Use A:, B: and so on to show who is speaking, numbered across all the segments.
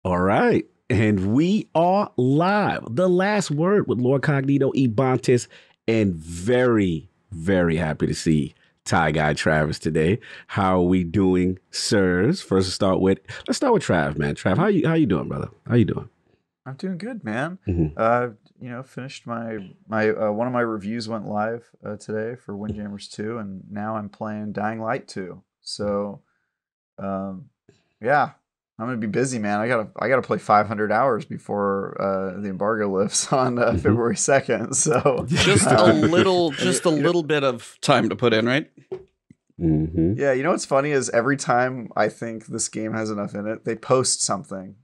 A: All right. And we are live. The last word with Lord Cognito E. Bounties. And very, very happy to see Ty Guy Travis today. How are we doing, sirs? First, let's start with Trav, man. Trav, how you doing, brother? How you doing?
B: I'm doing good, man.
A: Mm-hmm.
B: Finished my one of my reviews went live today for Windjammers 2, and now I'm playing Dying Light 2. So, yeah, I'm gonna be busy, man. I gotta play 500 hours before the embargo lifts on February 2nd. So
C: just a little bit of time to put in, right?
A: Mm-hmm.
B: Yeah, you know what's funny is every time I think this game has enough in it, they post something.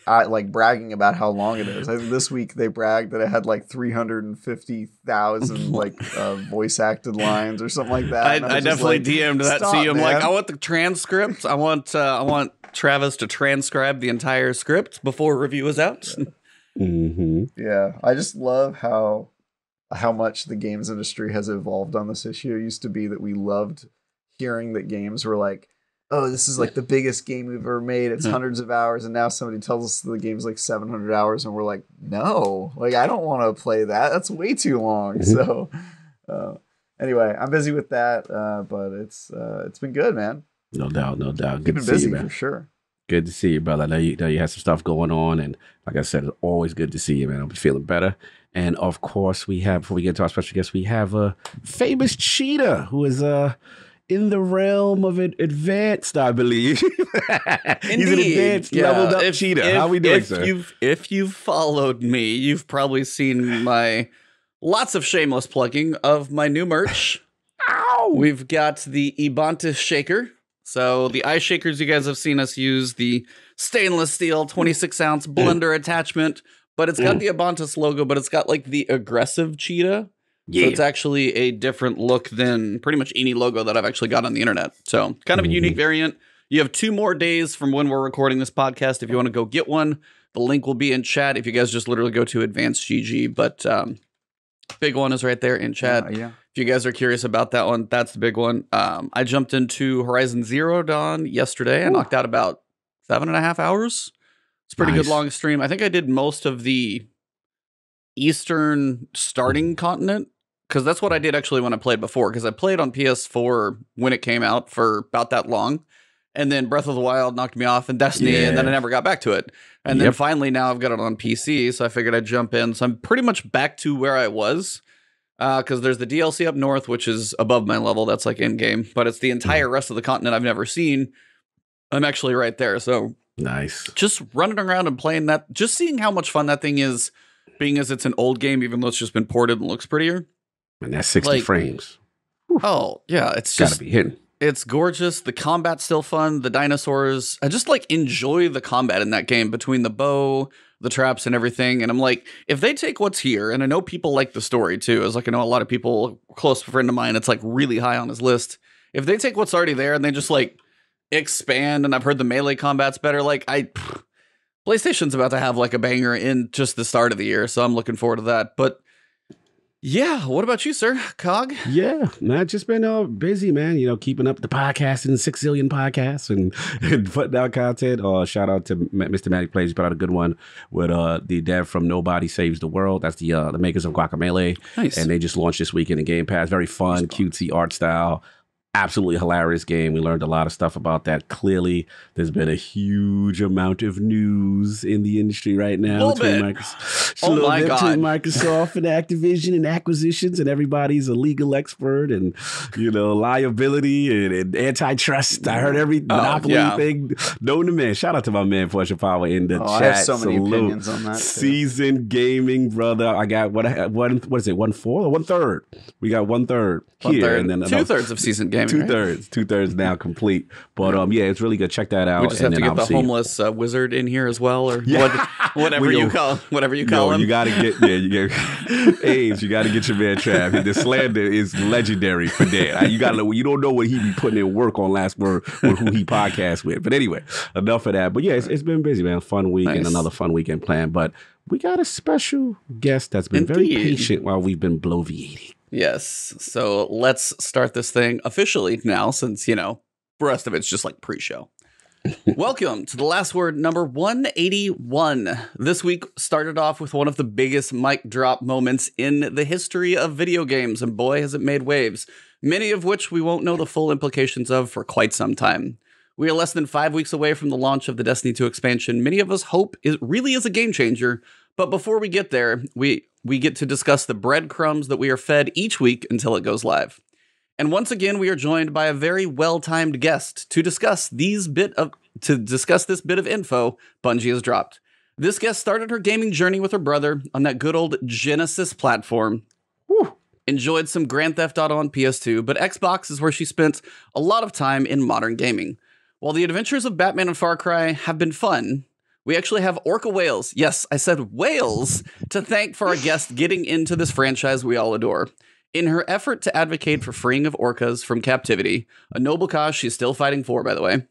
B: Like bragging about how long it is. I think this week they bragged that it had like 350,000 like voice acted lines or something like that.
C: I definitely DM'd that to you. I'm like, I want the transcript. I want Travis to transcribe the entire script before review is out.
A: Mm-hmm.
B: Yeah, I just love how much the games industry has evolved on this issue. It used to be that we loved hearing that games were like, oh, this is like the biggest game we've ever made. It's hundreds of hours. And now somebody tells us the game's like 700 hours. And we're like, no, like, I don't want to play that. That's way too long. So anyway, I'm busy with that. But it's been good, man.
A: No doubt. Good to see
B: busy
A: you, man.
B: For sure.
A: Good to see you, brother. I know you had some stuff going on. And like I said, it's always good to see you, man. I'm feeling better. And of course, before we get to our special guest, we have a famous cheater who is in the realm of advanced, I believe. He's an advanced, leveled up cheater. How we doing, sir?
C: If you've followed me, you've probably seen my lots of shameless plugging of my new merch.
A: Ow!
C: We've got the Ebontis shaker. So the ice shakers, you guys have seen us use the stainless steel 26-ounce blender attachment, but it's got the Ebontis logo, but it's got like the aggressive cheetah. Yeah. So it's actually a different look than pretty much any logo that I've actually got on the internet. So kind of a unique variant. You have 2 more days from when we're recording this podcast if you want to go get one. The link will be in chat if you guys just literally go to Advanced GG. But big one is right there in chat.
B: Yeah.
C: If you guys are curious about that one, that's the big one. I jumped into Horizon Zero Dawn yesterday. I knocked out about 7.5 hours. It's a pretty good long stream. I think I did most of the Eastern starting continent. Because that's what I did actually when I played before. Because I played on PS4 when it came out for about that long. And then Breath of the Wild knocked me off, and Destiny, and then I never got back to it. And then finally now I've got it on PC, so I figured I'd jump in. So I'm pretty much back to where I was. Because there's the DLC up north, which is above my level. That's like in-game. But it's the entire rest of the continent I've never seen. I'm actually right there. So
A: nice.
C: Just running around and playing that. Just seeing how much fun that thing is, being as it's an old game, even though it's just been ported and looks prettier.
A: And that's 60 frames.
C: Oh, yeah. It's
A: gotta be hidden.
C: It's gorgeous. The combat's still fun. The dinosaurs. I just like enjoy the combat in that game between the bow, the traps, and everything. And I'm like, if they take what's here, and I know people like the story too, as like I know a lot of people, a close friend of mine, it's like really high on his list. If they take what's already there and they just like expand, and I've heard the melee combat's better, like PlayStation's about to have like a banger in just the start of the year, so I'm looking forward to that. But yeah, what about you, sir? Cog?
A: Yeah, man, just been busy, man. You know, keeping up the podcasting, 6 zillion podcasts, and putting out content. Shout out to Mr. Matty Plays. Put out a good one with the dev from Nobody Saves the World. That's the makers of Guacamelee.
C: Nice.
A: And they just launched this weekend in Game Pass. Very fun, cutesy art style. Absolutely hilarious game. We learned a lot of stuff about that. Clearly, there's been a huge amount of news in the industry right now between Microsoft and Activision and acquisitions, and everybody's a legal expert and liability and antitrust. I heard every monopoly thing known to man. Shout out to my man Fortune Power in the chat.
B: I have so many opinions on that.
A: Seasoned gaming, brother. I got what is it? 1/4 or 1/3? We got 1/3 here, and then
C: 2/3 of seasoned gaming.
A: Two-thirds now complete. But it's really good. Check that out.
C: We just have to get the homeless wizard in here as well, or whatever you call him.
A: You gotta get Ames. You gotta get your man Trav. The slander is legendary for that. You don't know what he be putting in work on Last Word with who he podcasts with. But anyway, enough of that. But yeah, it's been busy, man. Fun week and another fun weekend planned. But we got a special guest that's been very patient while we've been bloviating.
C: Yes. So let's start this thing officially now, since, the rest of it's just like pre-show. Welcome to the last word number 181. This week started off with one of the biggest mic drop moments in the history of video games, and boy, has it made waves, many of which we won't know the full implications of for quite some time. We are less than 5 weeks away from the launch of the Destiny 2 expansion. Many of us hope it really is a game changer, but before we get there, we get to discuss the breadcrumbs that we are fed each week until it goes live. And once again, we are joined by a very well-timed guest to discuss this bit of info Bungie has dropped. This guest started her gaming journey with her brother on that good old Genesis platform. Whew. Enjoyed some Grand Theft Auto on PS2, but Xbox is where she spent a lot of time in modern gaming. While the adventures of Batman and Far Cry have been fun, we actually have orca whales, yes, I said whales, to thank for our guest getting into this franchise we all adore. In her effort to advocate for freeing of orcas from captivity, a noble cause she's still fighting for, by the way,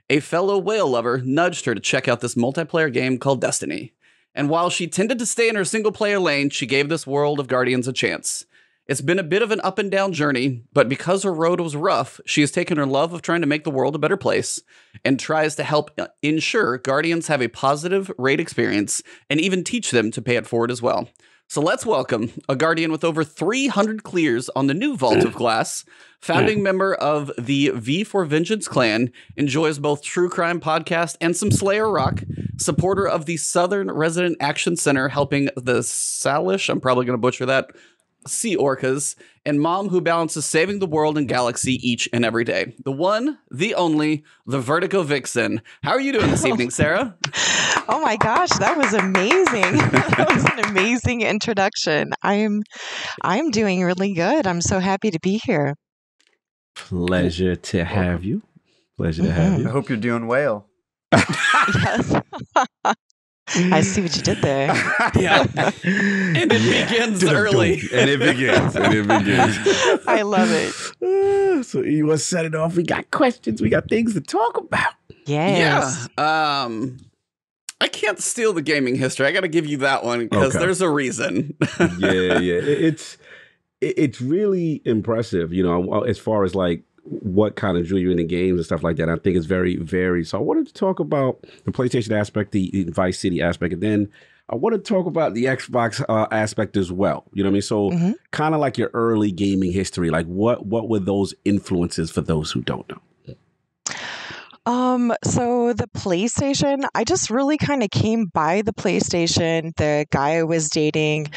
C: a fellow whale lover nudged her to check out this multiplayer game called Destiny. And while she tended to stay in her single-player lane, she gave this world of Guardians a chance. It's been a bit of an up and down journey, but because her road was rough, she has taken her love of trying to make the world a better place and tries to help ensure Guardians have a positive raid experience and even teach them to pay it forward as well. So let's welcome a Guardian with over 300 clears on the new Vault of Glass, founding member of the V for Vengeance clan, enjoys both true crime podcast and some Slayer rock, supporter of the Southern Resident Action Center, helping the Salish, I'm probably going to butcher that, sea orcas, and mom who balances saving the world and galaxy each and every day. The one, the only, the VertigoVixen. How are you doing this evening, Sarah?
D: Oh my gosh, that was amazing. That was an amazing introduction. I'm doing really good. I'm so happy to be here.
A: Pleasure to have you. Pleasure to have you.
B: I hope you're doing well.
D: Yes. I see what you did there.
C: Yeah. And it begins early.
A: And it begins.
D: I love it.
A: So you want to set it off? We got questions. We got things to talk about.
D: Yes.
C: Yeah. I can't steal the gaming history. I got to give you that one because there's a reason.
A: Yeah. It's really impressive, you know, as far as like what kind of drew you into games and stuff like that. I think it's very varied. So I wanted to talk about the PlayStation aspect, the Vice City aspect, and then I want to talk about the Xbox aspect as well. You know what I mean? So kind of like your early gaming history, like what were those influences for those who don't know?
D: So the PlayStation, I just really kind of came by the PlayStation. The guy I was dating,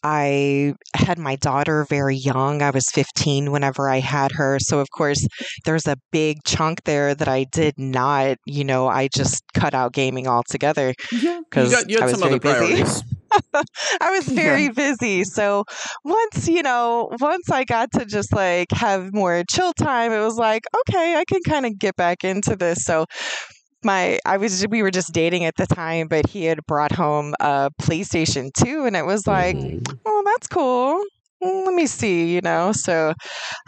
D: I had my daughter very young. I was 15 whenever I had her. So, of course, there's a big chunk there that I did not, I just cut out gaming altogether.
C: Yeah, you had some other priorities.
D: I was very busy. So once I got to just like have more chill time, it was like, okay, I can kind of get back into this. So we were just dating at the time, but he had brought home a PlayStation 2 and it was like, oh, that's cool. Let me see, So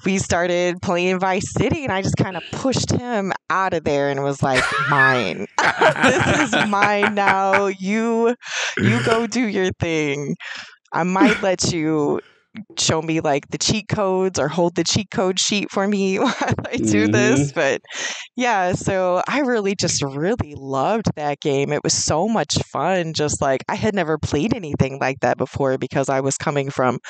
D: we started playing Vice City and I just kind of pushed him out of there and was like, mine. This is mine now. You go do your thing. I might let you show me like the cheat codes or hold the cheat code sheet for me while I do this. But yeah, so I really loved that game. It was so much fun. Just like I had never played anything like that before because I was coming from,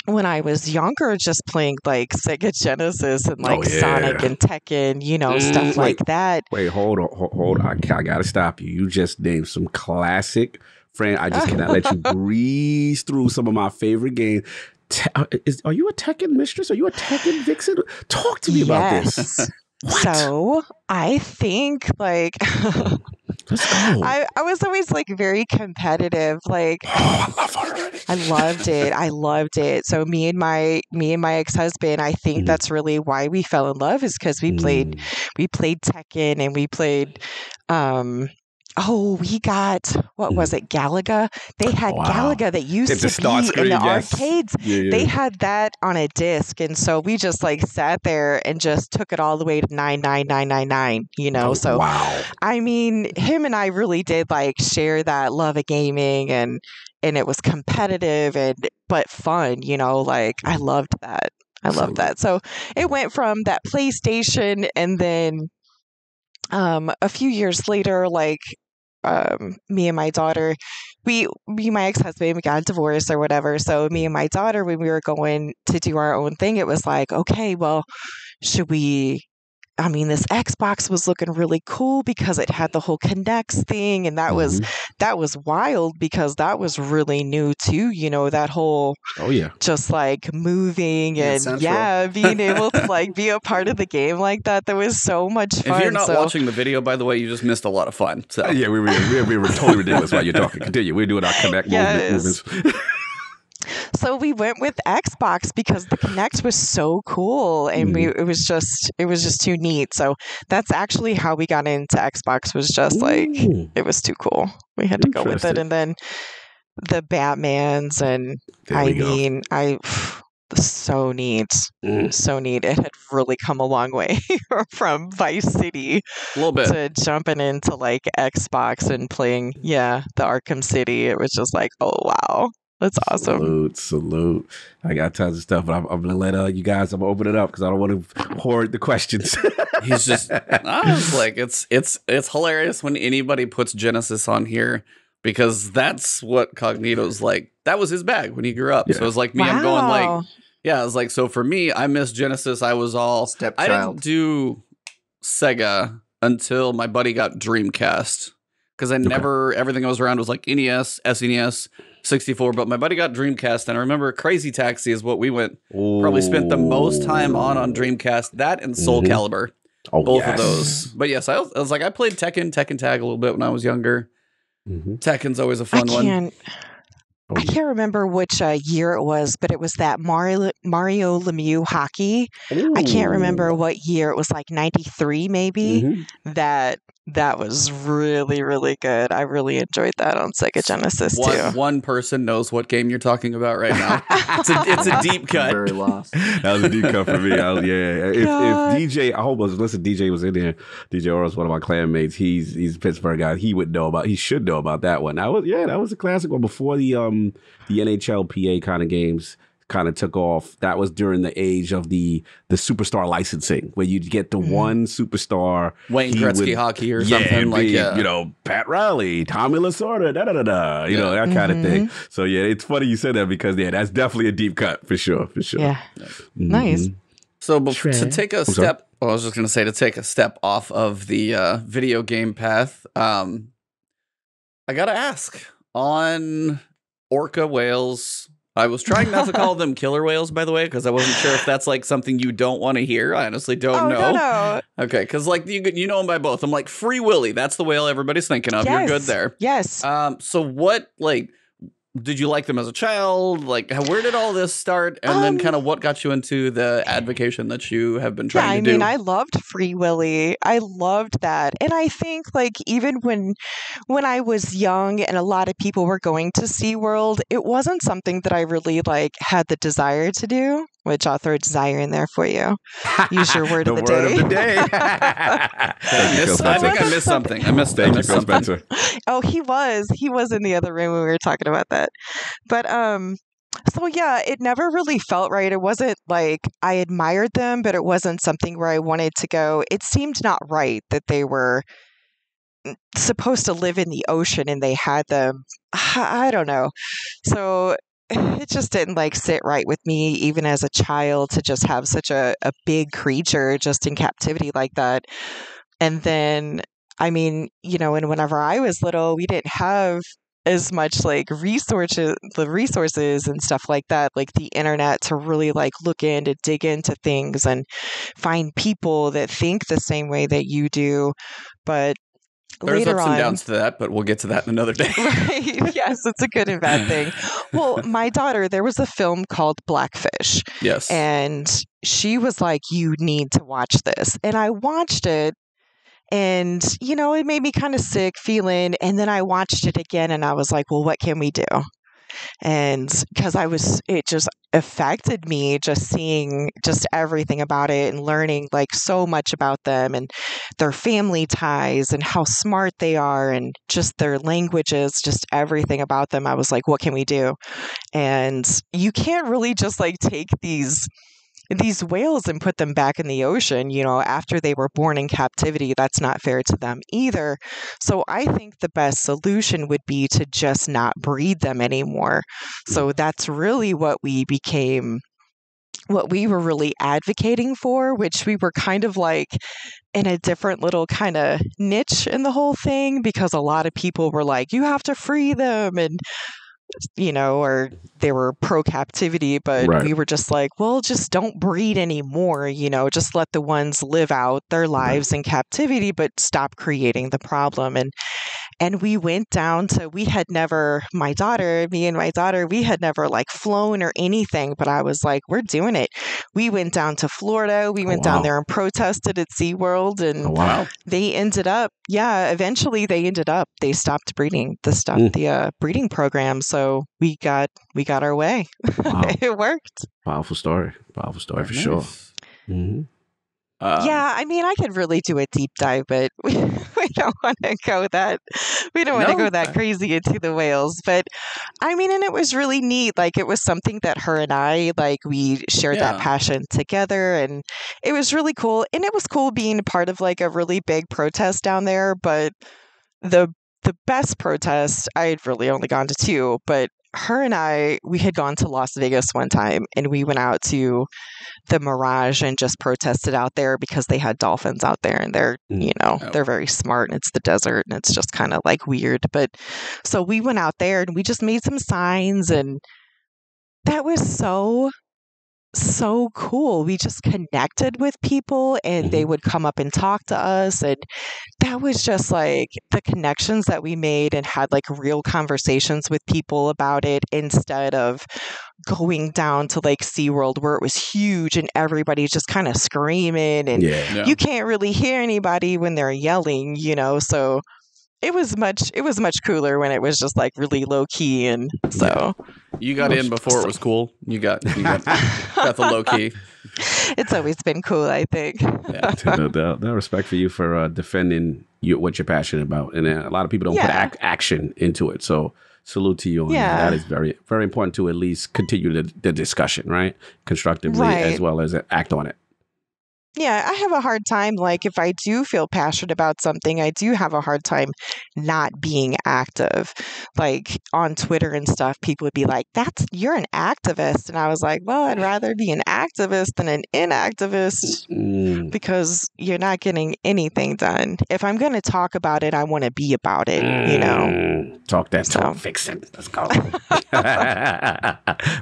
D: when I was younger, just playing like Sega Genesis and like Sonic and Tekken, stuff like that.
A: Wait, hold on. I gotta stop you. You just named some classic. Friend, I just cannot let you breeze through some of my favorite games. Are you a Tekken mistress? Are you a Tekken vixen? Talk to me about this. What?
D: So I think like I was always like very competitive. Like
A: I love her.
D: I loved it. So me and my ex-husband, I think that's really why we fell in love is because we played Tekken and we played we got, what was it, Galaga? They had Galaga that used to be in the arcades.
A: Yeah.
D: They had that on a disc. And so we just like sat there and just took it all the way to 99999, So, I mean, him and I really did like share that love of gaming and it was competitive but fun, like I loved that. I love that. So it went from that PlayStation, and then a few years later, like me and my daughter, my ex-husband, we got divorced or whatever. So me and my daughter, when we were going to do our own thing, it was like, okay, well, should we? I mean, this Xbox was looking really cool because it had the whole Connects thing, and that was wild because that was really new too. You know, that whole just like moving and being able to like be a part of the game like that. That was so much fun.
C: If you're not watching the video, by the way, you just missed a lot of fun. So
A: yeah, we were totally ridiculous while you're talking. Continue. We're doing our Connect movements.
D: So we went with Xbox because the Kinect was so cool, and it was just too neat. So that's actually how we got into Xbox. Was just like it was too cool. We had to go with it, and then the Batmans, and so neat, so neat. It had really come a long way from Vice City
C: a little bit
D: to jumping into like Xbox and playing the Arkham City. It was just like, oh wow. That's awesome.
A: Salute. I got tons of stuff, but I'm going to let you guys, I'm going to open it up because I don't want to hoard the questions.
C: He's just, I was like, it's hilarious when anybody puts Genesis on here because that's what Cognito's like. That was his bag when he grew up. Yeah. So it was like me, I'm going like, I was like, so for me, I missed Genesis. I was all,
B: stepchild.
C: I didn't do Sega until my buddy got Dreamcast because everything I was around was like NES, SNES, 64, but my buddy got Dreamcast, and I remember Crazy Taxi is what we probably spent the most time on Dreamcast. That and Soul Calibur, both of those. But yes, I was like, I played Tekken Tag a little bit when I was younger. Tekken's always a fun one.
D: I can't remember which year it was, but it was that Mario Lemieux hockey. Ooh. I can't remember what year. It was like 93 maybe. That was really, really good. I really enjoyed that on Sega Genesis too.
C: One person knows what game you're talking about right now. It's a deep cut.
B: I'm very lost.
A: That was a deep cut for me. If DJ, I hope DJ was in there. DJ Oro's one of my clanmates. He's a Pittsburgh guy. He should know about that one. That was a classic one before the NHL PA kind of games kind of took off. That was during the age of the superstar licensing, where you'd get the one superstar,
C: Wayne Gretzky hockey or something
A: Pat Riley, Tommy Lasorda, that kind of thing. So it's funny you said that because that's definitely a deep cut for sure.
D: Yeah, nice.
C: So to take a step, I was just going to say to take a step off of the video game path. I gotta ask on orca whales. I was trying not to call them killer whales, by the way, because I wasn't sure if that's like something you don't want to hear. I honestly don't know.
D: No.
C: Okay, because like you know them by both. I'm like Free Willy. That's the whale everybody's thinking of.
D: Yes.
C: You're good there.
D: Yes.
C: So what did you like them as a child? Like, where did all this start? And then kind of what got you into the advocation that you have been trying to do?
D: I mean, I loved Free Willy. I loved that. And I think like even when I was young and a lot of people were going to SeaWorld, it wasn't something that I really like had the desire to do, which I'll throw desire in there for you. Use your word of the day.
A: Word of the day.
C: I think I missed something. I missed something.
D: Oh, he was in the other room when we were talking about that. But so it never really felt right. It wasn't like I admired them, but it wasn't something where I wanted to go. It seemed not right that they were supposed to live in the ocean and they had them. I don't know. So it just didn't like sit right with me, even as a child, to just have such a big creature just in captivity like that. And then, I mean, and whenever I was little, we didn't have as much like resources and stuff like that, like the internet, to really like dig into things and find people that think the same way that you do. But
C: there's ups and downs to that, but we'll get to that in another day.
D: Right. Yes, it's a good and bad thing. Well, my daughter, there was a film called Blackfish.
C: Yes.
D: And she was like, you need to watch this. And I watched it. And, it made me kind of sick feeling. And then I watched it again and I was like, well, what can we do? And because it just affected me just seeing just everything about it and learning like so much about them and their family ties and how smart they are and just their languages, just everything about them. I was like, what can we do? And you can't really just like take these these whales and put them back in the ocean, after they were born in captivity. That's not fair to them either. So I think the best solution would be to just not breed them anymore. So that's really what we were really advocating for, which we were kind of like in a different little kind of niche in the whole thing, because a lot of people were like, you have to free them, and or they were pro captivity, but we were just like, well, just don't breed anymore, just let the ones live out their lives in captivity, but stop creating the problem. And we went down to, me and my daughter, we had never like flown or anything, but I was like, we're doing it. We went down to Florida. We went down there and protested at SeaWorld, and they ended up, eventually they stopped breeding, the breeding program. So we got our way.
A: Wow.
D: It worked.
A: Powerful story for sure. Mm-hmm.
D: I could really do a deep dive, but we don't want to go that. We don't want to go that crazy into the whales. But and it was really neat. Like, it was something that her and I, like, we shared that passion together, and it was really cool. And it was cool being a part of like a really big protest down there. But the best protest, I had really only gone to two, but her and I, we had gone to Las Vegas one time, and we went out to the Mirage and just protested out there because they had dolphins out there, and they're, they're very smart, and it's the desert, and it's just kind of like weird. But so we went out there and we just made some signs, and that was so cool. We just connected with people, and they would come up and talk to us, and that was just like the connections that we made, and had like real conversations with people about it, instead of going down to like SeaWorld where it was huge and everybody's just kind of screaming, and you can't really hear anybody when they're yelling, so it was much cooler when it was just like really low key. And so
C: you got in before it was cool. You got the low key.
D: It's always been cool, I think.
A: No doubt. No respect for you for defending what you're passionate about, and a lot of people don't put action into it. So salute to you on that. That is very, very important to at least continue the discussion, right? Constructively, as well as act on it.
D: Yeah, I have a hard time, like, if I do feel passionate about something, I do have a hard time not being active. Like, on Twitter and stuff, people would be like, you're an activist. And I was like, well, I'd rather be an activist than an inactivist, because you're not getting anything done. If I'm going to talk about it, I want to be about it,
A: Talk that talk, Vixen. Let's go.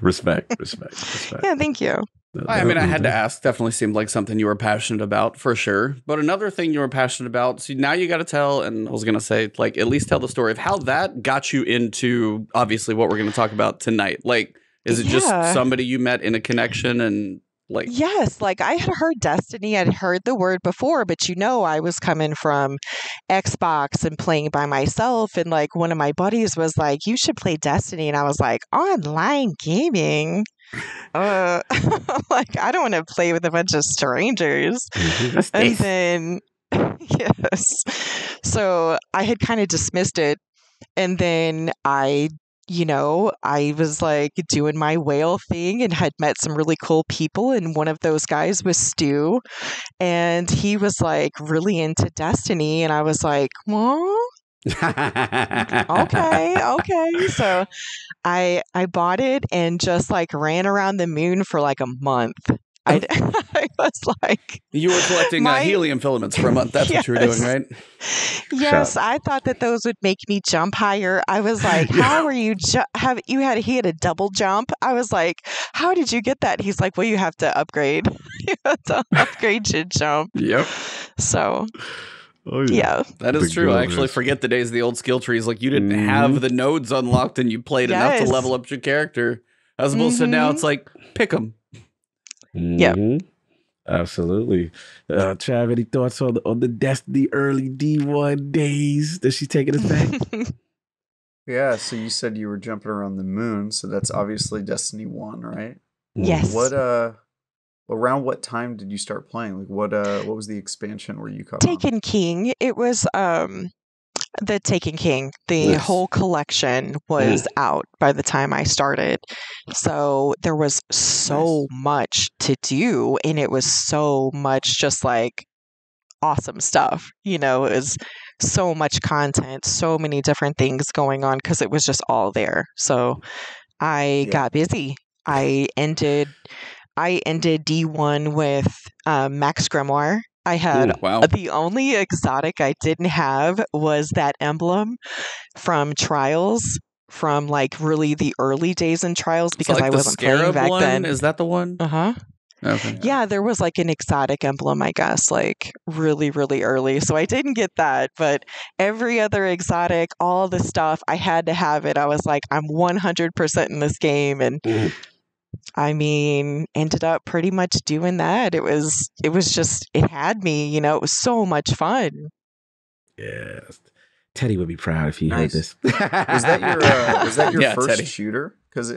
A: Respect.
D: Yeah, thank you.
C: I had to ask. Definitely seemed like something you were passionate about, for sure. But another thing you were passionate about, so now you got to tell, and I was going to say, like, at least tell the story of how that got you into, obviously, what we're going to talk about tonight. Like, is it just somebody you met in a connection, and like...
D: Yes, like, I had heard Destiny, I'd heard the word before, but I was coming from Xbox and playing by myself, and like, one of my buddies was like, you should play Destiny, and I was like, online gaming? Like, I don't want to play with a bunch of strangers. And then so I had kind of dismissed it, and then I was like doing my whale thing and had met some really cool people, and one of those guys was Stu, and he was like really into Destiny, and I was like, well, okay. So I bought it and just like ran around the moon for like a month. I was like,
C: you were collecting helium filaments for a month. That's what you were doing, right?
D: Yes, I thought that those would make me jump higher. I was like, how are you? He had a double jump. I was like, how did you get that? He's like, well, you have to upgrade. You have to upgrade your jump.
C: Yep.
D: So.
A: Oh, yeah.
C: That is true. I actually forget the days of the old skill trees. Like, you didn't have the nodes unlocked and you played enough to level up your character. As opposed to now, it's like, pick them.
D: Yeah.
A: Absolutely. Trav, any thoughts on the Destiny early D1 days that she's taking us back?
B: Yeah, so you said you were jumping around the moon, so that's obviously Destiny 1, right?
D: Yes.
B: Around what time did you start playing? Like, what was the expansion where you caught
D: Taken King. It was The Taken King, the whole collection was out by the time I started. So there was so much to do, and it was so much just like awesome stuff. It was so much content, so many different things going on because it was just all there. So I got busy. I ended D1 with Max Grimoire. I had the only exotic I didn't have was that emblem from Trials, from like really the early days in Trials, because I wasn't playing back then.
C: Is that the one?
D: Uh-huh.
C: Okay.
D: Yeah, there was like an exotic emblem, I guess, like really, really early. So I didn't get that, but every other exotic, all the stuff, I had to have it. I was like, I'm 100% in this game. And I mean, ended up pretty much doing that. It was just, it had me, it was so much fun.
A: Yes. Teddy would be proud if he heard this.
B: Was that your first
C: Teddy.
B: shooter? Because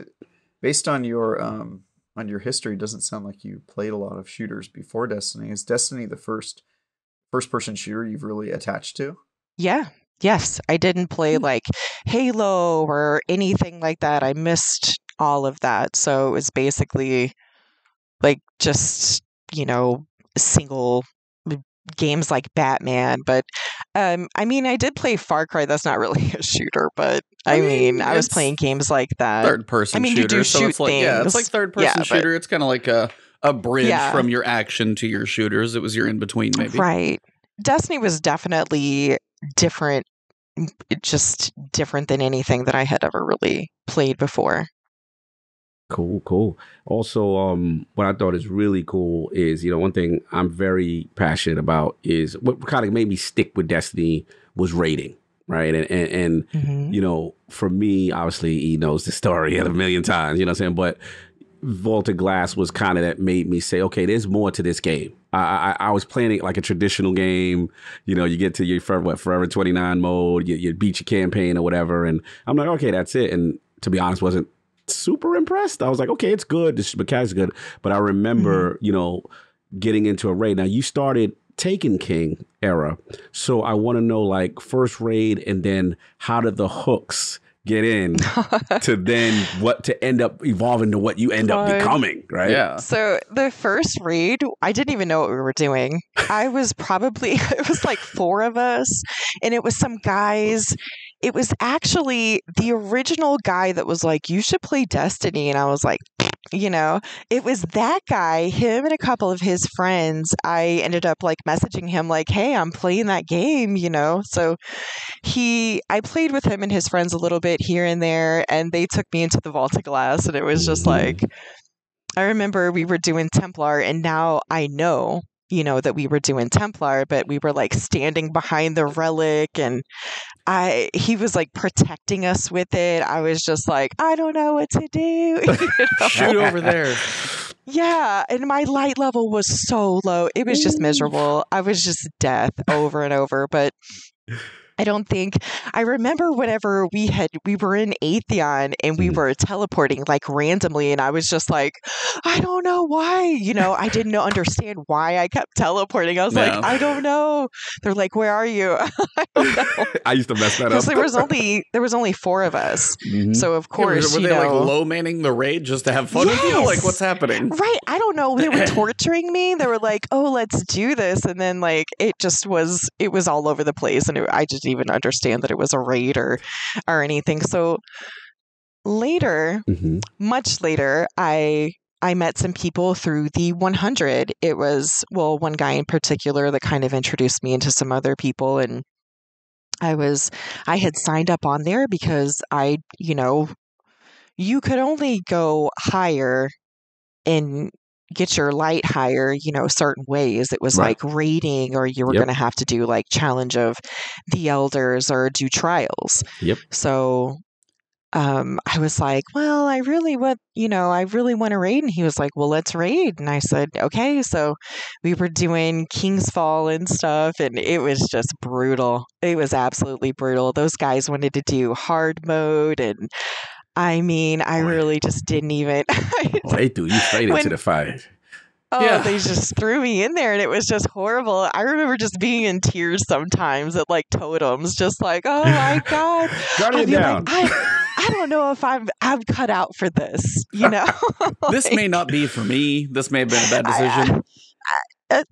B: based on your history, it doesn't sound like you played a lot of shooters before Destiny. Is Destiny the first person shooter you've really attached to?
D: Yeah. Yes. I didn't play like Halo or anything like that. I missed all of that. So it was basically like just, single games like Batman. But I mean, I did play Far Cry. That's not really a shooter, but I mean, I was playing games like that.
C: Third person shooter.
D: You do shoot
C: it's like,
D: things.
C: Yeah, it's like third person shooter. It's kind of like a bridge from your action to your shooters. It was your in between, maybe.
D: Right. Destiny was definitely different, just different than anything that I had ever really played before.
A: Cool. Also, what I thought is really cool is, one thing I'm very passionate about is what kind of made me stick with Destiny was raiding, right? And for me, obviously, he knows the story a million times, you know what I'm saying? But Vaulted Glass was kind of that made me say, okay, there's more to this game. I was playing it like a traditional game. You get to your Forever 29 mode, you beat your campaign or whatever. And I'm like, okay, that's it. And to be honest, wasn't super impressed. I was like, okay, it's good. This mechanic's good. But I remember, getting into a raid. Now, you started Taken King era. So I want to know, like, first raid and then how did the hooks get in to then to end up evolving to what you end up becoming, right?
C: Yeah.
D: So the first raid, I didn't even know what we were doing. It was like 4 of us, and it was some guys. It was actually the original guy that was like, you should play Destiny. And I was like, it was that guy, him and a couple of his friends. I ended up like messaging him like, hey, I'm playing that game, So I played with him and his friends a little bit here and there, and they took me into the Vaulted Glass, and it was just like, I remember we were doing Templar, and now I know, that we were doing Templar, but we were like standing behind the relic, and he was like protecting us with it. I was just like, I don't know what to do.
C: Shoot over there.
D: Yeah. And my light level was so low. It was just miserable. I was just death over and over. But I remember whenever we were in Atheon and we were teleporting like randomly, and I was just like, I don't know why, I didn't understand why I kept teleporting. I was like, I don't know. They're like, where are you? I don't know.
A: I used to mess that up.
D: Because there was only 4 of us. So of course,
C: were they like low manning the raid just to have fun with you? Like, what's happening?
D: Right. I don't know. They were torturing me. They were like, oh, let's do this. And then like, it was all over the place. And I just didn't even understand that it was a raid or anything. So later, much later, I met some people through the 100. It was, one guy in particular that kind of introduced me into some other people, and I had signed up on there because you could only go higher and get your light higher, certain ways. It was like raiding, or you were going to have to do like Challenge of the Elders or do Trials.
A: Yep.
D: So I was like, well, I really want to raid. And he was like, well, let's raid. And I said, okay. So we were doing King's Fall and stuff, and it was just brutal. It was absolutely brutal. Those guys wanted to do hard mode, and I mean, I really just didn't even.
A: They threw you straight into the fire.
D: They just threw me in there and it was just horrible. I remember just being in tears sometimes at like totems, just like, oh my God.
A: Guardian down.
D: Like, I don't know if I'm cut out for this, you know?
C: This may not be for me. This may have been a bad decision.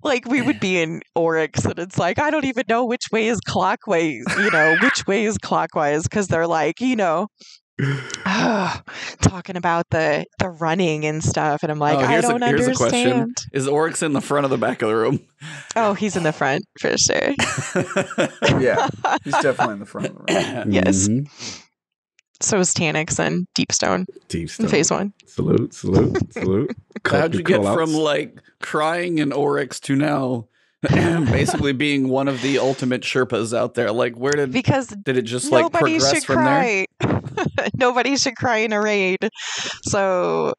D: Like we would be in Oryx and it's like, I don't even know which way is clockwise, which way is clockwise. Cause they're like, talking about the running and stuff. And I'm like, I don't understand. Here's a question.
C: Is Oryx in the front or the back of the room?
D: Oh, he's in the front for sure.
B: Yeah, he's definitely in the front of the room.
D: Yes. So is Tanix and Deepstone.
A: Deepstone.
D: Phase 1.
A: Salute.
C: How'd you get from like crying in Oryx to now basically being one of the ultimate Sherpas out there? Like, where did it just like progress from there?
D: Nobody should cry in a raid. So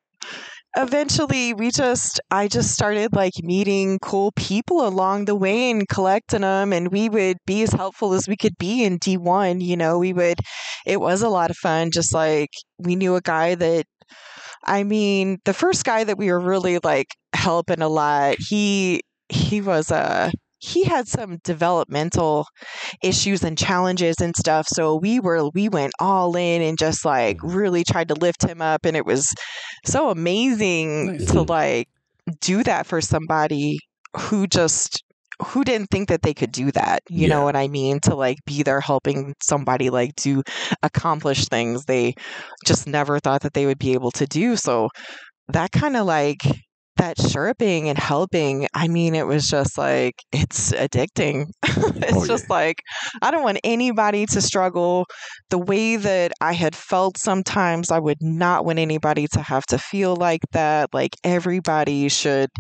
D: eventually I just started like meeting cool people along the way and collecting them, and we would be as helpful as we could be in D1. It was a lot of fun. Just like we knew a guy that, the first guy that we were really like helping a lot, he had some developmental issues and challenges and stuff. So we went all in and just like really tried to lift him up. And it was so amazing to like do that for somebody who didn't think that they could do that. You know what I mean? To like be there helping somebody like to accomplish things they just never thought that they would be able to do. So that kind of like that chirping and helping, it was just like, it's addicting. It's just like, I don't want anybody to struggle the way that I had felt sometimes. I would not want anybody to have to feel like that. Like everybody should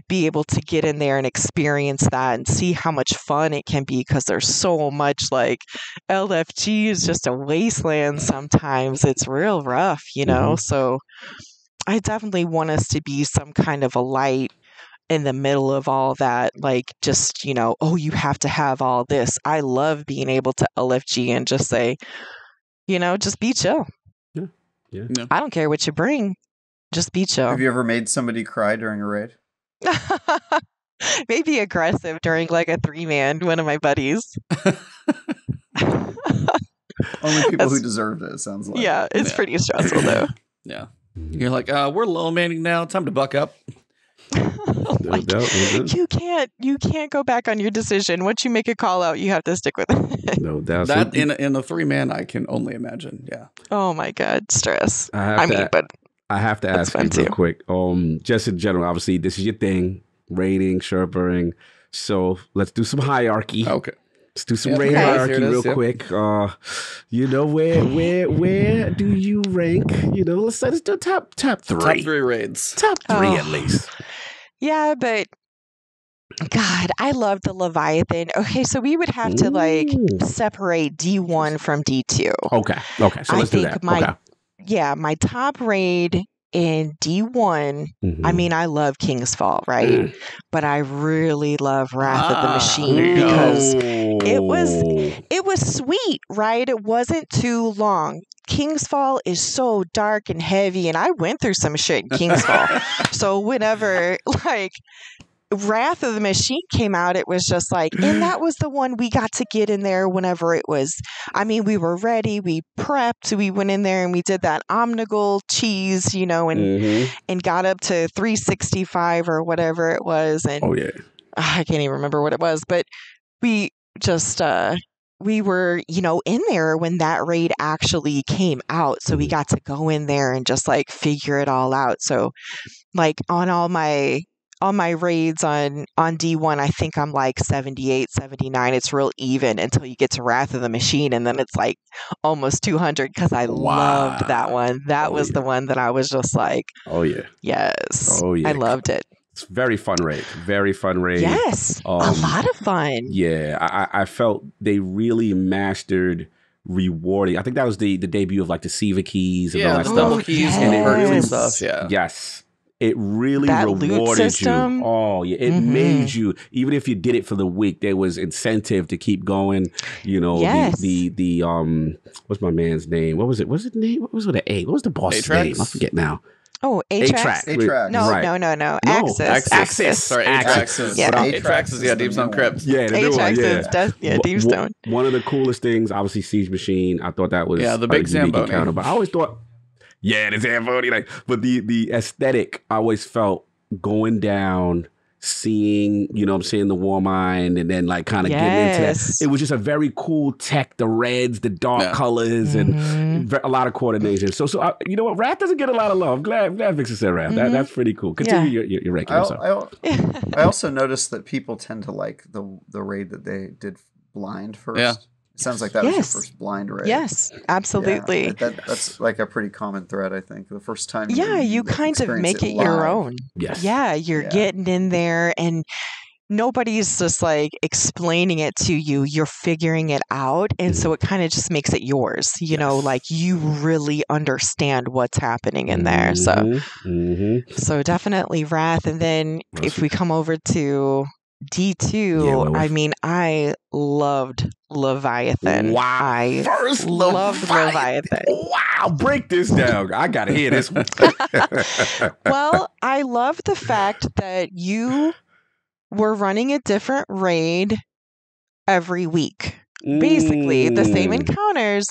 D: be able to get in there and experience that and see how much fun it can be, because there's so much like LFG is just a wasteland sometimes. It's real rough, So I definitely want us to be some kind of a light in the middle of all that. Like just, you have to have all this. I love being able to LFG and just say, just be chill.
A: Yeah.
D: I don't care what you bring. Just be chill.
B: Have you ever made somebody cry during a raid?
D: Maybe aggressive during like a 3-man, one of my buddies.
B: Only people who deserved it sounds like.
D: Yeah, it's pretty stressful though.
C: Yeah. You're like, we're low manning now. Time to buck up.
D: You can't go back on your decision. Once you make a call out, you have to stick with it.
A: No doubt.
C: That in a 3-man, I can only imagine. Yeah.
D: Oh my God, stress.
A: I have to ask you real quick. Just in general, obviously, this is your thing, raiding, sherpering. So let's do some hierarchy.
C: Okay.
A: Let's do some raid hierarchy real quick. Where do you rank? Let's do top 3.
C: Top 3 raids.
A: Top 3 at least.
D: Yeah, but God, I love the Leviathan. Okay, so we would have to like separate D1 from D2.
A: Okay. So let's do that.
D: My top raid in D1, I love King's Fall, right? But I really love Wrath of the Machine because it was sweet, right? It wasn't too long. King's Fall is so dark and heavy, and I went through some shit in King's Fall. So whenever like Wrath of the Machine came out, it was just like, and that was the one we got to get in there whenever it was, we were ready, we prepped, we went in there and we did that Omnigul cheese, and got up to 365 or whatever it was. And I can't even remember what it was, but we just, we were, in there when that raid actually came out. So we got to go in there and just like figure it all out. So like on all my raids on D1, I think I'm like 78, 79. It's real even until you get to Wrath of the Machine, and then it's like almost 200 because I loved that one. That was the one that I was just like, yes. I loved it.
A: It's very fun raid. Very fun raid.
D: Yes, a lot of fun.
A: Yeah, I felt they really mastered rewarding. I think that was the debut of like the Siva keys and all that stuff.
C: Keys and really stuff. Yeah.
A: Yes. It really
D: that
A: rewarded you. Oh, yeah. It made you, even if you did it for the week, there was incentive to keep going. The what's my man's name? What was it? What's his name? What was with an A? What was the boss's name? I forget now.
D: Oh,
A: A-Track.
B: A-Track.
D: No,
A: Right.
D: no.
A: No,
D: Axis.
C: Sorry,
A: Axis.
C: Atrax.
D: Yeah.
C: But
B: Atrax
C: Atrax is
B: is
C: Deep
B: the
C: Stone
B: new
C: Crypt.
A: Yeah, the new one.
D: Atrax
A: Yeah.
D: is Deep Stone.
A: One of the coolest things, obviously, Siege Machine. I thought that was
C: Yeah, the big
A: a unique
C: Zamboni.
A: encounter. But I always thought, yeah, the Zamboni. Like, but the aesthetic, I always felt going down, seeing, you know what I'm saying, the War Mind, and then like kind of getting into that. It was just a very cool tech, the reds, the dark colors, and a lot of coordination. So you know what, Wrath doesn't get a lot of love. Glad Vixen said Wrath. That's pretty cool. Continue your ranking.
B: I also noticed that people tend to like the raid that they did blind first.
C: Yeah.
B: It sounds like that was your first blind raid.
D: Yes, absolutely.
B: Yeah, that's like a pretty common thread, I think. The first time
D: you kind of make it your own.
A: Yes.
D: Yeah, you're getting in there and nobody's just like explaining it to you. You're figuring it out. And so it kind of just makes it yours. You know, like you really understand what's happening in there. So definitely Wrath. And then if we come over to D2, I mean, I loved Leviathan.
A: Wow.
D: I loved Leviathan.
A: Wow. Break this down. I got to hear this one.
D: Well, I love the fact that you were running a different raid every week. Basically, the same encounters,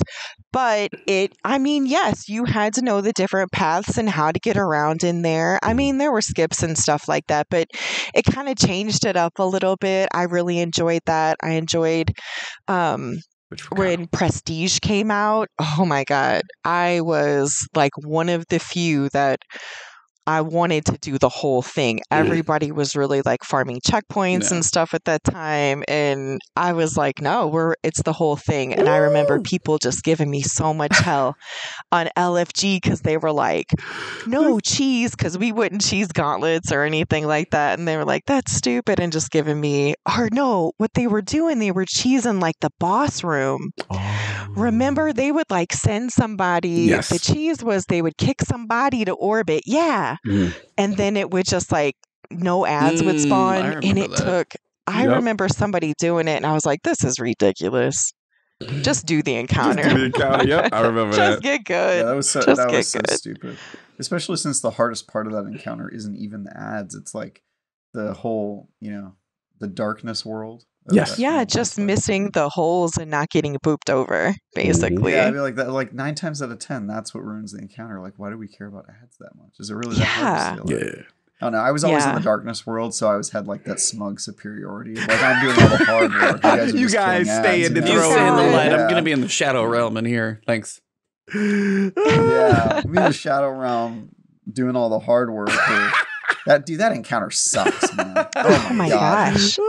D: but yes, you had to know the different paths and how to get around in there. I mean, there were skips and stuff like that, but it kind of changed it up a little bit. I really enjoyed that. I enjoyed when Prestige came out. Oh my God. I was like one of the few that I wanted to do the whole thing. Everybody was really like farming checkpoints and stuff at that time. And I was like, no, it's the whole thing. And I remember people just giving me so much hell on LFG because they were like, no cheese, because we wouldn't cheese gauntlets or anything like that. And they were like, that's stupid. And just giving me, or no, what they were doing, they were cheesing like the boss room. Remember, they would like send somebody, the cheese was they would kick somebody to orbit. Yeah. And then it would just like no ads would spawn. And it took, I remember somebody doing it and I was like, this is ridiculous. Just do the encounter.
A: Just do the encounter. Yep, I remember that.
D: Just get good.
B: Yeah, that was so stupid. Especially since the hardest part of that encounter isn't even the ads. It's like the whole, the darkness world.
A: Yes.
D: Yeah, just missing the holes and not getting booped over, basically.
B: Yeah, I mean, like that. Like 9 times out of 10, that's what ruins the encounter. Like, why do we care about ads that much? Is it really that hard to steal?
A: Yeah.
B: I don't know. I was always in the darkness world, so I always had like that smug superiority. Like I'm doing all the hard work. You guys
A: stay in the
C: You stay in the light. I'm gonna be in the shadow realm in here. Thanks.
B: Yeah, me in the shadow realm doing all the hard work. That encounter sucks, man. Oh my gosh.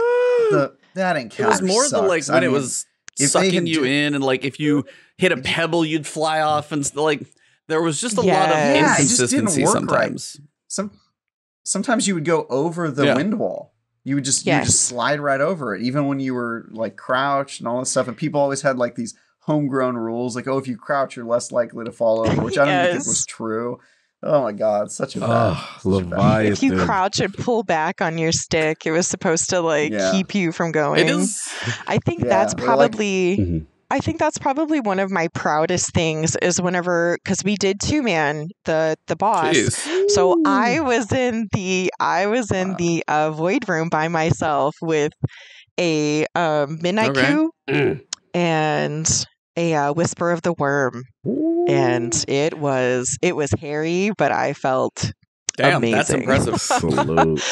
B: That encounter.
C: It was more
B: sucks.
C: the like when it was sucking you in, and like if you hit a pebble, you'd fly off, and like there was just a lot of inconsistency sometimes.
B: Right. Sometimes you would go over the wind wall. You would just slide right over it, even when you were like crouched and all this stuff. And people always had like these homegrown rules, like, oh, if you crouch, you're less likely to fall over, which I don't even think was true. Oh my God, such a bad.
A: Leviathan.
D: If you crouch and pull back on your stick, it was supposed to like keep you from going.
C: It is.
D: I think that's probably. I think that's probably one of my proudest things is whenever, because we did 2-man the boss.
C: Jeez.
D: So I was in the void room by myself with a midnight queue and a whisper of the worm. And it was hairy, but I felt amazing.
C: That's impressive.
A: Salute.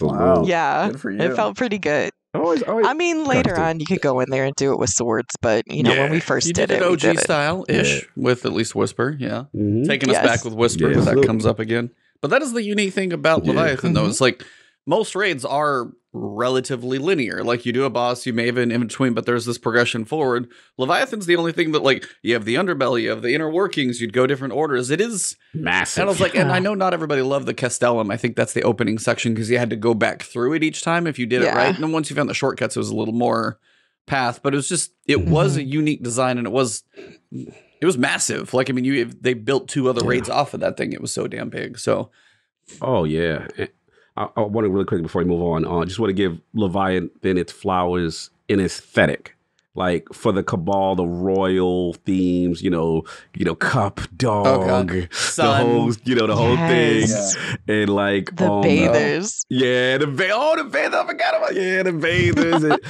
B: Wow.
D: Yeah,
B: good for you.
D: It felt pretty good.
A: Always,
D: I mean, later on, you could go in there and do it with swords, but when we first did it,
C: OG style-ish with at least Whisper, taking us back with Whisper, but that comes up again. But that is the unique thing about Leviathan, though. It's like most raids are relatively linear. Like you do a boss, you may have an in-between, but there's this progression forward. Leviathan's the only thing that, like, you have the underbelly, you have the inner workings, you'd go different orders. It is
A: massive.
C: And I was like, and I know not everybody loved the Castellum. I think that's the opening section because you had to go back through it each time if you did it right. And then once you found the shortcuts, it was a little more path, but it was just, it was a unique design and it was massive. Like, I mean, they built 2 other raids off of that thing. It was so damn big. So,
A: oh yeah. I want to really quickly before we move on. Just want to give Leviathan its flowers in aesthetic. like for the Cabal, the royal themes, cup, dog, the whole, the whole thing, and like
D: the bathers.
A: The bathers. I forgot about the bathers. And,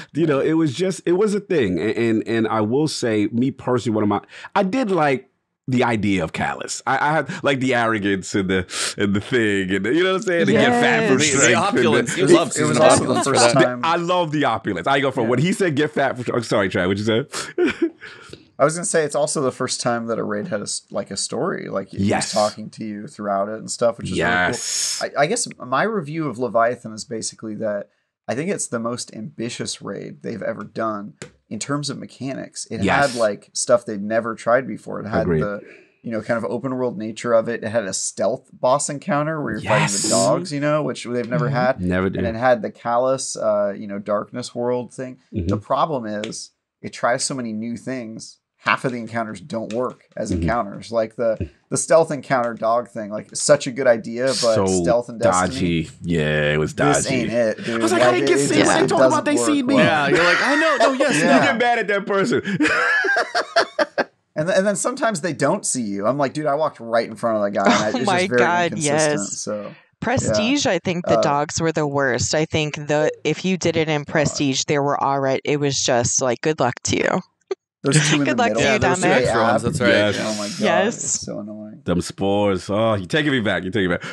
A: it was a thing, and I will say, me personally, I did like the idea of Callus. I had like the arrogance and the thing, and you know what I'm saying? To get fat from
C: the opulence. You love season of opulence for that.
A: I love the opulence. I go from when he said get fat. I'm sorry, Trav. What'd you say?
B: I was gonna say it's also the first time that a raid had a story, like he's talking to you throughout it and stuff, which is really cool. I guess my review of Leviathan is basically that I think it's the most ambitious raid they've ever done in terms of mechanics. It had like stuff they'd never tried before. It had the kind of open world nature of it. It had a stealth boss encounter where you're fighting the dogs, which they've never had.
A: Never did.
B: And it had the Callus, darkness world thing. The problem is it tries so many new things. Half of the encounters don't work as encounters. Like the stealth encounter dog thing, like such a good idea, but so stealth and Destiny.
A: Dodgy. Yeah, it was dodgy.
B: This ain't it, dude.
A: I was like, I didn't get seen when they talking about they see me.
C: Yeah, you're like, I know. No, yes.
A: You get mad at that person.
B: And then sometimes they don't see you. I'm like, dude, I walked right in front of that guy. And it's just very inconsistent. So.
D: Prestige, I think the dogs were the worst. I think if you did it in Prestige, they were alright. It was just like, good luck to you.
B: Those two in
D: good
B: the
D: luck
B: middle.
D: to you down there.
C: That's right.
A: Yes.
B: Oh my god,
D: yes.
B: it's so annoying.
A: Them spores. Oh, you're taking me back.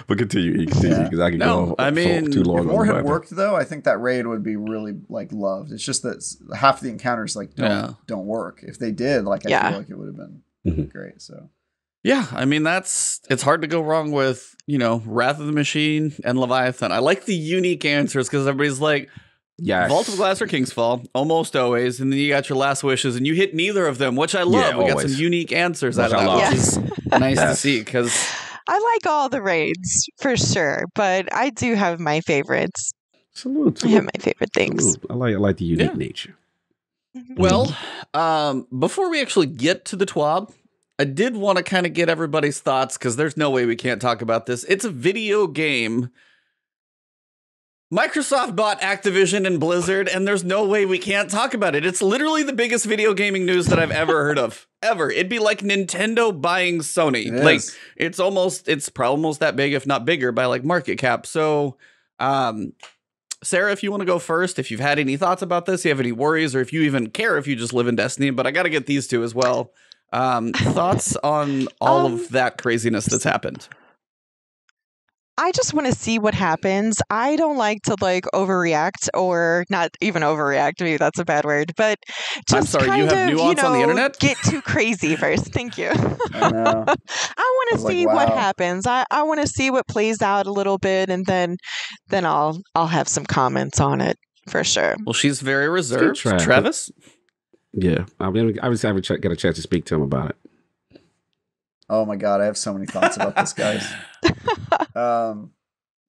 A: But continue because I can go too long.
B: If more had worked though, I think that raid would be really like loved. It's just that half the encounters like don't work. If they did, like I feel like it would have been great. So
C: yeah, I mean it's hard to go wrong with Wrath of the Machine and Leviathan. I like the unique answers because everybody's like.
A: Yes.
C: Vault of Glass or King's Fall, almost always, and then you got your last wishes, and you hit neither of them, which I love. We got some unique answers out of that, which is nice to see. Because
D: I like all the raids for sure, but I do have my favorites.
A: Salute.
D: I have my favorite things.
A: I like the unique nature.
C: Well, before we actually get to the TWAB, I did want to kind of get everybody's thoughts because there's no way we can't talk about this. It's a video game. Microsoft bought Activision and Blizzard, and there's no way we can't talk about it. It's literally the biggest video gaming news that I've ever heard of. Ever. It'd be like Nintendo buying Sony. It's almost that big, if not bigger, by like market cap. So, Sarah, if you want to go first, if you've had any thoughts about this, you have any worries, or if you even care if you just live in Destiny, but I got to get these two as well. Thoughts on all of that craziness that's happened?
D: I just want to see what happens. I don't like to overreact, or not even overreact. Maybe that's a bad word, but just
C: I'm sorry, you have nuance on the internet?
D: Get too crazy first. Thank you.
B: I know.
D: I want to see what happens. I want to see what plays out a little bit, and then I'll have some comments on it for sure.
C: Well, she's very reserved. Travis?
A: Yeah, I just haven't got a chance to speak to him about it.
B: Oh my god, I have so many thoughts about this, guys.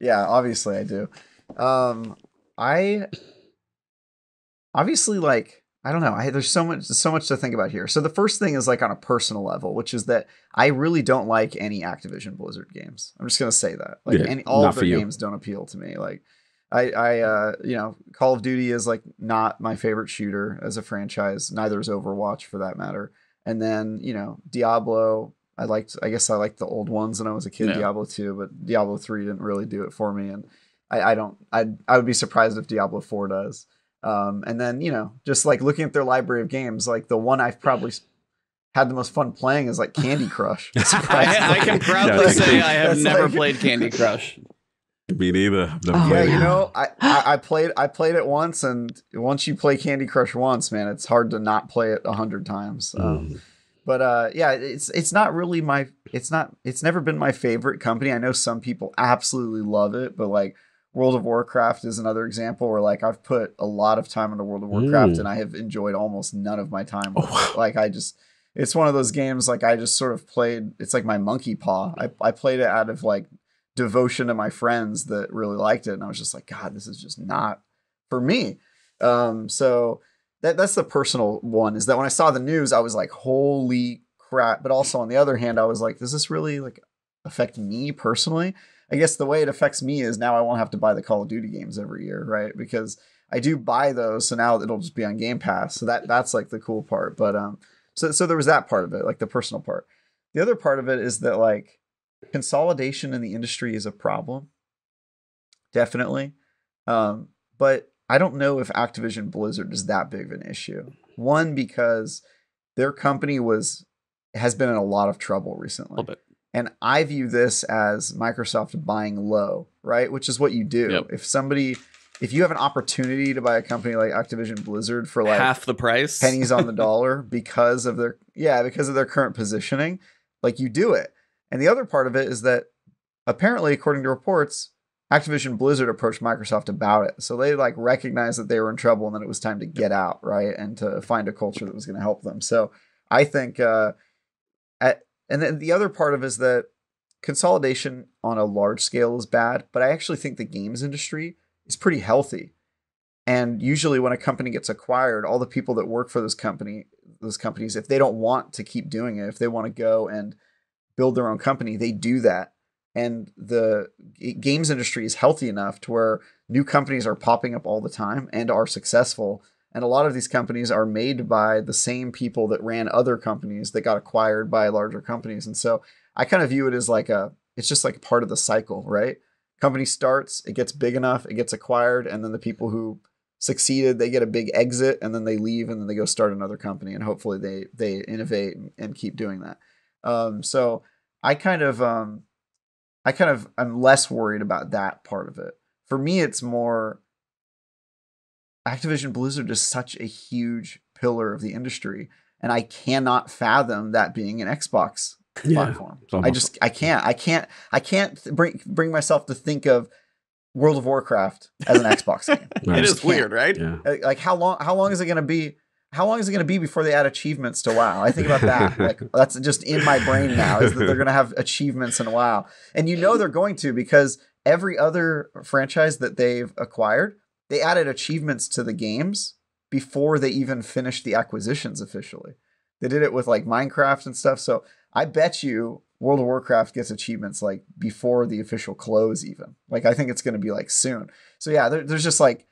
B: Yeah, obviously I do. I obviously I don't know. There's so much to think about here. So the first thing is on a personal level, which is that I really don't like any Activision Blizzard games. I'm just gonna say that. All of their games don't appeal to me. I Call of Duty is not my favorite shooter as a franchise. Neither is Overwatch for that matter. And then Diablo. I guess I liked the old ones when I was a kid, Diablo 2, but Diablo 3 didn't really do it for me. And I would be surprised if Diablo 4 does. And then, just looking at their library of games, the one I've probably had the most fun playing is Candy Crush.
C: I can proudly say I have never played Candy Crush.
A: Me neither.
B: I played it once, and once you play Candy Crush once, man, it's hard to not play it 100 times. But it's not really it's never been my favorite company. I know some people absolutely love it, but World of Warcraft is another example where I've put a lot of time into World of Warcraft and I have enjoyed almost none of my time with it. It's one of those games I just sort of played. It's like my monkey paw. I played it out of devotion to my friends that really liked it, and I was just God, this is just not for me. So that's the personal one, is that when I saw the news, I was holy crap. But also on the other hand, I was does this really affect me personally? I guess the way it affects me is now I won't have to buy the Call of Duty games every year, right? Because I do buy those, so now it'll just be on Game Pass. So that's like the cool part. But so there was that part of it, like the personal part. The other part of it is that like consolidation in the industry is a problem, definitely. But I don't know if Activision Blizzard is that big of an issue. One, because their company has been in a lot of trouble recently.
C: A little bit.
B: And I view this as Microsoft buying low, right? Which is what you do.
C: Yep.
B: If you have an opportunity to buy a company like Activision Blizzard for like
C: half the price,
B: pennies on the dollar because of their current positioning, like you do it. And the other part of it is that apparently, according to reports, Activision Blizzard approached Microsoft about it. So they like recognized that they were in trouble and that it was time to get out, right? And to find a culture that was going to help them. So I think, and then the other part of it is that consolidation on a large scale is bad, but I actually think the games industry is pretty healthy. And usually when a company gets acquired, all the people that work for those companies, if they don't want to keep doing it, if they want to go and build their own company, they do that. And the games industry is healthy enough to where new companies are popping up all the time and are successful. And a lot of these companies are made by the same people that ran other companies that got acquired by larger companies. And so I kind of view it as it's just like part of the cycle, right? Company starts, it gets big enough, it gets acquired, and then the people who succeeded, they get a big exit, and then they leave, and then they go start another company, and hopefully they innovate and keep doing that. So I'm less worried about that part of it. For me, it's more Activision Blizzard is such a huge pillar of the industry, and I cannot fathom that being an Xbox platform. I can't bring myself to think of World of Warcraft as an Xbox game.
C: It is weird, right?
A: Yeah.
B: Like how long is it going to be? How long is it going to be before they add achievements to WoW? I think about that. Like that's just in my brain now, is that they're going to have achievements in WoW. And they're going to, because every other franchise that they've acquired, they added achievements to the games before they even finished the acquisitions officially. They did it with like Minecraft and stuff. So I bet you World of Warcraft gets achievements like before the official close even. Like I think it's going to be like soon. So yeah, there's just like,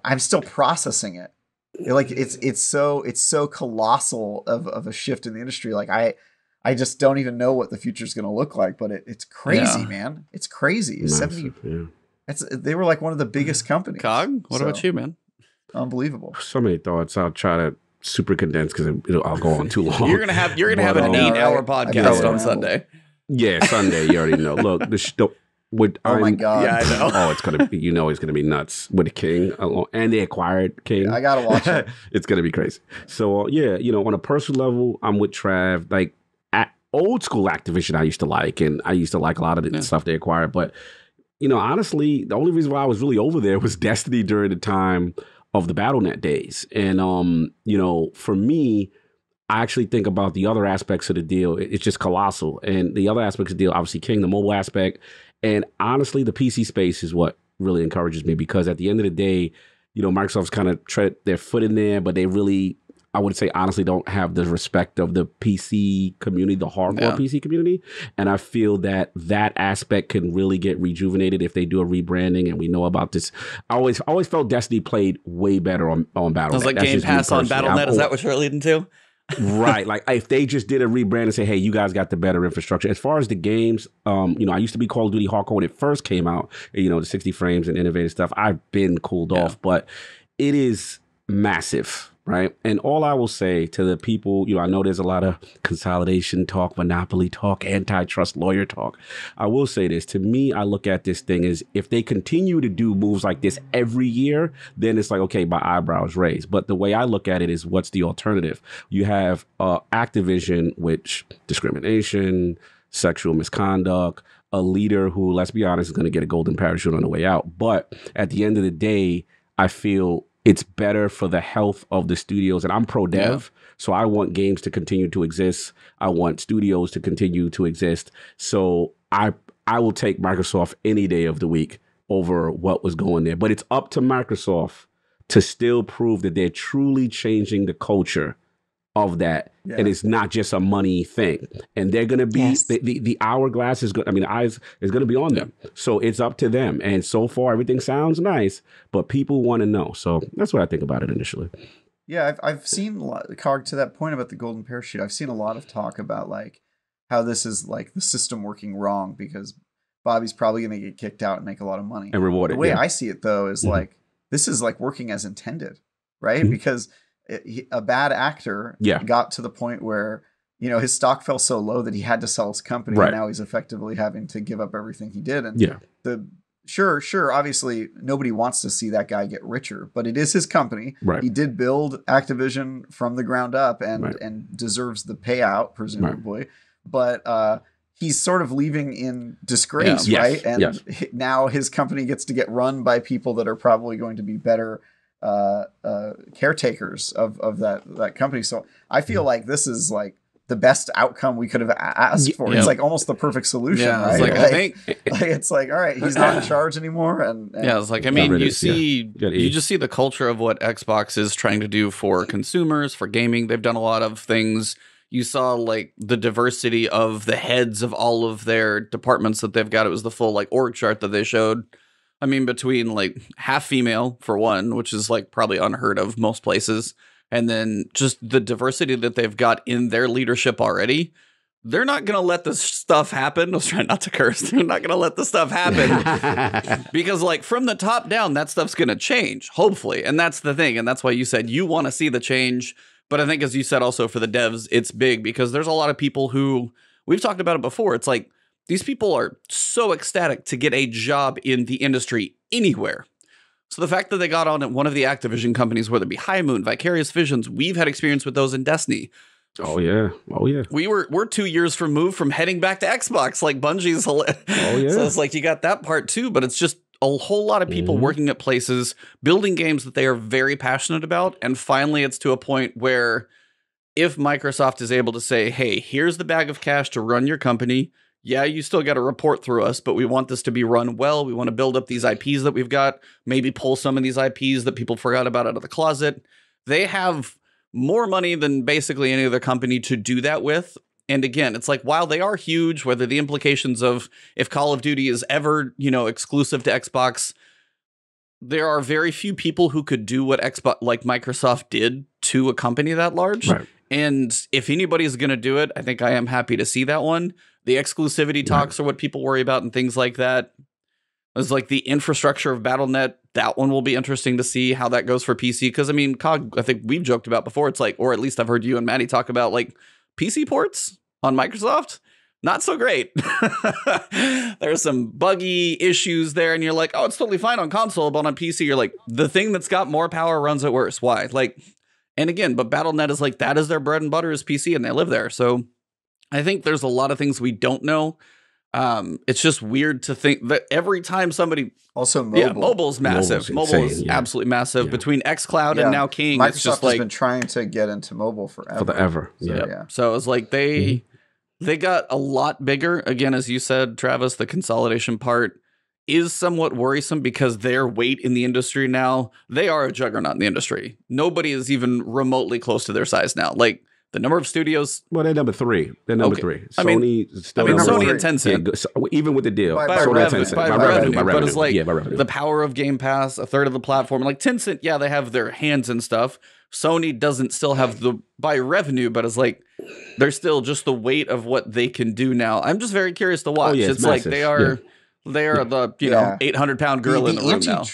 B: I'm still processing it. Like it's so colossal of a shift in the industry. Like I just don't even know what the future is going to look like, but it's crazy, man. It's crazy. It's
A: Massive,
B: 70. They were like one of the biggest companies.
C: Cog, what about you, man?
B: Unbelievable.
A: So many thoughts. I'll try to super condense because I'll go on too long.
C: You're gonna have an 8-hour podcast on Sunday.
A: Yeah, Sunday. You already know. Look,
B: my God.
C: Yeah, I know.
A: Oh, it's gonna be nuts with the King, and they acquired King.
B: I gotta watch it.
A: It's gonna be crazy. So on a personal level, I'm with Trav. Like old school Activision, I used to like, and I used to like a lot of the stuff they acquired. But honestly, the only reason why I was really over there was Destiny during the time of the BattleNet days. And for me, I actually think about the other aspects of the deal. It's just colossal. And the other aspects of the deal, obviously King, the mobile aspect. And honestly, the PC space is what really encourages me, because at the end of the day, Microsoft's kind of tread their foot in there, but they really, I would say honestly, don't have the respect of the PC community, the hardcore PC community. And I feel that aspect can really get rejuvenated if they do a rebranding. And we know about this. I always felt Destiny played way better on BattleNet.
C: I was like Game Pass on BattleNet. Is that what you're leading to?
A: Right. Like if they just did a rebrand and say, hey, you guys got the better infrastructure. As far as the games, I used to be Call of Duty hardcore when it first came out, the 60 frames and innovative stuff. I've been cooled off, but it is massive. Right. And all I will say to the people, I know there's a lot of consolidation talk, monopoly talk, antitrust lawyer talk. I will say this. To me, I look at this thing as if they continue to do moves like this every year, then it's like, OK, my eyebrows raised. But the way I look at it is, what's the alternative? You have Activision, which discrimination, sexual misconduct, a leader who, let's be honest, is going to get a golden parachute on the way out. But at the end of the day, I feel it's better for the health of the studios. And I'm pro-dev, so I want games to continue to exist. I want studios to continue to exist. So I will take Microsoft any day of the week over what was going there. But it's up to Microsoft to still prove that they're truly changing the culture of that.
B: Yeah.
A: And it's not just a money thing. And they're going to be, the hourglass is good. I mean, the eyes is going to be on them. So it's up to them. And so far, everything sounds nice, but people want to know. So that's what I think about it initially.
B: Yeah, I've seen a lot, Cog, to that point about the golden parachute. I've seen a lot of talk about like how this is like the system working wrong because Bobby's probably going to get kicked out and make a lot of money.
A: And rewarded.
B: The way I see it, though, is like this is like working as intended, right? Because a bad actor got to the point where, you know, his stock fell so low that he had to sell his company. And now he's effectively having to give up everything he did. And Sure. Obviously, nobody wants to see that guy get richer, but it is his company. Right. He did build Activision from the ground up and deserves the payout, presumably. But he's sort of leaving in disgrace, right? And now his company gets to get run by people that are probably going to be better caretakers of that company. So I feel like this is like the best outcome we could have asked for. It's like almost the perfect solution, right?
C: It's like, I think
B: it's like, all right, he's not in charge anymore. And
C: it's like, I mean, you just see the culture of what Xbox is trying to do for consumers, for gaming. They've done a lot of things. You saw like the diversity of the heads of all of their departments that they've got. It was the full like org chart that they showed. I mean, between like half female for one, which is like probably unheard of most places. And then just the diversity that they've got in their leadership already, they're not going to let this stuff happen. I was trying not to curse. They're not going to let this stuff happen because like from the top down, that stuff's going to change, hopefully. And that's the thing. And that's why you said you want to see the change. But I think, as you said, also for the devs, it's big because there's a lot of people who, we've talked about it before. It's like these people are so ecstatic to get a job in the industry anywhere. So the fact that they got on at one of the Activision companies, whether it be High Moon, Vicarious Visions, we've had experience with those in Destiny.
A: Oh yeah.
C: We're 2 years removed from heading back to Xbox, like Bungie's. So it's like you got that part too, but it's just a whole lot of people working at places, building games that they are very passionate about. And finally, it's to a point where if Microsoft is able to say, hey, here's the bag of cash to run your company. Yeah, you still got to report through us, but we want this to be run well. We want to build up these IPs that we've got, maybe pull some of these IPs that people forgot about out of the closet. They have more money than basically any other company to do that with. And again, it's like, while they are huge, whether the implications of if Call of Duty is ever, exclusive to Xbox, there are very few people who could do what Xbox, like Microsoft did to a company that large. Right. And if anybody's going to do it, I think I am happy to see that one. The exclusivity talks are what people worry about and things like that. There's like the infrastructure of Battle.net. That one will be interesting to see how that goes for PC. Because, I mean, COG, I think we've joked about before. It's like, or at least I've heard you and Maddie talk about like PC ports on Microsoft. Not so great. There's some buggy issues there. And you're like, oh, it's totally fine on console. But on PC, you're like, the thing that's got more power runs it worse. Why? Like, and again, but Battle.net is like, that is their bread and butter is PC and they live there. So I think there's a lot of things we don't know. It's just weird to think that every time somebody
B: also
C: mobile's massive. Mobile is absolutely massive between xCloud and now King.
B: Microsoft
C: it's just
B: has been trying to get into mobile forever.
C: So it's like they got a lot bigger. Again, as you said, Travis, the consolidation part is somewhat worrisome because their weight in the industry now, they are a juggernaut in the industry. Nobody is even remotely close to their size now. Like, the number of studios.
A: Well, they're number three. Sony
C: Sony and Tencent.
A: Even with the deal.
C: By revenue. But it's like the power of Game Pass, a third of the platform. Like Tencent, they have their hands and stuff. Sony doesn't still have the by revenue, but it's like they're still just the weight of what they can do now. I'm just very curious to watch. It's massive. Like they are the 800-pound gorilla in the room now.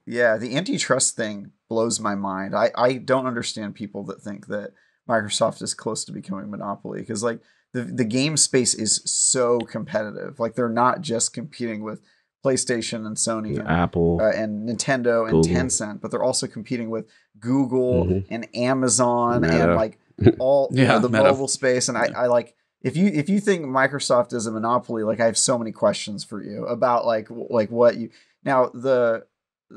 B: The antitrust thing blows my mind. I don't understand people that think that Microsoft is close to becoming a monopoly because like the game space is so competitive. Like they're not just competing with PlayStation and Sony and
A: Apple
B: and Nintendo and
A: Google.
B: Tencent, but they're also competing with Google and Amazon and like all the mobile space. And I like if you think Microsoft is a monopoly, like I have so many questions for you about like what you now the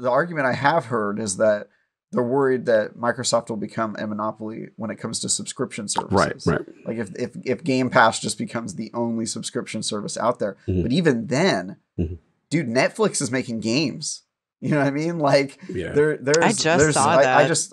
B: argument I have heard is that they're worried that Microsoft will become a monopoly when it comes to subscription services.
A: Right.
B: Like if Game Pass just becomes the only subscription service out there. But even then, dude, Netflix is making games. You know what I mean? Like there's
D: I just saw that.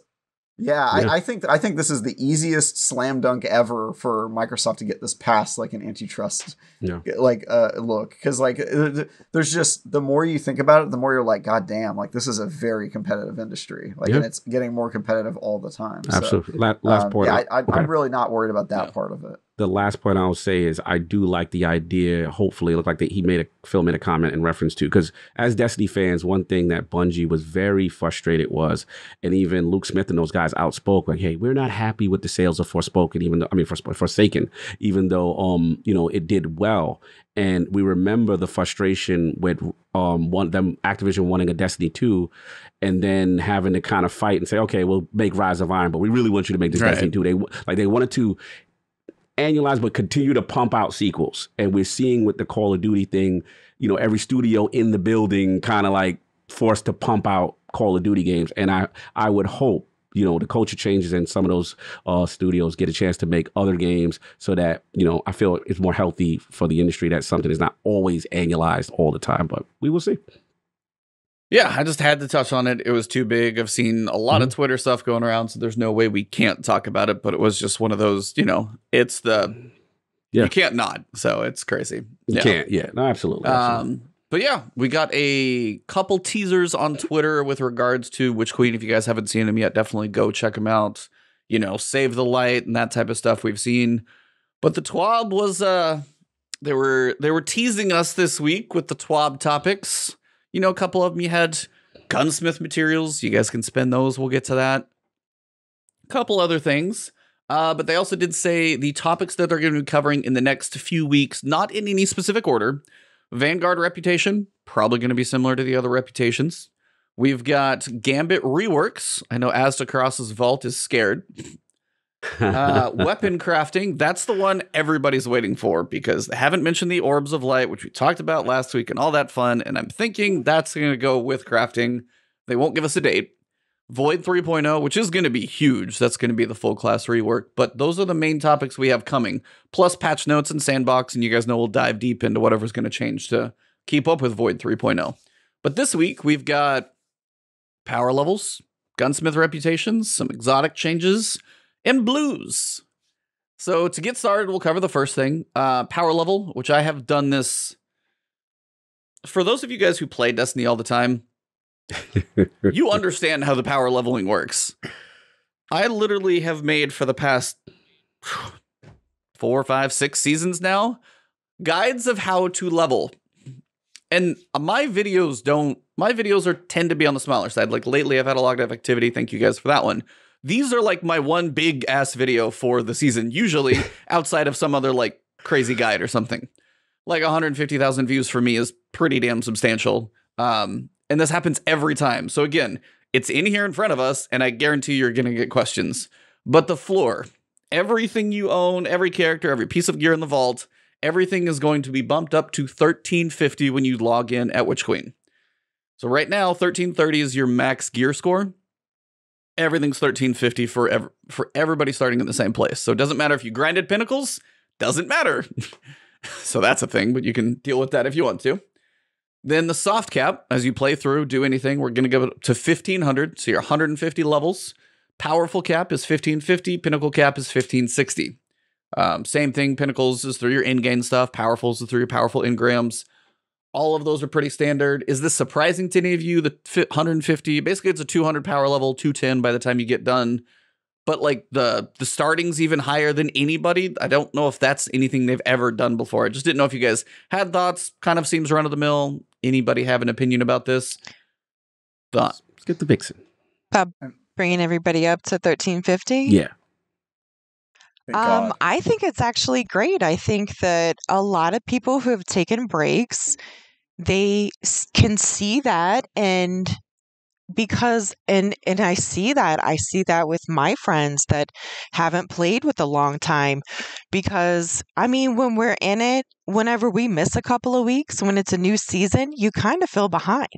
B: Yeah, I think this is the easiest slam dunk ever for Microsoft to get this past like an antitrust look, because like there's just, the more you think about it, the more you're like, God damn, like this is a very competitive industry, like and it's getting more competitive all the time.
A: Absolutely.
B: So,
A: last point.
B: Yeah, I'm really not worried about that part of it.
A: The last point I'll say is I do like the idea. Hopefully, it looked like that Phil made a comment in reference to, because as Destiny fans, one thing that Bungie was very frustrated was, and even Luke Smith and those guys outspoke like, hey, we're not happy with the sales of Forsaken, even though it did well. And we remember the frustration with Activision wanting a Destiny 2 and then having to kind of fight and say, okay, we'll make Rise of Iron, but we really want you to make this Destiny 2. They wanted to annualize but continue to pump out sequels. And we're seeing with the Call of Duty thing, every studio in the building kind of like forced to pump out Call of Duty games. And I would hope, the culture changes and some of those studios get a chance to make other games so that, I feel it's more healthy for the industry that something is not always annualized all the time, but we will see.
C: Yeah, I just had to touch on it. It was too big. I've seen a lot of Twitter stuff going around, so there's no way we can't talk about it, but it was just one of those, it's you can't not. So it's crazy.
A: You can't. Yeah, no, absolutely.
C: But yeah, we got a couple teasers on Twitter with regards to Witch Queen. If you guys haven't seen them yet, definitely go check them out. Save the Light and that type of stuff we've seen. But the TWAB was, they were teasing us this week with the TWAB topics. A couple of them you had Gunsmith materials. You guys can spend those. We'll get to that. A couple other things. But they also did say the topics that they're going to be covering in the next few weeks, not in any specific order. Vanguard reputation, probably going to be similar to the other reputations. We've got Gambit reworks. I know Aztecross's Vault is scared. Weapon crafting, that's the one everybody's waiting for because they haven't mentioned the Orbs of Light, which we talked about last week and all that fun, and I'm thinking that's going to go with crafting. They won't give us a date. Void 3.0, which is going to be huge. That's going to be the full class rework, but those are the main topics we have coming, plus patch notes and sandbox, and you guys know we'll dive deep into whatever's going to change to keep up with Void 3.0. But this week, we've got power levels, gunsmith reputations, some exotic changes, and blues. So to get started, we'll cover the first thing, power level, which I have done this. For those of you guys who play Destiny all the time, you understand how the power leveling works. I literally have made for the past 4, 5, 6 seasons now, guides of how to level. And my videos tend to be on the smaller side. Like lately I've had a lot of activity. Thank you guys for that one. These are like my one big ass video for the season, usually outside of some other like crazy guide or something. Like 150,000 views for me is pretty damn substantial. And this happens every time. So again, it's in here in front of us, and I guarantee you're going to get questions. But the floor, everything you own, every character, every piece of gear in the vault, everything is going to be bumped up to 1350 when you log in at Witch Queen. So right now, 1330 is your max gear score. Everything's 1350 for everybody starting in the same place. So it doesn't matter if you grinded pinnacles, doesn't matter. So that's a thing, but you can deal with that if you want to. Then the soft cap, as you play through, do anything, we're going to go to 1500. So you're 150 levels. Powerful cap is 1550. Pinnacle cap is 1560. Same thing. Pinnacles is through your in-game stuff. Powerfuls is through your powerful engrams. All of those are pretty standard. Is this surprising to any of you? The 150, basically it's a 200 power level, 210 by the time you get done. But like the starting's even higher than anybody. I don't know if that's anything they've ever done before. I just didn't know if you guys had thoughts. Kind of seems run of the mill. Anybody have an opinion about this?
A: Let's get the Vixen.
D: Bringing everybody up to 1350?
A: Yeah.
D: I think it's actually great. I think that a lot of people who have taken breaks, they can see that, and because I see that with my friends that haven't played with a long time, because I mean, when we're in it, whenever we miss a couple of weeks, when it's a new season, you kind of feel behind.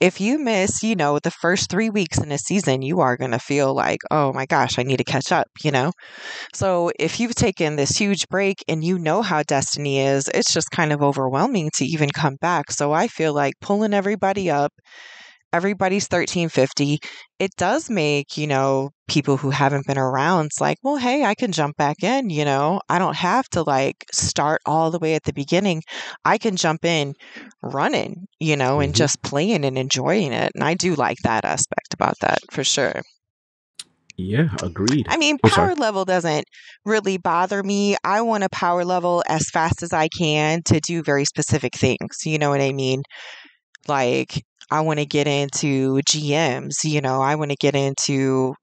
D: If you miss, the first 3 weeks in a season, you are going to feel like, oh my gosh, I need to catch up, So if you've taken this huge break and you know how Destiny is, it's just kind of overwhelming to even come back. So I feel like pulling everybody up, everybody's 1350. It does make, people who haven't been around, it's like, well, hey, I can jump back in, I don't have to like start all the way at the beginning. I can jump in running, and just playing and enjoying it. And I do like that aspect about that for sure.
A: Yeah, agreed.
D: I mean, power level doesn't really bother me. I want to power level as fast as I can to do very specific things. You know what I mean? Like, I want to get into GMs, I want to get into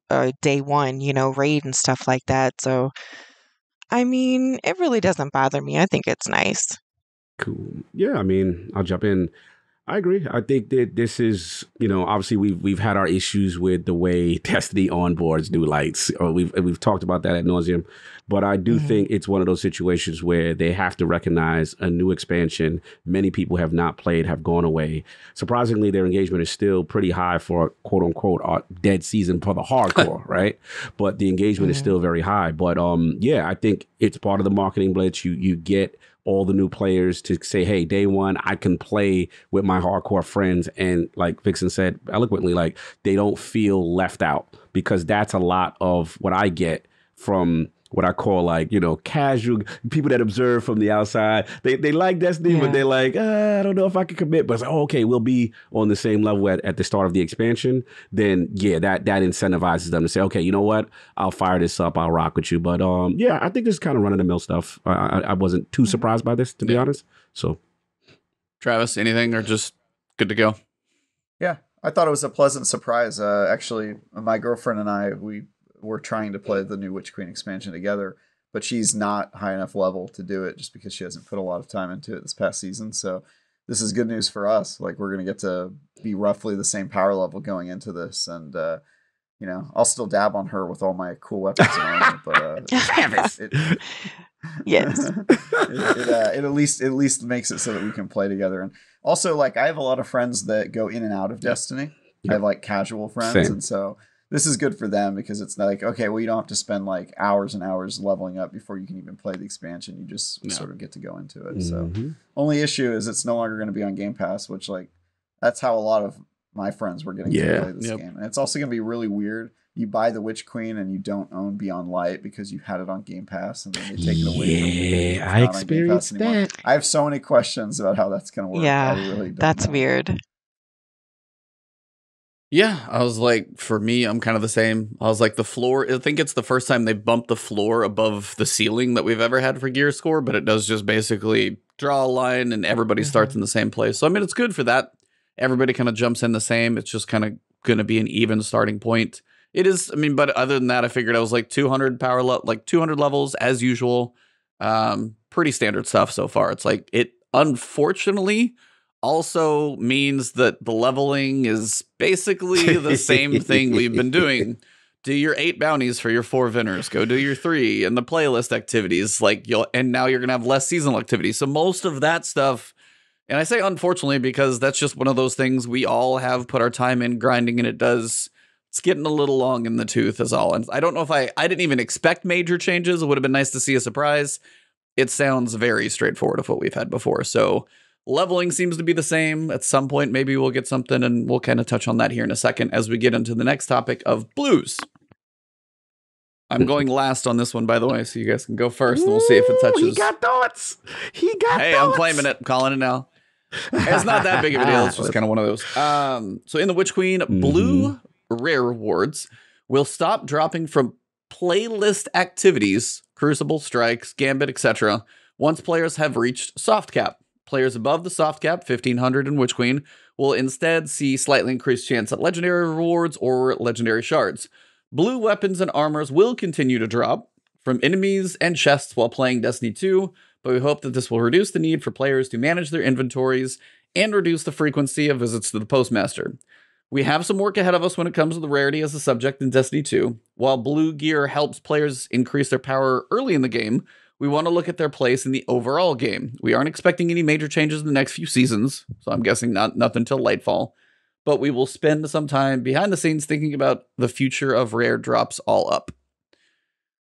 D: day one, raid and stuff like that. So, I mean, it really doesn't bother me. I think it's nice.
A: Cool. Yeah, I mean, I'll jump in. I agree. I think that this is, obviously we've had our issues with the way Destiny onboards new lights. Or we've talked about that ad nauseum. But I do think it's one of those situations where they have to recognize a new expansion. Many people have not played, have gone away. Surprisingly, their engagement is still pretty high for quote unquote dead season for the hardcore, right? But the engagement is still very high. But yeah, I think it's part of the marketing blitz. You get all the new players to say, hey, day one, I can play with my hardcore friends. And like Vixen said eloquently, like they don't feel left out, because that's a lot of what I get from what I call like, casual people that observe from the outside. They like Destiny, but they're like, I don't know if I can commit. But it's like, okay, we'll be on the same level at the start of the expansion. Then, yeah, that incentivizes them to say, okay, you know what? I'll fire this up. I'll rock with you. But yeah, I think this is kind of run-of-the-mill stuff. I wasn't too surprised by this, to be honest. So,
C: Travis, anything or just good to go?
B: Yeah, I thought it was a pleasant surprise. Actually, my girlfriend and I, we're trying to play the new Witch Queen expansion together, but she's not high enough level to do it just because she hasn't put a lot of time into it this past season. So this is good news for us. Like, we're going to get to be roughly the same power level going into this. And, I'll still dab on her with all my cool weapons and armor, but
D: yes,
B: it at least makes it so that we can play together. And also, like, I have a lot of friends that go in and out of Destiny. I have like casual friends. Same. And so this is good for them because it's like, okay, well, you don't have to spend like hours and hours leveling up before you can even play the expansion. You just sort of get to go into it. So only issue is it's no longer going to be on Game Pass, which like that's how a lot of my friends were getting to play this game. And it's also going to be really weird. You buy the Witch Queen and you don't own Beyond Light because you had it on Game Pass and then they take it away from you.
A: Yeah, I experienced that.
B: I have so many questions about how that's going to work.
D: Yeah,
B: I really don't
D: that's
B: know.
D: weird.
C: Yeah, I was like, for me, I'm kind of the same. I was like, the floor, I think it's the first time they bumped the floor above the ceiling that we've ever had for gear score, but it does just basically draw a line and everybody starts in the same place. So, I mean, it's good for that. Everybody kind of jumps in the same. It's just kind of going to be an even starting point. It is, I mean, but other than that, I figured I was like 200 like 200 levels as usual. Pretty standard stuff so far. It's like, it unfortunately also means that the leveling is basically the same thing we've been doing. Do your 8 bounties for your 4 winners. Go do your 3 and the playlist activities. And now you're gonna have less seasonal activities. So most of that stuff, and I say unfortunately because that's just one of those things we all have put our time in grinding, and it's getting a little long in the tooth is all. And I don't know if I didn't even expect major changes. It would have been nice to see a surprise. It sounds very straightforward of what we've had before. So leveling seems to be the same. At some point, maybe we'll get something, and we'll kind of touch on that here in a second as we get into the next topic of blues. I'm going last on this one, by the way, so you guys can go first, and we'll see if it touches.
A: He got thoughts.
C: Hey, I'm claiming it. I'm calling it now. It's not that big of a deal. It's just kind of one of those. So in the Witch Queen, blue rare rewards will stop dropping from playlist activities, Crucible, Strikes, Gambit, etc., once players have reached soft cap. Players above the soft cap, 1500 in Witch Queen, will instead see slightly increased chance at legendary rewards or legendary shards. Blue weapons and armors will continue to drop from enemies and chests while playing Destiny 2, but we hope that this will reduce the need for players to manage their inventories and reduce the frequency of visits to the Postmaster. We have some work ahead of us when it comes to the rarity as a subject in Destiny 2. While blue gear helps players increase their power early in the game, we want to look at their place in the overall game. We aren't expecting any major changes in the next few seasons, so I'm guessing nothing till Lightfall. But we will spend some time behind the scenes thinking about the future of rare drops all up.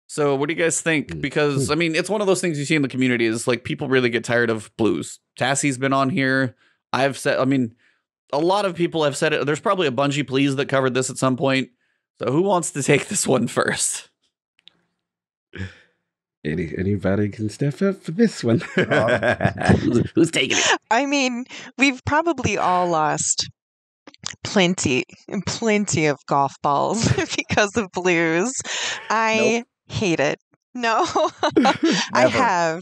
C: So what do you guys think? Because, I mean, it's one of those things you see in the community is like people really get tired of blues. Tassie's been on here. I've said, I mean, a lot of people have said it. There's probably a Bungie Please that covered this at some point. So who wants to take this one first?
A: Anybody can step up for this one. Who's taking it?
D: I mean, we've probably all lost plenty of golf balls because of blues. I hate it. No, I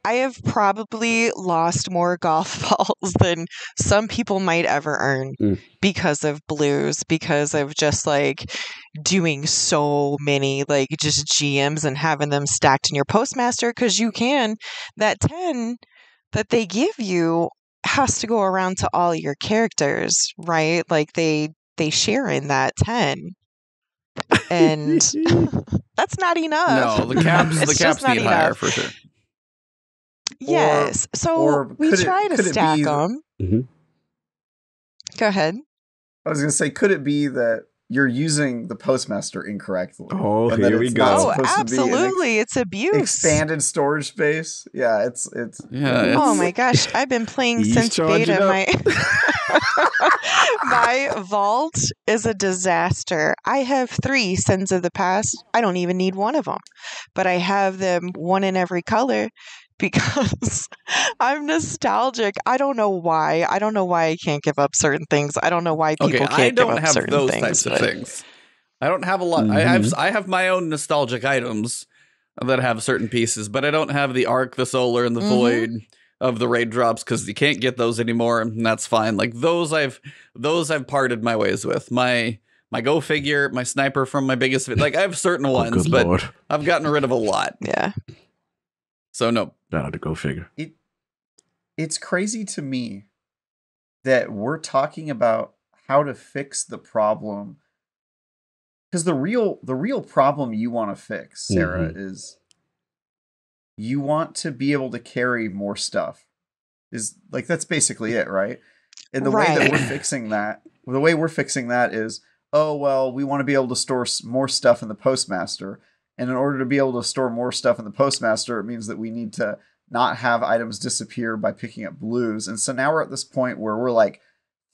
D: have probably lost more golf balls than some people might ever earn because of blues, because of just like doing so many like just GMs and having them stacked in your postmaster, because you can, that 10 that they give you has to go around to all your characters, right? Like they share in that 10. And that's not enough.
C: No, the caps need higher for sure.
D: Yes. So we try to stack them. Go ahead.
B: I was going to say, could it be that you're using the postmaster incorrectly?
A: Oh, here we go.
D: Oh, absolutely. It's abuse.
B: Expanded storage space. Yeah, it's
D: oh my gosh. I've been playing since beta. My vault is a disaster. I have 3 Sins of the Past. I don't even need one of them. But I have them one in every color because I'm nostalgic. I don't know why. I don't know why I can't give up certain things. I don't know why people can't give up certain things.
C: I don't have those types of things. I don't have a lot. I have my own nostalgic items that have certain pieces, but I don't have the Arc, the Solar, and the Void of the raid drops because you can't get those anymore, and that's fine. Like those I've parted my ways with. My Go Figure, my Sniper from my biggest, like I have certain ones, but Lord. I've gotten rid of a lot.
D: Yeah.
C: So no.
A: Shout out to Go Figure.
B: It's crazy to me that we're talking about how to fix the problem, because the real problem you want to fix, Sarah, is you want to be able to carry more stuff. Is like that's basically it, right? And the way that we're fixing that, is, oh well, we want to be able to store more stuff in the postmaster, and in order to be able to store more stuff in the postmaster, it means that we need to not have items disappear by picking up blues. And so now we're at this point where we're like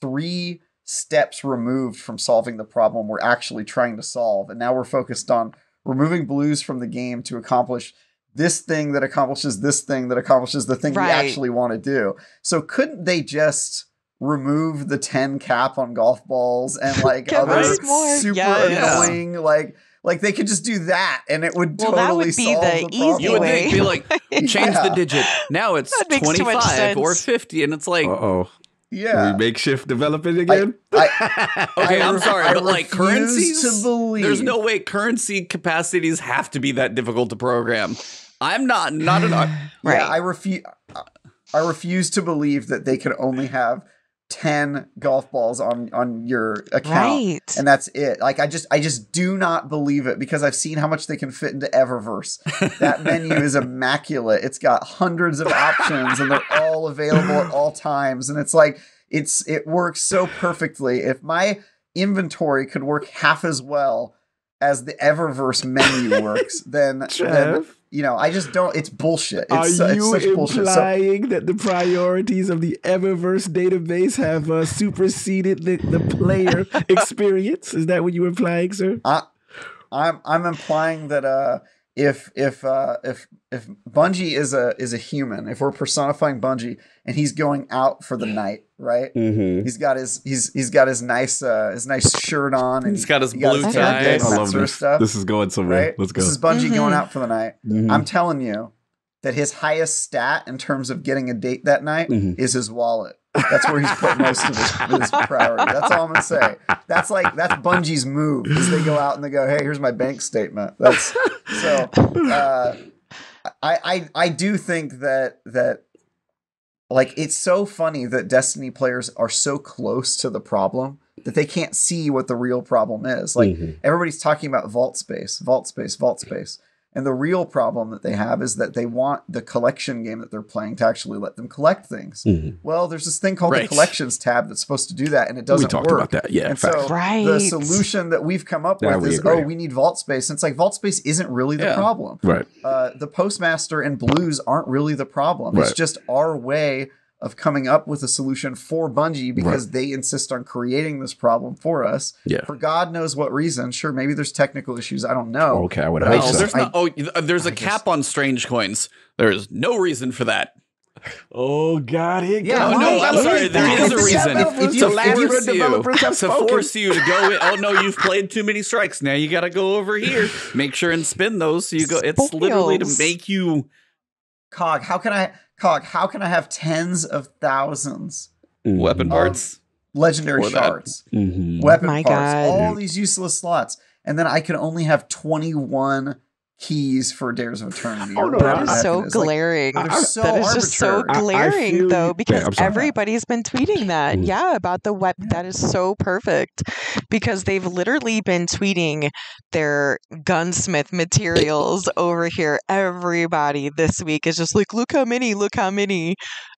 B: 3 steps removed from solving the problem we're actually trying to solve, and now we're focused on removing blues from the game to accomplish this thing that accomplishes this thing that accomplishes the thing we actually want to do. So couldn't they just remove the 10 cap on golf balls and like other super annoying like they could just do that and it would totally solve the problem.
C: You would think, be like, change the digit. Now it's 25 or 50, and it's like,
B: yeah,
A: we makeshift development again.
C: I'm sorry, but like currencies,
B: there's
C: no way currency capacities have to be that difficult to program. I'm not an
B: Yeah, I refuse to believe that they could only have 10 golf balls on your account, and that's it. Like I just do not believe it, because I've seen how much they can fit into Eververse. That menu is immaculate. It's got hundreds of options, and they're all available at all times. And it's like it works so perfectly. If my inventory could work half as well as the Eververse menu works, then I just don't. It's bullshit. It's such bullshit.
A: Implying that the priorities of the Eververse database have superseded the player experience? Is that what you're implying, sir?
B: I'm implying that if Bungie is a human, if we're personifying Bungie and he's going out for the night, right? He's got his nice shirt on, and
C: he's got his blue tie.
A: I love this stuff. This is going somewhere. Right? Let's go.
B: This is Bungie going out for the night. I'm telling you that his highest stat in terms of getting a date that night is his wallet. That's where he's put most of his priority. That's all I'm gonna say. That's Bungie's move. Is they go out and they go, hey, here's my bank statement. That's so. I do think that like it's so funny that Destiny players are so close to the problem that they can't see what the real problem is. Like everybody's talking about vault space. And the real problem that they have is that they want the collection game that they're playing to actually let them collect things. Well, there's this thing called the collections tab that's supposed to do that, and it doesn't work. We talked
A: about that, yeah.
B: And so the solution that we've come up with is, we need vault space. And it's like vault space isn't really the problem.
A: Right.
B: The postmaster and blues aren't really the problem. It's just our way of coming up with a solution for Bungie because they insist on creating this problem for us.
A: Yeah.
B: For God knows what reason. Sure, maybe there's technical issues. I don't know.
A: Okay, I would
B: But
A: hope so.
C: There's a cap on strange coins. There's no reason for that.
A: Oh God!
B: Yeah,
C: no, I'm sorry. There is a reason.
A: It's
C: To force you to go in. Oh no, you've played too many strikes. Now you got to go over here. Make sure and spin those. So you go. It's literally to make you.
B: Cog, how can I have tens of thousands
C: Weapon parts,
B: legendary
C: Or that.
B: shards,
A: Mm-hmm.
B: weapon
D: My
B: parts,
D: God.
B: all these useless slots, and then I can only have 21 keys for Dares of Eternity.
A: Oh,
B: or
A: no,
B: whatever
D: That
A: I-
D: is
B: the
D: so
B: heck it is. Like,
D: glaring.
B: they're so
D: That is just so
B: arbitrary.
A: I
D: glaring,
A: feel
D: though,
A: you.
D: because
A: Yeah, I'm sorry.
D: everybody's been tweeting that.
A: Mhm.
D: Yeah, about the weapon. That is so perfect because they've literally been tweeting their gunsmith materials over here. Everybody this week is just like, look how many.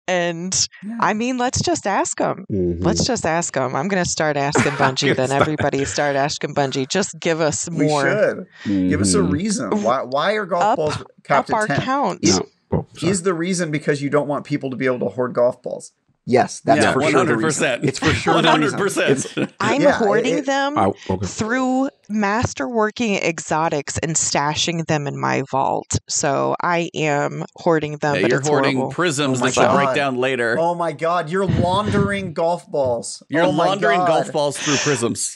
D: And I mean, let's just ask them.
A: Mm-hmm.
D: Let's just ask them. I'm going to start asking Bungie. Then everybody start asking Bungie. Just give us
B: We
D: more.
B: should. Give us a reason. Why are golf balls capped
D: Up
B: at
D: our
B: 10?
D: count.
B: Is the reason because you don't want people to be able to hoard golf balls? Yes, that's for sure the reason.
C: 100%.
B: It's for sure the reason.
C: 100%.
D: I'm
B: Yeah,
D: hoarding them
A: Okay.
D: through masterworking exotics and stashing them in my vault. So I am hoarding them,
C: Yeah,
D: but
C: you're
D: it's
C: hoarding
D: horrible.
C: prisms
B: Oh my
C: that you'll break
B: God.
C: down later.
B: Oh my God, you're laundering golf balls.
C: You're
B: Oh my
C: laundering
B: God.
C: golf balls through prisms.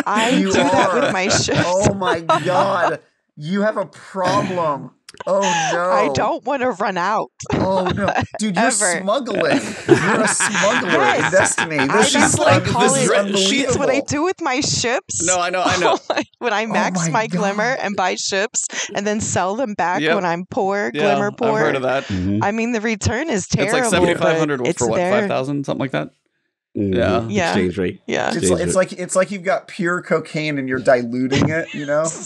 D: I
B: You
D: do that
B: are.
D: with my ships.
B: Oh my God, you have a problem. Oh no.
D: I don't want to run out.
B: Oh no, dude, you're
D: Ever.
B: smuggling. You're a smuggler
D: Yes.
B: in Destiny.
D: That's
B: This
D: what I
B: is
D: call it.
B: unbelievable.
D: That's what I do with my ships.
C: No, I know.
D: When I max
B: my
D: my
B: God.
D: glimmer and buy ships and then sell them back
C: Yep.
D: when I'm poor,
C: Yeah,
D: glimmer poor.
C: I've heard of that.
A: Mm-hmm.
D: I mean, the return is
C: It's
D: terrible.
C: like 7,500
D: but it's
C: for what,
D: there.
C: 5,000, something like that.
A: Mm-hmm.
C: Yeah.
A: Exchange rate.
D: Yeah.
B: It's like you've got pure cocaine and you're diluting it,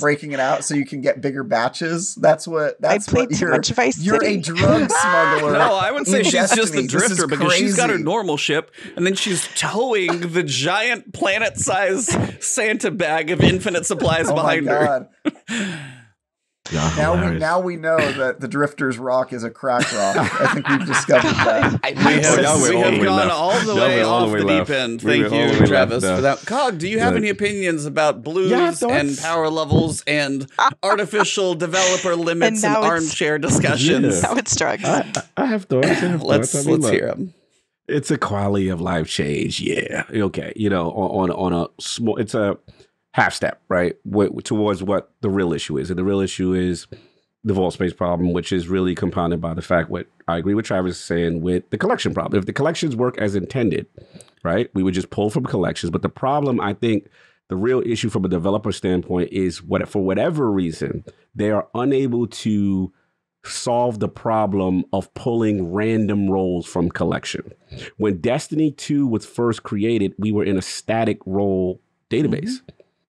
B: breaking it out so you can get bigger batches. That's
D: I
B: what
D: played too
B: you're.
D: much Vice
B: You're
D: City.
B: a drug smuggler.
C: No, I would say
B: in
C: she's just
B: Destiny.
C: a
B: This is
C: drifter because she's got her
B: crazy.
C: normal ship and then she's towing the giant planet-sized Santa bag of infinite supplies
B: Oh my
C: behind her.
B: God. Now we know that the Drifter's rock is a crack rock. I think we've discovered that.
C: We have gone all the way off the deep end. Thank you, Travis, for that. Cog, do you have any opinions about blues and power levels and artificial developer limits and
D: now it's-
C: armchair discussions?
D: Now it's drugs.
A: I have thoughts.
C: Let's hear them.
A: It's a quality of life change. Yeah. Okay. On a small, it's a half step, right? Towards what the real issue is. And the real issue is the vault space problem, which is really compounded by the fact what I agree with Travis saying with the collection problem. If the collections work as intended, right, we would just pull from collections. But the problem, I think, the real issue from a developer standpoint is for whatever reason, they are unable to solve the problem of pulling random rolls from collection. When Destiny 2 was first created, we were in a static role database.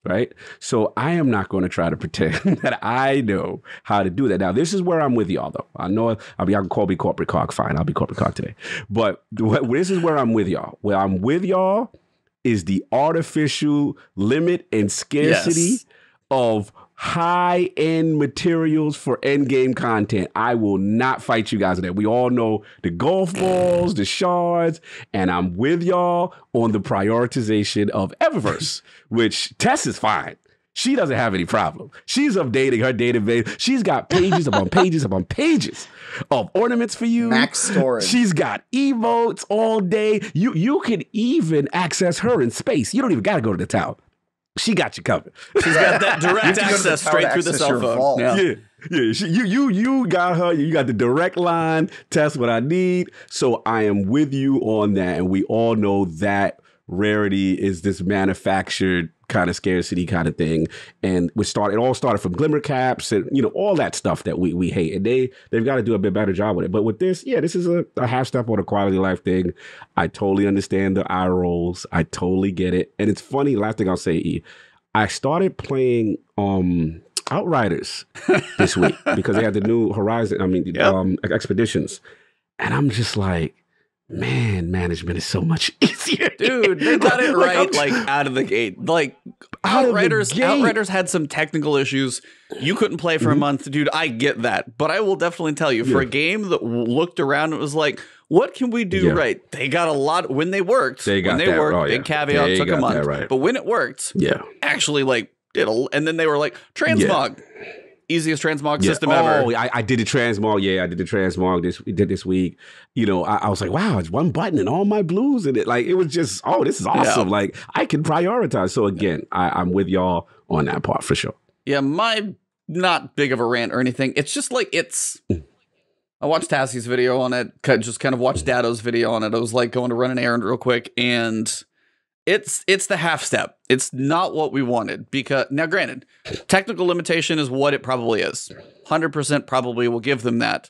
A: Right. So I am not going to try to pretend that I know how to do that. Now, this is where I'm with y'all, though. I know I can call me corporate cog. Fine. I'll be corporate cog today. But this is where I'm with y'all. Where I'm with y'all is the artificial limit and scarcity of high-end materials for end-game content. I will not fight you guys on that. We all know the golf balls, the shards, and I'm with y'all on the prioritization of Eververse, which Tess is fine. She doesn't have any problem. She's updating her database. She's got pages upon pages upon pages of ornaments for you.
B: Max storage.
A: She's got emotes all day. You can even access her in space. You don't even got to go to the town. She got you covered.
C: She's got that direct access straight through the cell phone.
B: Yeah.
A: You got her. You got the direct line. Test what I need. So I am with you on that, and we all know that rarity is this manufactured kind of scarcity kind of thing. And it all started from glimmer caps and all that stuff that we hate. And they've got to do a bit better job with it. But with this, this is a half step on a quality of life thing. I totally understand the eye rolls. I totally get it. And it's funny. Last thing I'll say, E, I started playing Outriders this week because they had the new Expeditions. And I'm just like, man, management is so much easier.
C: Dude, they got it right, out of the gate. Outriders had some technical issues. You couldn't play for a month. Dude, I get that. But I will definitely tell you, for a game that looked around and was like, what can we do right? They got a lot when they worked. Big caveat, took a month. Right. But when it worked, actually like and then they were like transmog. Easiest transmog system ever.
A: Oh, I did the transmog. Yeah, I did the transmog this week. You know, I was like, wow, it's one button and all my blues in it. Like, it was just, this is awesome. Yeah. Like, I can prioritize. So again, I'm with y'all on that part for sure.
C: Yeah, my not big of a rant or anything. It's just like I watched Tassie's video on it. Just kind of watched Dado's video on it. I was like going to run an errand real quick, and it's the half step. It's not what we wanted because now, granted, technical limitation is what it probably is. 100% probably will give them that.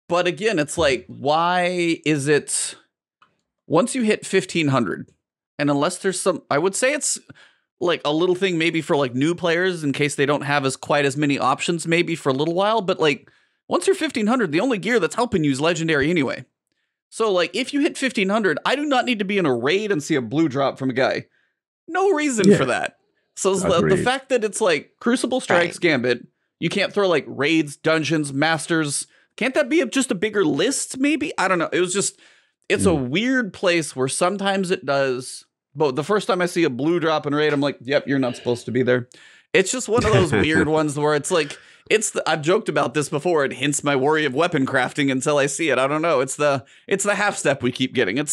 C: But again, it's like, why is it once you hit 1500, and unless there's some, I would say it's like a little thing maybe for like new players in case they don't have quite as many options maybe for a little while. But like once you're 1500, the only gear that's helping you is legendary anyway. So, like, if you hit 1500, I do not need to be in a raid and see a blue drop from a guy. No reason for that. So, the fact that it's, like, Crucible Strikes, Gambit, you can't throw, like, raids, dungeons, masters. Can't that be just a bigger list, maybe? I don't know. It was just, it's a weird place where sometimes it does. But the first time I see a blue drop in raid, I'm like, yep, you're not supposed to be there. It's just one of those weird ones where it's like, I've joked about this before, and hence my worry of weapon crafting until I see it. I don't know. It's the half step we keep getting.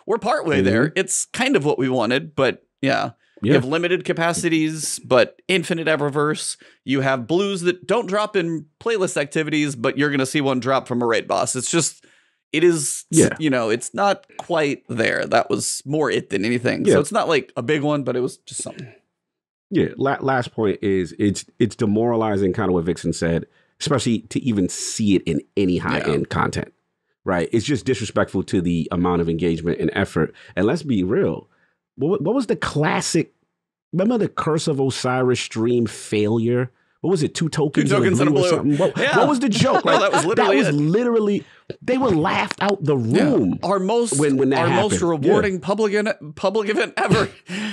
C: We're partway there. It's kind of what we wanted, but you have limited capacities, but infinite Eververse. You have blues that don't drop in playlist activities, but you're going to see one drop from a raid boss. It's just, it's not quite there. That was more it than anything. So it's not like a big one, but it was just something.
A: Yeah, last point is it's demoralizing, kind of what Vixen said, especially to even see it in any high-end content, right? It's just disrespectful to the amount of engagement and effort. And let's be real, what was the classic, remember the Curse of Osiris stream failure? What was it, 2 tokens?
C: 2 tokens and a blue.
A: Or something? What was the joke? Like,
C: that was literally
A: they were laughed out the room.
C: Our most rewarding public event ever.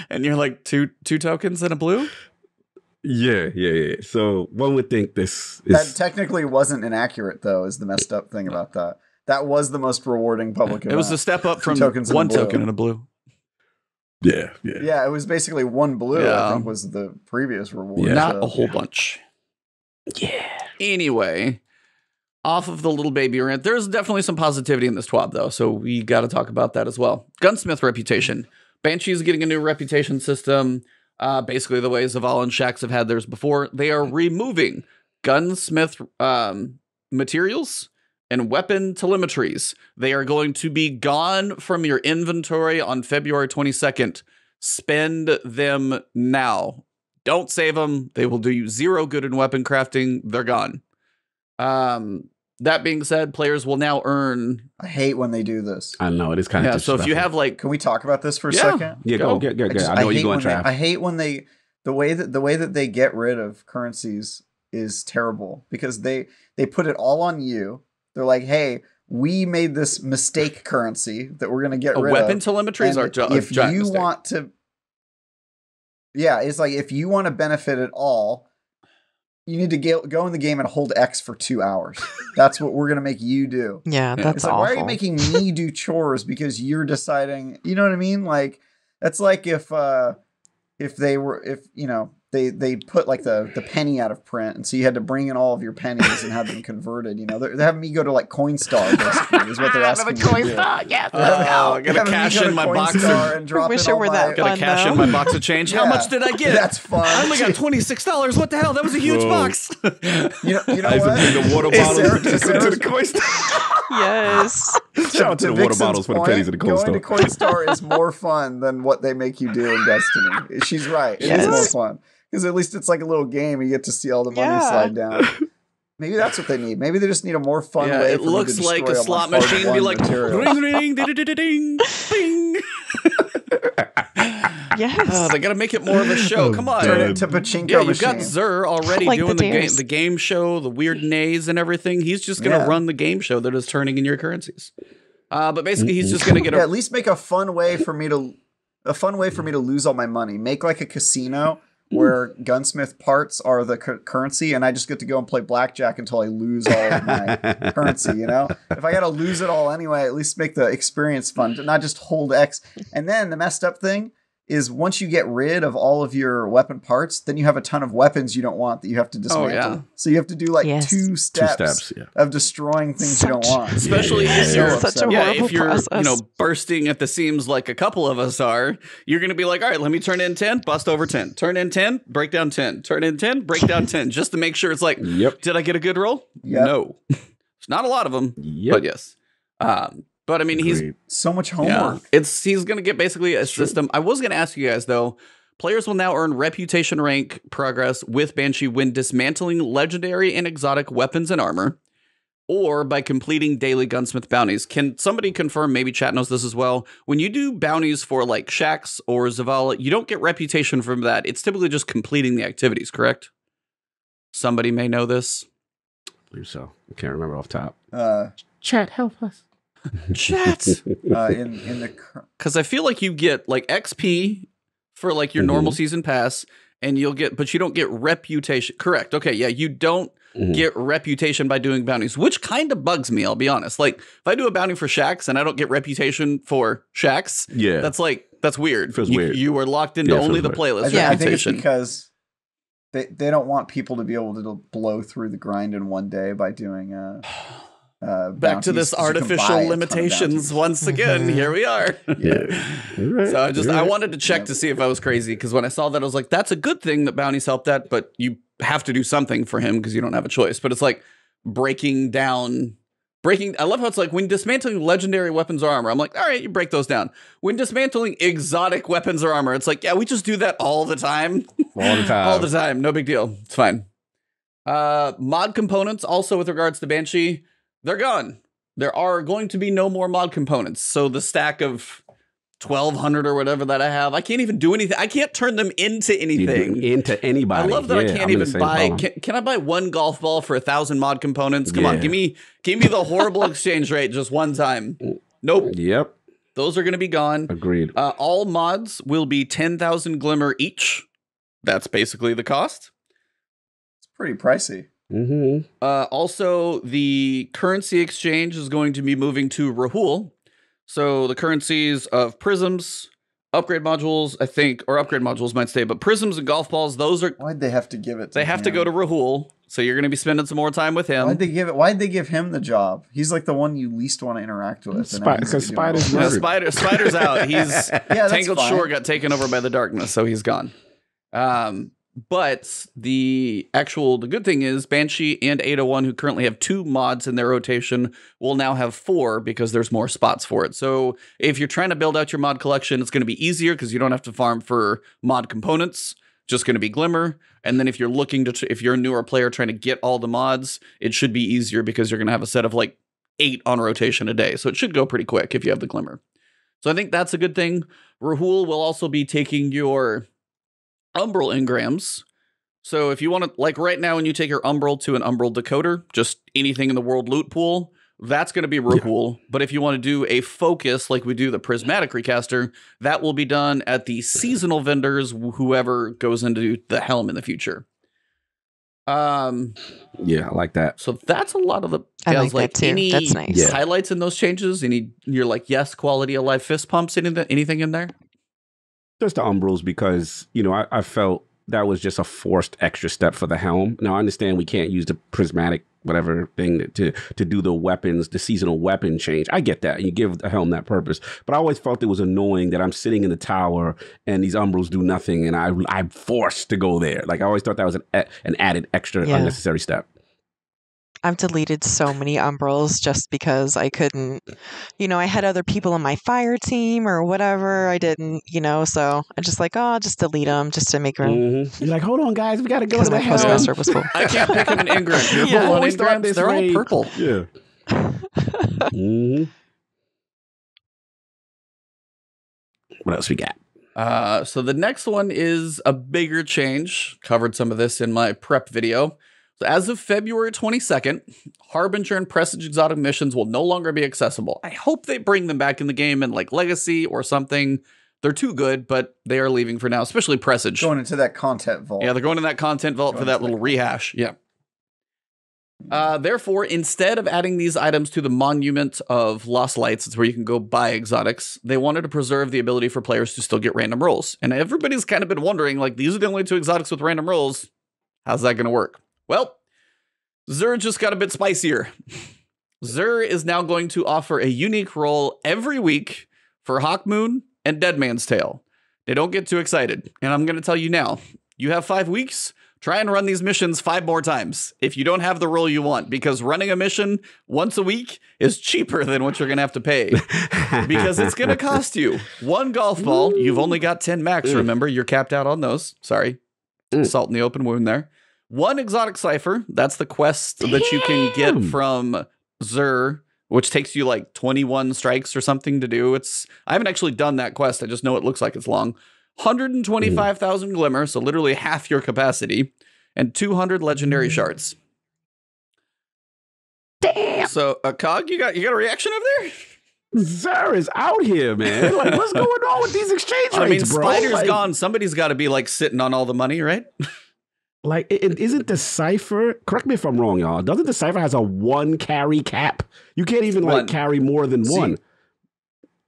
C: And you're like, two tokens and a blue?
A: Yeah. So one would think this is...
B: That technically wasn't inaccurate, though, is the messed up thing about that. That was the most rewarding public event.
C: It was a step up from 1 token and a blue.
A: Yeah.
B: Yeah, it was basically 1 blue, I think, was the previous reward.
C: Not a whole bunch.
A: Yeah.
C: Anyway, off of the little baby rant, there's definitely some positivity in this TWAB, though, so we got to talk about that as well. Gunsmith reputation. Banshee is getting a new reputation system. Basically, the way Zavala and Shaxx have had theirs before. They are removing Gunsmith materials and weapon telemetries. They are going to be gone from your inventory on February 22nd. Spend them now. Don't save them. They will do you 0 good in weapon crafting. They're gone. That being said, players will now earn...
B: I hate when they do this.
A: I know, it is kind of
C: so if you have like...
B: Can we talk about this for a second?
A: Yeah, go. I know you're going to
B: I hate when they... The way that they get rid of currencies is terrible because they put it all on you. They're like, hey, we made this mistake currency that we're going to get rid of.
C: Weapon telemetries are
B: if you want to... Yeah, it's like if you want to benefit at all, you need to go in the game and hold X for 2 hours. That's what we're going to make you do.
D: Yeah, that's
B: it's like,
D: awful.
B: why are you making me do chores because you're deciding, you know what I mean? Like, that's like if they put like the penny out of print, and so you had to bring in all of your pennies and have them converted. You know, they're having me go to like Coinstar, basically, is what they're asking me to do.
C: Coinstar, yes. I gotta cash in my box
B: and drop in all my...
C: Gotta cash in my box of change. How much did I get?
B: That's fun.
C: I only got $26. What the hell? That was a huge box.
B: You know what?
A: The water bottles to the Coinstar.
D: Yes.
A: Shout out to the water bottles for the pennies in the Coinstar.
B: Going to Coinstar is more fun than what they make you do in Destiny. She's right. It is more fun. Because at least it's like a little game. You get to see all the money slide down. Maybe that's what they need. Maybe they just need a more fun way.
C: It looks like a slot machine. Be like, ring, ring, ding, ding, ding, bing.
D: Yes.
C: They got to make it more of a show. Come on.
B: Turn it to pachinko
C: you've
B: machine.
C: got Zur already
D: like
C: doing the game show, the weird nays and everything. He's just going to run the game show that is turning in your currencies. But basically, he's just going to get
B: at least make a fun way for me to lose all my money. Make like a casino where Gunsmith parts are the currency, and I just get to go and play blackjack until I lose all of my currency, you know? If I got to lose it all anyway, at least make the experience fun, not just hold X. And then the messed up thing is once you get rid of all of your weapon parts, then you have a ton of weapons you don't want that you have to dismantle. Oh, yeah. So you have to do like two steps of destroying things you don't want.
C: Especially if you're bursting at the seams like a couple of us are, you're going to be like, all right, let me turn in 10, bust over 10. Turn in 10, break down 10. Turn in 10, break down 10. Just to make sure it's like, did I get a good roll? Yep. No. It's not a lot of them, but yes. But I mean, he's
B: so much homework.
C: Yeah, he's going to get basically a system. I was going to ask you guys, though, players will now earn reputation rank progress with Banshee when dismantling legendary and exotic weapons and armor, or by completing daily Gunsmith bounties. Can somebody confirm, maybe chat knows this as well, when you do bounties for like Shax or Zavala, you don't get reputation from that. It's typically just completing the activities, correct? Somebody may know this.
A: I believe so. I can't remember off top.
C: Chat, help us. Chat. Because I feel like you get like XP for like your normal season pass, and but you don't get reputation. Correct. Okay. Yeah. You don't get reputation by doing bounties, which kind of bugs me. I'll be honest. Like if I do a bounty for Shax and I don't get reputation for Shax, that's weird.
A: Feels weird.
C: You are locked into only the playlist.
B: I think it's because they don't want people to be able to blow through the grind in one day by doing
C: back to this artificial limitations once again. Here we are. So I wanted to check to see if I was crazy, because when I saw that I was like, that's a good thing that bounties help that, but you have to do something for him because you don't have a choice. But it's like breaking. I love how it's like when dismantling legendary weapons or armor, I'm like, all right, you break those down. When dismantling exotic weapons or armor, it's like, yeah, we just do that all the time. All the time. No big deal. It's fine. Mod components also with regards to Banshee, they're gone. There are going to be no more mod components. So the stack of 1,200 or whatever that I have, I can't even do anything. I can't turn them into anything.
A: Into anybody.
C: I love that I can't even buy. Can I buy one golf ball for 1,000 mod components? Come on, give me the horrible exchange rate just one time. Nope.
A: Yep.
C: Those are going to be gone.
A: Agreed.
C: All mods will be 10,000 glimmer each. That's basically the cost.
B: It's pretty pricey.
C: Also, the currency exchange is going to be moving to Rahool. So the currencies of prisms, upgrade modules, I think, or upgrade modules might stay, but prisms and golf balls, those are...
B: Why'd they have to give it to
C: They have to go to Rahool, so you're going to be spending some more time with him.
B: Why'd they give him the job? He's like the one you least want to interact with.
A: Because Spider's
C: Spider's out. He's Tangled Shore got taken over by the darkness, so he's gone. But the good thing is Banshee and 801, who currently have 2 mods in their rotation, will now have 4 because there's more spots for it. So if you're trying to build out your mod collection, it's going to be easier because you don't have to farm for mod components. Just going to be Glimmer. And then if you're if you're a newer player trying to get all the mods, it should be easier because you're going to have a set of like 8 on rotation a day. So it should go pretty quick if you have the Glimmer. So I think that's a good thing. Rahool will also be taking your Umbral engrams. So if you want to, like right now, when you take your Umbral to an Umbral decoder, just anything in the world loot pool, that's going to be Rahool. Yeah. But if you want to do a focus like we do the Prismatic Recaster, that will be done at the seasonal vendors, whoever goes into the helm in the future.
A: Yeah, I like that.
C: So that's a lot of the
D: guys, like that too.
C: Any
D: that's nice.
C: Highlights in those changes? You're like, yes, quality of life fist pumps, anything in there?
A: Just the Umbrals, because, I felt that was just a forced extra step for the helm. Now, I understand we can't use the prismatic whatever thing to do the weapons, the seasonal weapon change. I get that. You give the helm that purpose. But I always felt it was annoying that I'm sitting in the tower and these Umbrals do nothing and I'm forced to go there. Like, I always thought that was an added extra unnecessary step.
D: I've deleted so many Umbrals just because I couldn't, I had other people on my fire team or whatever. I didn't, so I just I'll just delete them just to make room.
A: Mm-hmm. You're like, hold on, guys, we got to go to the house.
D: Postmaster was full.
C: I can't pick up an Ingram. They're all purple.
A: Yeah. Mm-hmm. What else we got?
C: So the next one is a bigger change. Covered some of this in my prep video. So as of February 22nd, Harbinger and Prestige exotic missions will no longer be accessible. I hope they bring them back in the game in like Legacy or something, They're too good, but they are leaving for now, especially Presage.
B: Going into that content vault.
C: Yeah, they're going in that content vault for that little rehash. Yeah. Therefore, instead of adding these items to the Monument of Lost Lights, it's where you can go buy exotics, they wanted to preserve the ability for players to still get random rolls. And everybody's kind of been wondering, like, these are the only 2 exotics with random rolls. How's that going to work? Well, Xur just got a bit spicier. Xur is now going to offer a unique roll every week for Hawkmoon and Deadman's Tale. They don't get too excited. And I'm going to tell you now, you have 5 weeks. Try and run these missions 5 more times if you don't have the role you want, because running a mission once a week is cheaper than what you're going to have to pay, because it's going to cost you 1 golf ball. You've only got 10 max. Remember, you're capped out on those. Sorry. Salt in the open wound there. 1 exotic cipher. That's the quest that you can get from Xur, which takes you like 21 strikes or something to do. I haven't actually done that quest. I just know it looks like it's long. 125,000 glimmer, so literally half your capacity, and 200 legendary shards.
A: Damn.
C: So, Cog, you got a reaction over there?
A: Xur is out here, man. Like, what's going on with these exchange rates,
C: I mean,
A: bro?
C: Spider's
A: like,
C: gone. Somebody's got to be like sitting on all the money, right?
A: Like, isn't the cipher? Correct me if I'm wrong, y'all. Doesn't the cipher has a 1 carry cap? You can't even like carry more than 1.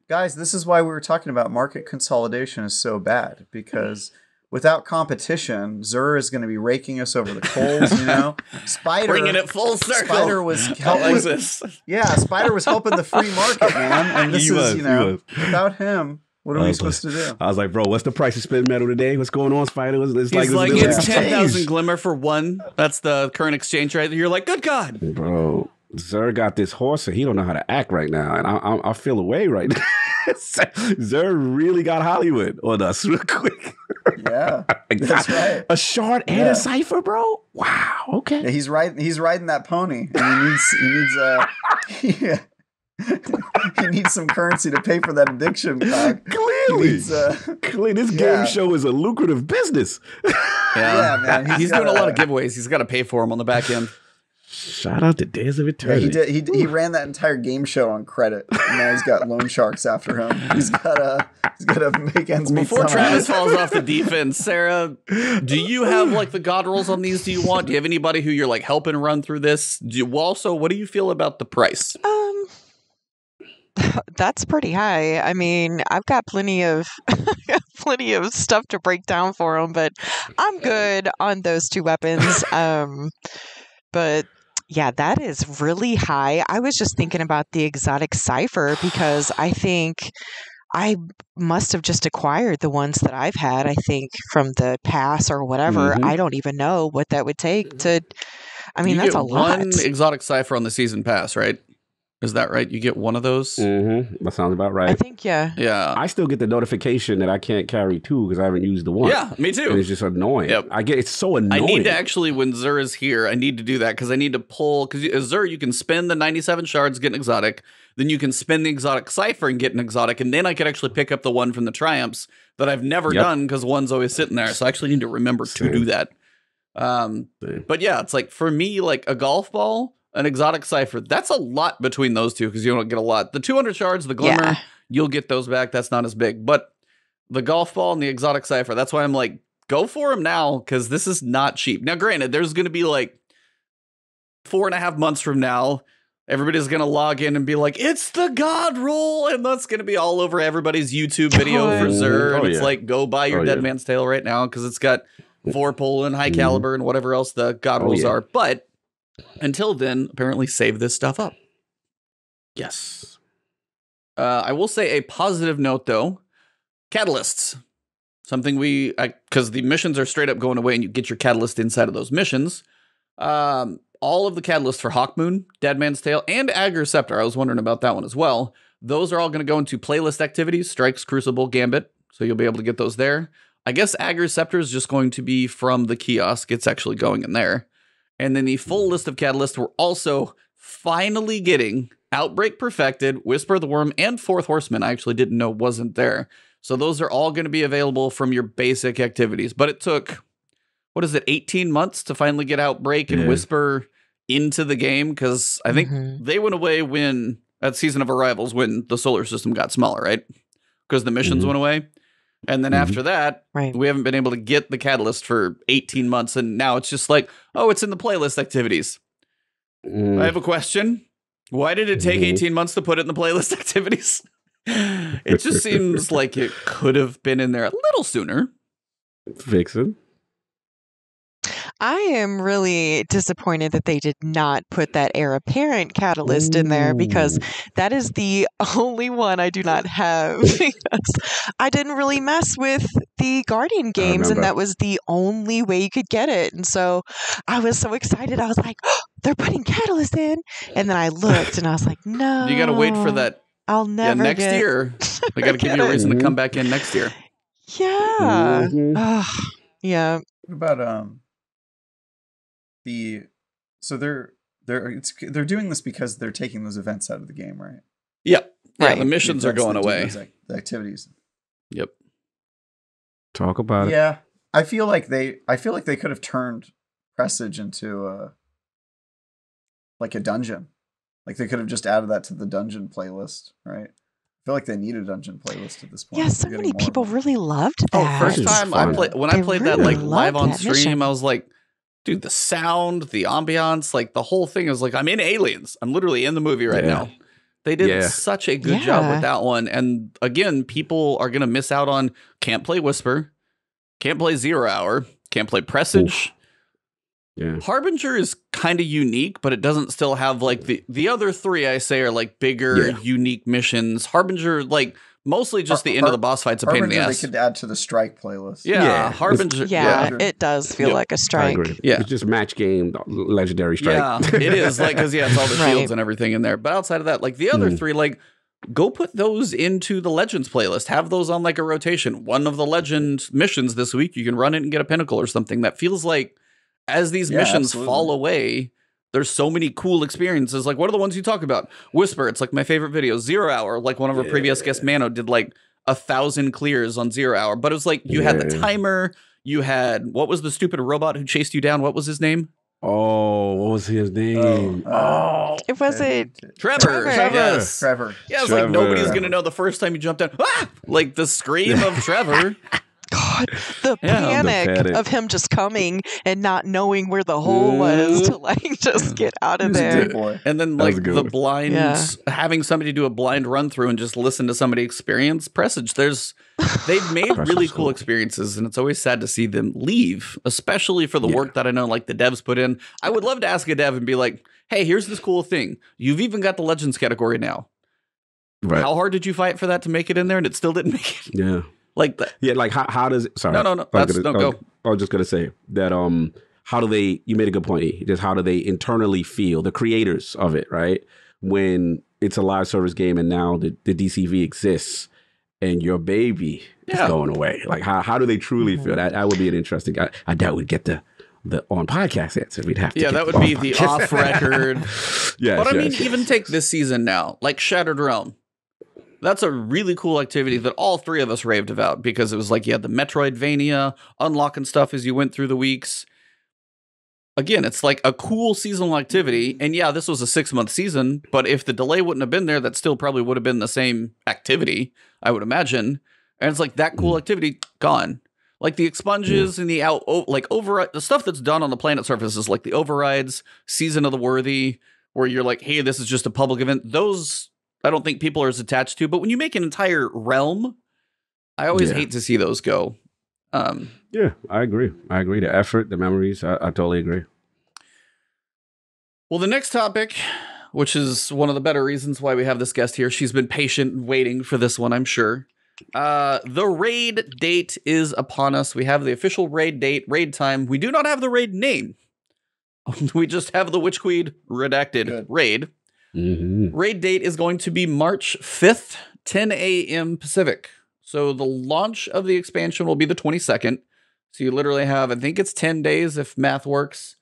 B: Guys, this is why we were talking about market consolidation is so bad, because without competition, Xur is going to be raking us over the coals, you know? Spider,
C: bringing it full circle.
B: Spider was helping. Spider was helping the free market, man. And this is, you know, without him, what are we supposed to do?
A: I was like, bro, what's the price of spin metal today? What's going on, Spider?
C: It's it's 10,000 glimmer for 1. That's the current exchange rate. You're like, good God.
A: Bro, Xur got this horse and he don't know how to act right now. And I feel away right now. Xur really got Hollywood on us real quick.
B: Yeah, that's right.
A: A shard and a cipher, bro. Wow. Okay.
B: Yeah, he's riding that pony, and he needs some currency to pay for that addiction.
A: Clearly, this game show is a lucrative business.
C: Yeah, man. He's doing a lot of giveaways. He's got to pay for them on the back end.
A: Shout out to Days of Eternity.
B: Yeah, he ran that entire game show on credit. And now he's got loan sharks after him. He's got to make ends meet.
C: Before Travis falls off the defense, Sarah, do you have like the god rolls on these? Do you have anybody who you're like helping run through this? Also, what do you feel about the price?
D: That's pretty high. I mean, I've got plenty of stuff to break down for them, but I'm good on those 2 weapons. But yeah, that is really high. I was just thinking about the exotic cipher because I think I must have just acquired the ones that I've had, I think, from the pass or whatever. I don't even know what that would take to. I mean, that's a lot.
C: 1 exotic cipher on the season pass, right? Is that right? You get 1 of those?
A: That sounds about right.
D: I think, yeah.
C: Yeah.
A: I still get the notification that I can't carry 2 because I haven't used the 1.
C: Yeah, me too.
A: And it's just annoying. Yep. It's so annoying.
C: I need to actually, when Xur is here, I need to do that because I need to pull, because Xur, you can spend the 97 shards, get an exotic, then you can spend the exotic cipher and get an exotic, and then I could actually pick up the 1 from the Triumphs that I've never done because 1's always sitting there. So I actually need to remember to do that. But yeah, it's like, for me, like a golf ball, an exotic cipher, that's a lot between those 2 because you don't get a lot. The 200 shards, the glimmer, you'll get those back. That's not as big. But the golf ball and the exotic cipher, that's why I'm like, go for them now because this is not cheap. Now, granted, there's going to be like 4.5 months from now, everybody's going to log in and be like, it's the God roll. And that's going to be all over everybody's YouTube video for Xur. And it's like, go buy your Dead Man's Tale right now because it's got 4 pull and high caliber and whatever else the God rolls are. But until then, apparently save this stuff up.
A: Yes.
C: I will say a positive note, though. Catalysts. Something because the missions are straight up going away and you get your catalyst inside of those missions. All of the catalysts for Hawkmoon, Dead Man's Tale, and Agar Scepter, I was wondering about that one as well. Those are all going to go into playlist activities, Strikes, Crucible, Gambit. So you'll be able to get those there. I guess Agar Scepter is just going to be from the kiosk. It's actually going in there. And then the full list of catalysts we're also finally getting Outbreak Perfected, Whisper of the Worm, and Fourth Horseman. I actually didn't know wasn't there. So those are all going to be available from your basic activities. But it took, 18 months to finally get Outbreak and Whisper into the game? Because I think they went away at Season of Arrivals when the solar system got smaller, right? Because the missions went away. And then after that, we haven't been able to get the catalyst for 18 months. And now it's just like, oh, it's in the playlist activities. I have a question. Why did it take 18 months to put it in the playlist activities? It just seems like it could have been in there a little sooner.
A: Vixen.
D: I am really disappointed that they did not put that heir apparent catalyst in there, because that is the only one I do not have. Because I didn't really mess with the Guardian games, and that was the only way you could get it. And so I was so excited. I was like, oh, they're putting catalyst in. And then I looked and I was like, no.
C: You got to wait for that.
D: I'll never
C: next year. We got to give you a reason to come back in next year.
D: Yeah. Yeah.
B: What about they're doing this because they're taking those events out of the game, right?
C: Yep. Yeah,
D: right.
C: The missions are going away.
B: The activities.
C: Yep.
A: Talk about it.
B: Yeah. I feel like they could have turned Presage into like a dungeon. Like they could have just added that to the dungeon playlist, right? I feel like they need a dungeon playlist at this point.
D: Yeah, so many people really loved that.
C: Oh, first time I played that like live on stream, I was like, dude, the sound, the ambiance, like the whole thing is like, I'm in Aliens. I'm literally in the movie right now. They did such a good job with that one. And again, people are going to miss out on can't play Whisper, can't play 0 Hour, can't play Presage.
A: Yeah.
C: Harbinger is kind of unique, but it doesn't still have like the other three I say are like bigger, unique missions. Harbinger, like mostly just the end of the boss fight's a pain in the ass.
B: They could add to the Strike playlist.
C: Yeah. Harbinger.
D: Yeah, it does feel like a Strike.
A: I agree.
C: Yeah.
A: It's just match game, legendary Strike.
C: Yeah, it is. Like, because, it's all the shields and everything in there. But outside of that, like the other three, like, go put those into the Legends playlist. Have those on like a rotation. One of the Legend missions this week, you can run it and get a pinnacle or something. That feels like as these missions fall away, there's so many cool experiences. Like, what are the ones you talk about? Whisper, it's like my favorite video. 0 Hour, like one of our previous guests, Mano, did like 1,000 clears on 0 Hour. But it was like you had the timer. You had, what was the stupid robot who chased you down? What was his name?
A: Oh, what was his name?
D: It wasn't
C: Trevor. Yes.
B: Trevor.
C: Yeah, it's like nobody's going to know the first time you jumped down. Ah! Like the scream of Trevor.
D: God, the panic of him just coming and not knowing where the hole was to like just get out of there.
C: And then like the blind, having somebody do a blind run through and just listen to somebody experience Presage. They've made really cool experiences, and it's always sad to see them leave, especially for the work that I know like the devs put in. I would love to ask a dev and be like, hey, here's this cool thing. You've even got the Legends category now. Right. How hard did you fight for that to make it in there, and it still didn't make it?
A: Yeah.
C: Like that.
A: Yeah, like how does it, sorry.
C: No. Go.
A: I was just gonna say that how do they, you made a good point, E. Just how do they internally feel, the creators of it, right? When it's a live service game and now the DCV exists and your baby is going away. Like how do they truly feel? That would be an interesting, I doubt we'd get the on podcast answer. We'd have to
C: that would be the off record. But I mean, even take this season now, like Shattered Realm. That's a really cool activity that all three of us raved about because it was like you had the Metroidvania, unlocking stuff as you went through the weeks. Again, it's like a cool seasonal activity. And yeah, this was a 6-month season, but if the delay wouldn't have been there, that still probably would have been the same activity, I would imagine. And it's like that cool activity gone. Like the expunges and the override, the stuff that's done on the planet surfaces, like the overrides, Season of the Worthy, where you're like, hey, this is just a public event. Those I don't think people are as attached to, but when you make an entire realm, I always hate to see those go.
A: Yeah, I agree. The effort, the memories, I totally agree.
C: Well, the next topic, which is one of the better reasons why we have this guest here, she's been patient and waiting for this one, I'm sure. The raid date is upon us. We have the official raid date, raid time. We do not have the raid name. We just have the Witchqueed redacted raid. Raid date is going to be March 5th, 10 a.m. Pacific. So the launch of the expansion will be the 22nd. So you literally have, I think it's 10 days if math works.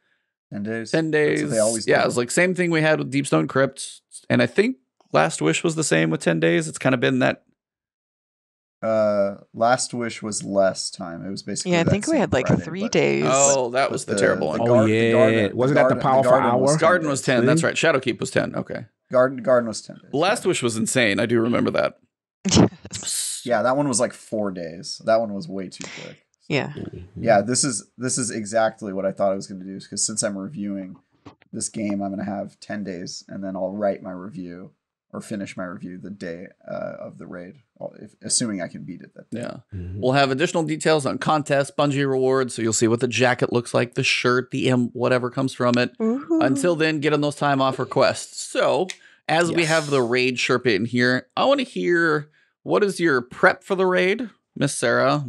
B: 10 days.
C: 10 days.
B: That's what they always do.
C: Yeah, it's like same thing we had with Deepstone Crypt. And I think Last Wish was the same with 10 days. It's kind of been that.
B: Last Wish was less time. It was basically
D: I think we had like
B: Friday,
D: 3 days.
C: Oh, that was the terrible one.
A: Wasn't that the powerful hour?
C: Garden was 10. That's right. Shadowkeep was 10. Okay.
B: Garden was 10 days.
C: Last Wish was insane. I do remember that.
B: Yeah, that one was like 4 days. That one was way too quick.
D: Yeah.
B: Yeah, this is exactly what I thought I was going to do, because since I'm reviewing this game, I'm going to have 10 days, and then I'll write my review or finish my review the day of the raid, assuming I can beat it that day.
C: Yeah. We'll have additional details on contests, Bungie rewards, so you'll see what the jacket looks like, the shirt, the whatever comes from it.
D: Ooh.
C: Until then, get on those time off requests. So, as we have the raid Sherpa in here, I want to hear, what is your prep for the raid, Miss Sarah?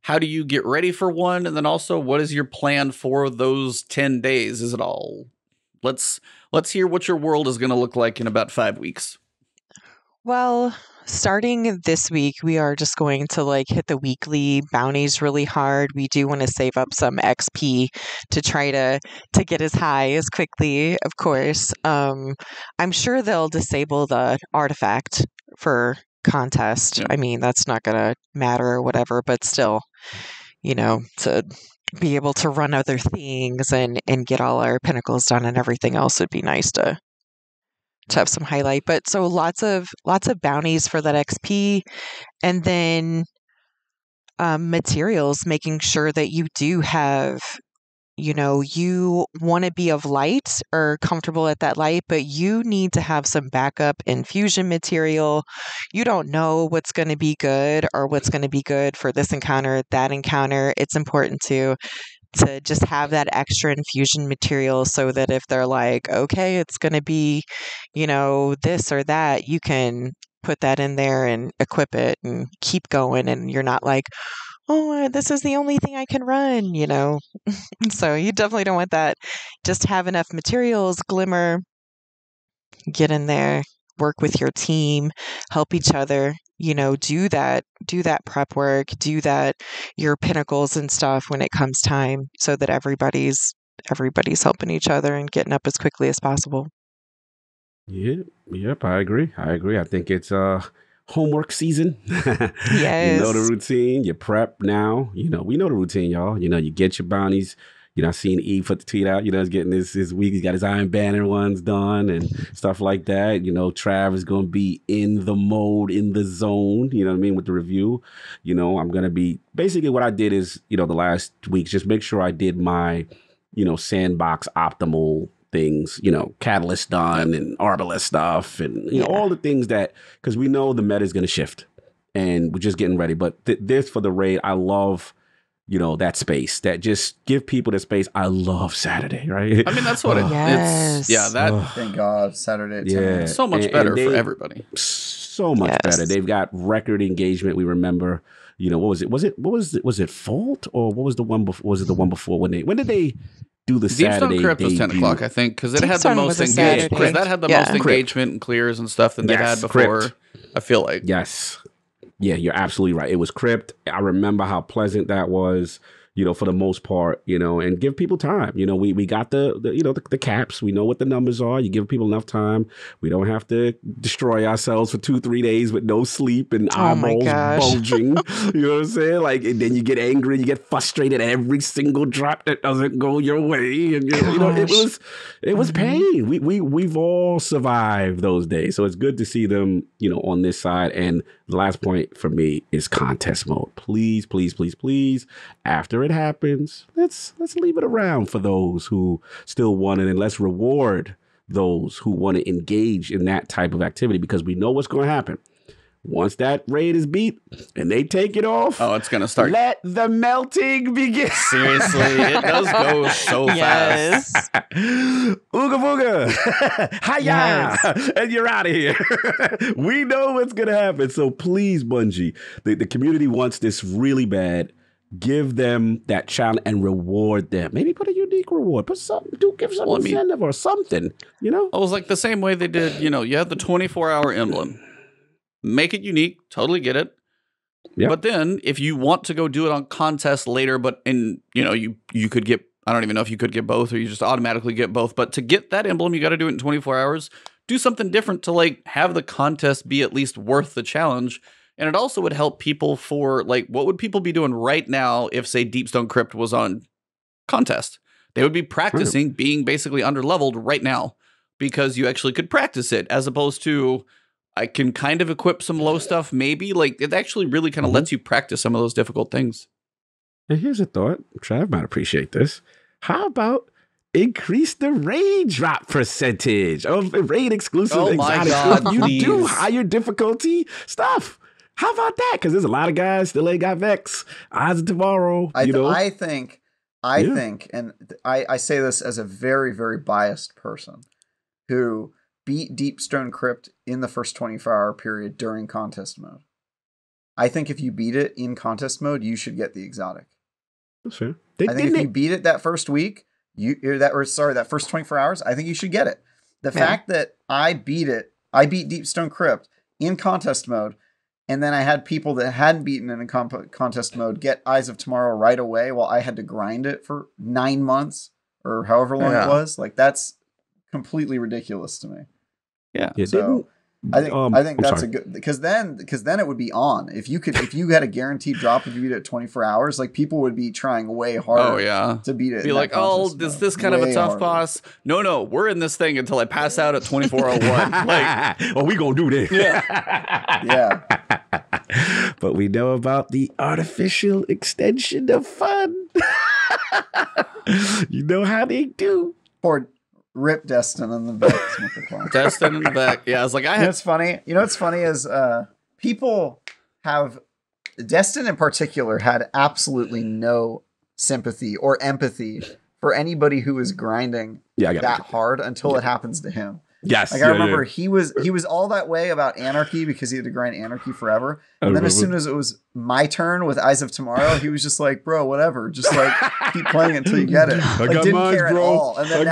C: How do you get ready for one? And then also, what is your plan for those 10 days? Is it all... Let's hear what your world is going to look like in about 5 weeks.
D: Well, starting this week, we are just going to hit the weekly bounties really hard. We do want to save up some XP to try to get as high as quickly, of course. I'm sure they'll disable the artifact for contest.
C: Yeah.
D: I mean, that's not going to matter or whatever, but still, to be able to run other things and get all our pinnacles done and everything else would be nice to have some highlight. But so lots of bounties for that XP, and then materials, making sure that you do have, you want to be of light or comfortable at that light, but you need to have some backup infusion material. You don't know what's going to be good or what's going to be good for this encounter, that encounter. It's important to just have that extra infusion material so that if they're like, okay, it's going to be, this or that, you can put that in there and equip it and keep going. And you're not like, oh, this is the only thing I can run, So you definitely don't want that. Just have enough materials, glimmer, get in there, work with your team, help each other, do that prep work, do that, your pinnacles and stuff when it comes time, so that everybody's helping each other and getting up as quickly as possible.
A: Yep, I agree. I think it's homework season.
D: Yes.
A: You know the routine, you prep now. We know the routine, y'all. You get your bounties. I seen E put the tweet out, he's getting this week. He's got his Iron Banner ones done and stuff like that. Trav is going to be in the mode, in the zone, with the review. I'm going to be, basically what I did is, the last weeks, just make sure I did my, sandbox optimal things, Catalyst done and Arbalest stuff and, all the things that, because we know the meta is going to shift and we're just getting ready. But this for the raid, I love, that space, that just give people the space. I love Saturday, right?
C: I mean, that's what
D: yes.
B: Thank God, Saturday at 10
C: a.m. So much better for everybody.
A: So much better. They've got record engagement. We remember, what was it? Was it Fault or what was the one before? Was it the one before when did they do the Saturday
C: Deepstone Crypt was 10 o'clock, I think, because it had the most engagement. Because that had the most engagement and clears and stuff than they've had before. Crypt. I feel like.
A: Yes. Yeah, you're absolutely right. It was Crypt. I remember how pleasant that was, for the most part, and give people time. We got the caps. We know what the numbers are. You give people enough time. We don't have to destroy ourselves for 2-3 days with no sleep and eyeballs bulging. You know what I'm saying? And then you get angry, you get frustrated at every single drop that doesn't go your way. And it was pain. We've all survived those days. So it's good to see them, on this side. And the last point for me is contest mode. Please, please, please, please. After it happens, let's leave it around for those who still want it, and let's reward those who want to engage in that type of activity, because we know what's going to happen. Once that raid is beat and they take it off,
C: it's going to start.
A: Let the melting begin.
C: Seriously, it does go so fast.
A: Ooga booga. Hiya. Yes. And you're out of here. We know what's going to happen. So please, Bungie, the community wants this really bad. Give them that challenge and reward them. Maybe put a unique reward. Put something. Give some incentive or something. It
C: was like the same way they did. You had the 24-hour emblem. Make it unique. Totally get it. Yep. But then, if you want to go do it on contest later, you could get. I don't even know if you could get both, or you just automatically get both. But to get that emblem, you got to do it in 24 hours. Do something different to have the contest be at least worth the challenge. And it also would help people for, what would people be doing right now if, say, Deepstone Crypt was on contest? They would be practicing being basically underleveled right now, because you actually could practice it, as opposed to, I can kind of equip some low stuff, maybe. Like, it actually really kind of lets you practice some of those difficult things.
A: And here's a thought. Trav might appreciate this. How about increase the raid drop percentage of raid exclusive exotic stuff? You do higher difficulty stuff. How about that? Because there's a lot of guys still ain't got Vex. Eyes of Tomorrow.
B: I think, and I say this as a very, very biased person who beat Deepstone Crypt in the first 24-hour period during contest mode. I think if you beat it in contest mode, you should get the exotic.
A: That's fair.
B: I think if you beat it that first week, that first 24 hours, I think you should get it. The fact that I beat Deepstone Crypt in contest mode, and then I had people that hadn't beaten it in contest mode get Eyes of Tomorrow right away while I had to grind it for 9 months or however long it was. Like, that's completely ridiculous to me.
C: Yeah.
B: So I think that's a good, because then it would be on. If you had a guaranteed drop if you beat it at 24 hours, like, people would be trying way harder to beat it.
C: Be like, is this kind of a tough boss? No, we're in this thing until I pass out at 24:01. Like,
A: we gonna do this.
B: Yeah.
A: But we know about the artificial extension of fun. You know how they do.
B: Or rip Destin in the back.
C: Destin in the back. Yeah, I was like,
B: You know what's funny is people have, Destin in particular had absolutely no sympathy or empathy for anybody who is grinding that hard until it happens to him.
A: Yes.
B: Like, I remember he was all that way about Anarchy because he had to grind Anarchy forever. And then as soon as it was my turn with Eyes of Tomorrow, he was just like, bro, whatever. Just like keep playing until you get it.
A: I got mine,
B: care
A: bro.
B: at all. And then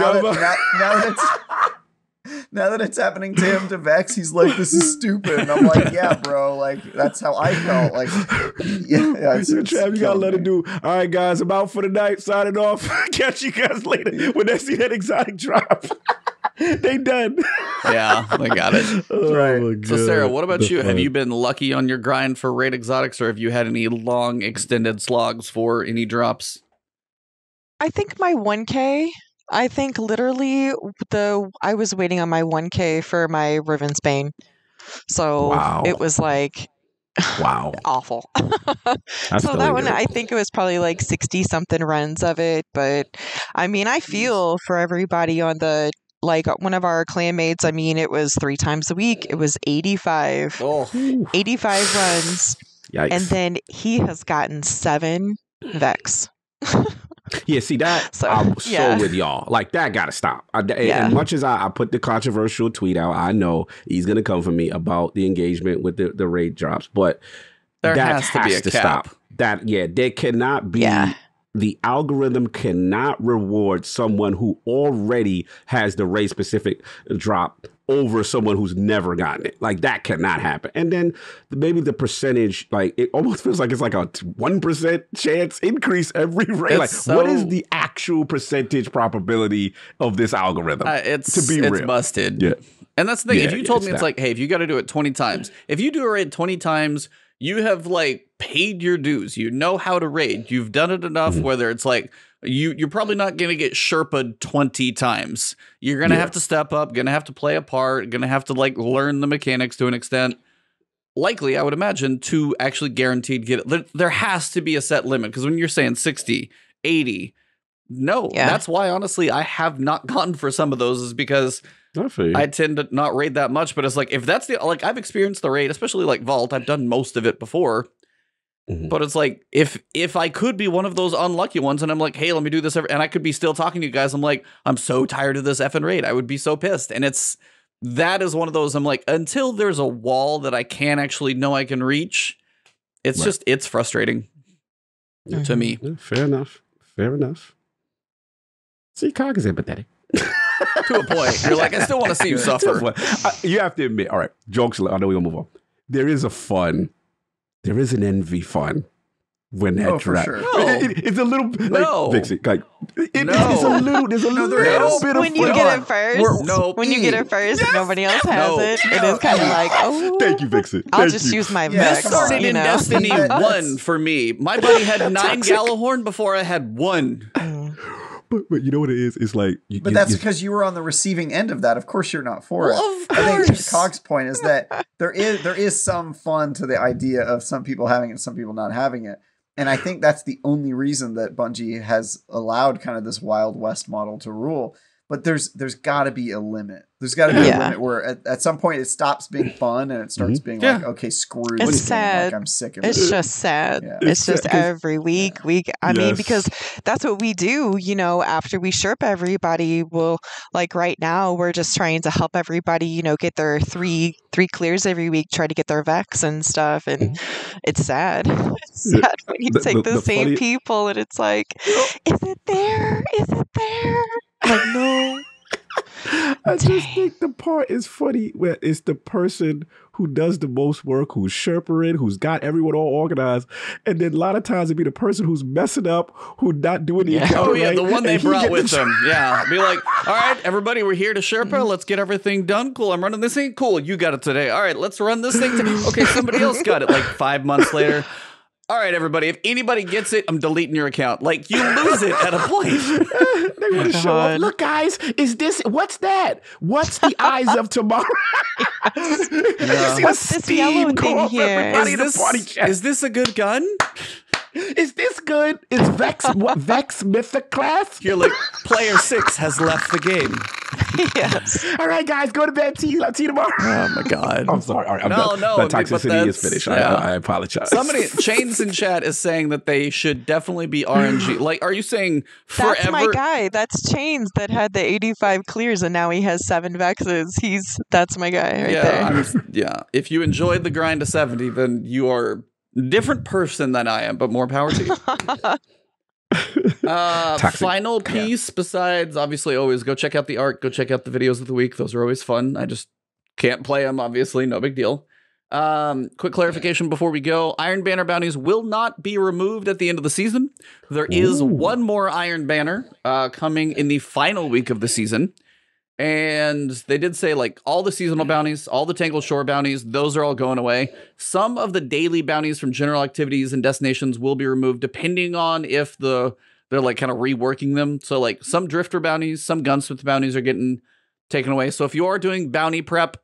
B: now that it's happening to him to Vex, he's like, this is stupid. And I'm like, yeah, bro, like, that's how I felt. Like, it's
A: Trav, you gotta let it do. All right, guys, I'm out for the night. Signing off. Catch you guys later when they see that exotic drop. They done.
C: Yeah, they got it.
B: Right.
A: My God.
C: So, Sarah, what about you? Have you been lucky on your grind for raid exotics, or have you had any long extended slogs for any drops?
D: I think my 1K. I think literally I was waiting on my 1K for my Ravensbane. So it was like awful. So that one, I think it was probably like 60 something runs of it. But I mean, I feel for everybody on the, like, one of our clanmates, I mean, it was 3 times a week. It was 85. 85 runs.
A: Yikes.
D: And then he has gotten 7 Vex.
A: Yeah, see that? I'm so with y'all. Like, that got to stop. As much as I put the controversial tweet out, I know he's going to come for me about the engagement with the raid drops, but
C: there
A: that
C: has to be a cap.
A: Stop. There cannot be. The algorithm cannot reward someone who already has the raid specific drop over someone who's never gotten it. Like, that cannot happen. And then maybe the percentage, like, it almost feels like it's like a 1% chance increase every raid. Like, what is the actual percentage probability of this algorithm?
C: It's busted.
A: Yeah.
C: And that's the thing. If you told me it's like, hey, if you got to do it 20 times, if you do a raid 20 times, you have, like, paid your dues. You know how to raid. You've done it enough, whether it's like, you're probably not going to get Sherpa'd 20 times. You're going to have to step up, going to have to play a part, going to have to, like, learn the mechanics to an extent. Likely, I would imagine, to actually guaranteed get it. There has to be a set limit, because when you're saying 60, 80, that's why, honestly, I have not gone for some of those, is because I tend to not raid that much. But it's like, if that's like, I've experienced the raid, especially like Vault, I've done most of it before. But it's like, if I could be one of those unlucky ones and I'm like, hey, let me do this, and I could be still talking to you guys, I'm like, I'm so tired of this effing raid. I would be so pissed. And that is one of those, I'm like, until there's a wall that I can't actually know I can reach, it's just, it's frustrating to me.
A: Fair enough. See, Cog is empathetic.
C: To a point. You're like, I still want to see you suffer.
A: You have to admit, all right, jokes, I know we're going to move on. There is an envy fun when that drop.
B: Sure.
A: It's a little Vixen, like, it's a little, there's a little bit of
D: when you get it first. When you get it first and nobody else has it, it is kind of like, oh.
A: Thank you, Vixen.
D: I'll just use my Vex.
C: This started in Destiny 1 for me. My buddy had 9 Galahorn before I had 1.
A: But you know what it is? It's like,
B: but that's because you were on the receiving end of that. Of course, you're not for it. I think Cog's point is that there is some fun to the idea of some people having it, and some people not having it. And I think that's the only reason that Bungie has allowed kind of this Wild West model to rule. But there's got to be a limit. There's got to be a limit where at some point it stops being fun and it starts being like, okay, screw this.
D: It's sad.
B: Like, I'm sick of it.
D: It's just sad.
B: Yeah.
D: It's just every week. I mean, because that's what we do, after we Sherpa everybody, like right now, we're just trying to help everybody, get their three clears every week, try to get their Vex and stuff. And it's sad. It's sad when you take the same people and it's like, is it there? Is it there? Like, no.
A: I just think the part is funny where it's the person who does the most work, who's Sherpering, who's got everyone all organized, and then a lot of times it'd be the person who's messing up, who's not doing the account right,
C: the one they brought with them. Yeah, be like, all right, everybody, we're here to Sherpa. Let's get everything done. Cool, I'm running this thing. Cool, you got it today. All right, let's run this thing. Okay, somebody else got it like 5 months later. All right, everybody, if anybody gets it, I'm deleting your account. Like, you lose it at a point.
A: They want to show off. Look, guys, what's that? What's the eyes of tomorrow?
D: What's this yellow thing here?
C: Is this a good gun?
A: Is this good? Is Vex Mythic class?
C: You're like, player 6 has left the game.
D: Yes.
A: All right, guys, go to bed. See you tomorrow.
C: Oh my God.
A: I'm sorry. All right, the toxicity is finished. Yeah. I apologize.
C: Somebody, Chains in chat is saying that they should definitely be RNG. Like, are you saying forever?
D: That's my guy. That's Chains that had the 85 clears and now he has 7 Vexes. That's my guy right there.
C: If you enjoyed the grind to 70, then you are a different person than I am, but more power to you. Final piece besides obviously always go check out the art, go check out the videos of the week. Those are always fun. I just can't play them, obviously, no big deal. Quick clarification before we go. Iron Banner bounties will not be removed at the end of the season. There is one more Iron Banner coming in the final week of the season. And they did say, like, all the seasonal bounties, all the Tangled Shore bounties, those are all going away. Some of the daily bounties from general activities and destinations will be removed, depending on if they're, like, kind of reworking them. So, like, some Drifter bounties, some Gunsmith bounties are getting taken away. So if you are doing bounty prep,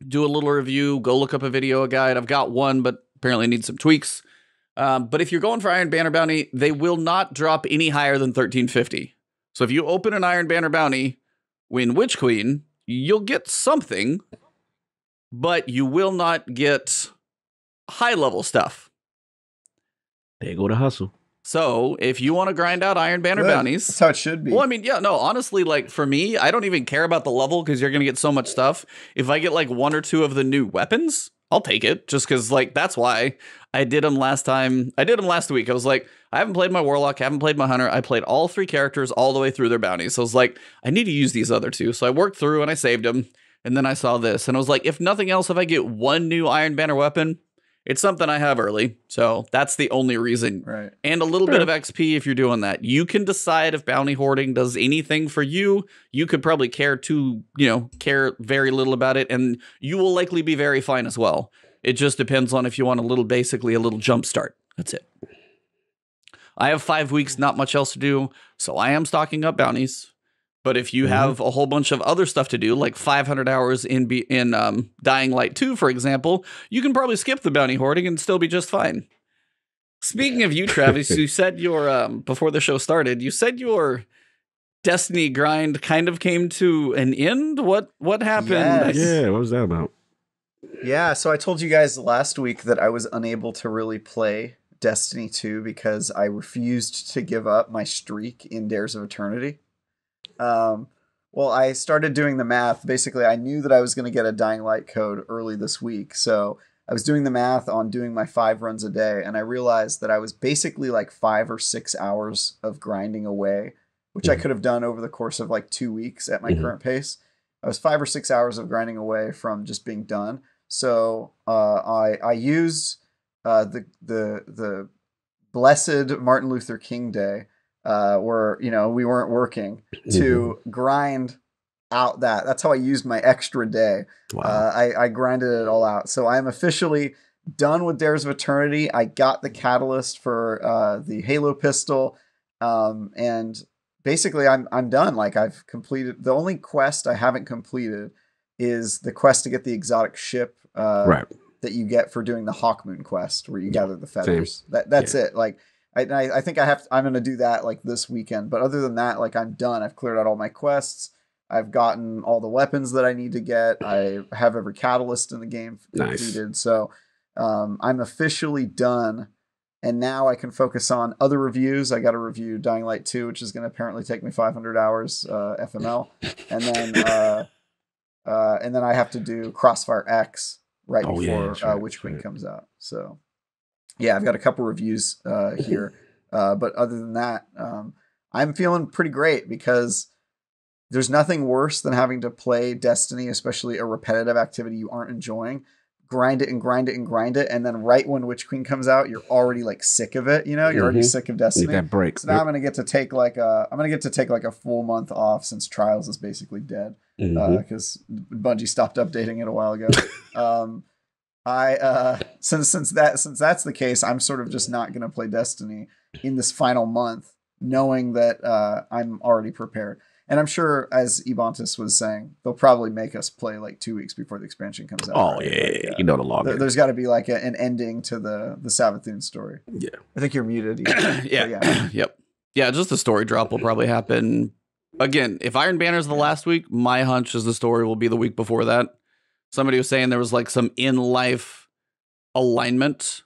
C: do a little review, go look up a video guide. I've got one, but apparently need some tweaks. But if you're going for Iron Banner bounty, they will not drop any higher than 1350. So if you open an Iron Banner bounty, win Witch Queen, you'll get something, but you will not get high-level stuff.
A: There go the hustle.
C: So, if you want to grind out Iron Banner bounties...
B: That's how it should be.
C: Well, I mean, yeah, no, honestly, like, for me, I don't even care about the level because you're going to get so much stuff. If I get, like, 1 or 2 of the new weapons, I'll take it, just because, like, that's why I did them last time. I did them last week. I was like, I haven't played my Warlock, haven't played my Hunter. I played all 3 characters all the way through their bounties. So I was like, I need to use these other 2. So I worked through and I saved them. And then I saw this. And I was like, if nothing else, if I get 1 new Iron Banner weapon, it's something I have early. So that's the only reason.
B: Right.
C: And a little bit of XP if you're doing that. You can decide if bounty hoarding does anything for you. You could probably care very little about it. And you will likely be very fine as well. It just depends on if you want basically a little jump start. That's it. I have 5 weeks, not much else to do, so I am stocking up bounties. But if you have a whole bunch of other stuff to do, like 500 hours in Dying Light 2, for example, you can probably skip the bounty hoarding and still be just fine. Speaking of you, Travis, you said your before the show started, you said your Destiny grind kind of came to an end. What happened?
B: Yes.
A: Yeah, what was that about?
B: Yeah, so I told you guys last week that I was unable to really play Destiny 2 because I refused to give up my streak in Dares of Eternity. Well, I started doing the math. Basically, I knew that I was going to get a Dying Light code early this week. So I was doing the math on doing my 5 runs a day. And I realized that I was basically like 5 or 6 hours of grinding away, which I could have done over the course of like 2 weeks at my current pace. I was 5 or 6 hours of grinding away from just being done. So I used the blessed Martin Luther King Day, where we weren't working, to grind out that. That's how I used my extra day. Wow. I grinded it all out. So I am officially done with Dares of Eternity. I got the catalyst for the Halo pistol, and basically I'm done. Like I've completed the only quest I haven't completed is the quest to get the exotic ship
A: Right.
B: that you get for doing the Hawkmoon quest where you gather the feathers.
A: Same.
B: That's it. Like I think I'm gonna do that like this weekend. But other than that, like I'm done. I've cleared out all my quests. I've gotten all the weapons that I need to get. I have every catalyst in the game completed.
A: Nice.
B: So I'm officially done. And now I can focus on other reviews. I got to review Dying Light 2, which is going to apparently take me 500 hours FML. And then I have to do Crossfire X right before Witch Queen comes out. So yeah, I've got a couple reviews here. But other than that, I'm feeling pretty great because there's nothing worse than having to play Destiny, especially a repetitive activity you aren't enjoying. Grind it and grind it and grind it, and then right when Witch Queen comes out, you're already like sick of it. You know, you're already sick of Destiny.
A: Need that break.
B: So now I'm gonna get to take like a full month off since Trials is basically dead because Bungie stopped updating it a while ago. Since that's the case, I'm sort of just not gonna play Destiny in this final month, knowing that I'm already prepared. And I'm sure, as Ebontis was saying, they'll probably make us play like 2 weeks before the expansion comes out.
A: Oh,
B: right?
A: yeah. You know the law.
B: There's got to be like an ending to the Savathun story.
A: Yeah.
B: I think you're muted.
C: Yeah. Yep. Yeah, just the story drop will probably happen. Again, if Iron Banner's the last week, my hunch is the story will be the week before that. Somebody was saying there was like some in-life alignment